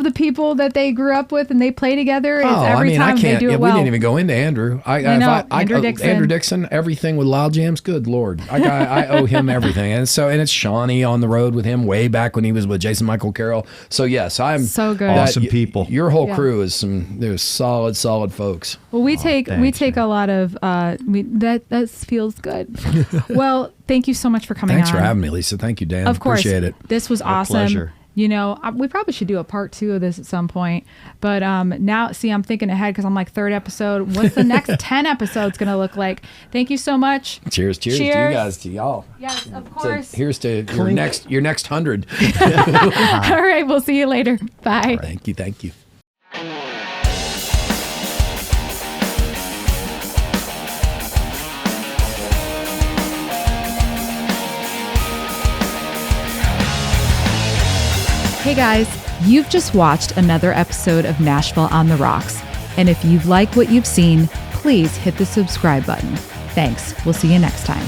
the people that they grew up with and they play together. Every time they do it well. We didn't even go into Andrew. Andrew Dixon, everything with Loud Jams. Good Lord, I owe him everything. And it's Shawnee on the road with him way back when he was with Jason Michael Carroll. So yes, I'm so good. Awesome people. Your whole crew is they're solid folks. Well, we take a lot of that feels good. Well, thank you so much for coming. Thanks for having me, Lisa. Thank you, Dan. Of course, appreciate it. This was awesome. Pleasure. We probably should do a part 2 of this at some point. But now, see, I'm thinking ahead because I'm like, 3rd episode. What's the next 10 episodes going to look like? Thank you so much. Cheers to you guys, to y'all. Yes, of course. So here's to your next 100. All right, we'll see you later. Bye. Thank you. Hey guys, you've just watched another episode of Nashville on the Rocks. And if you've liked what you've seen, please hit the subscribe button. Thanks. We'll see you next time.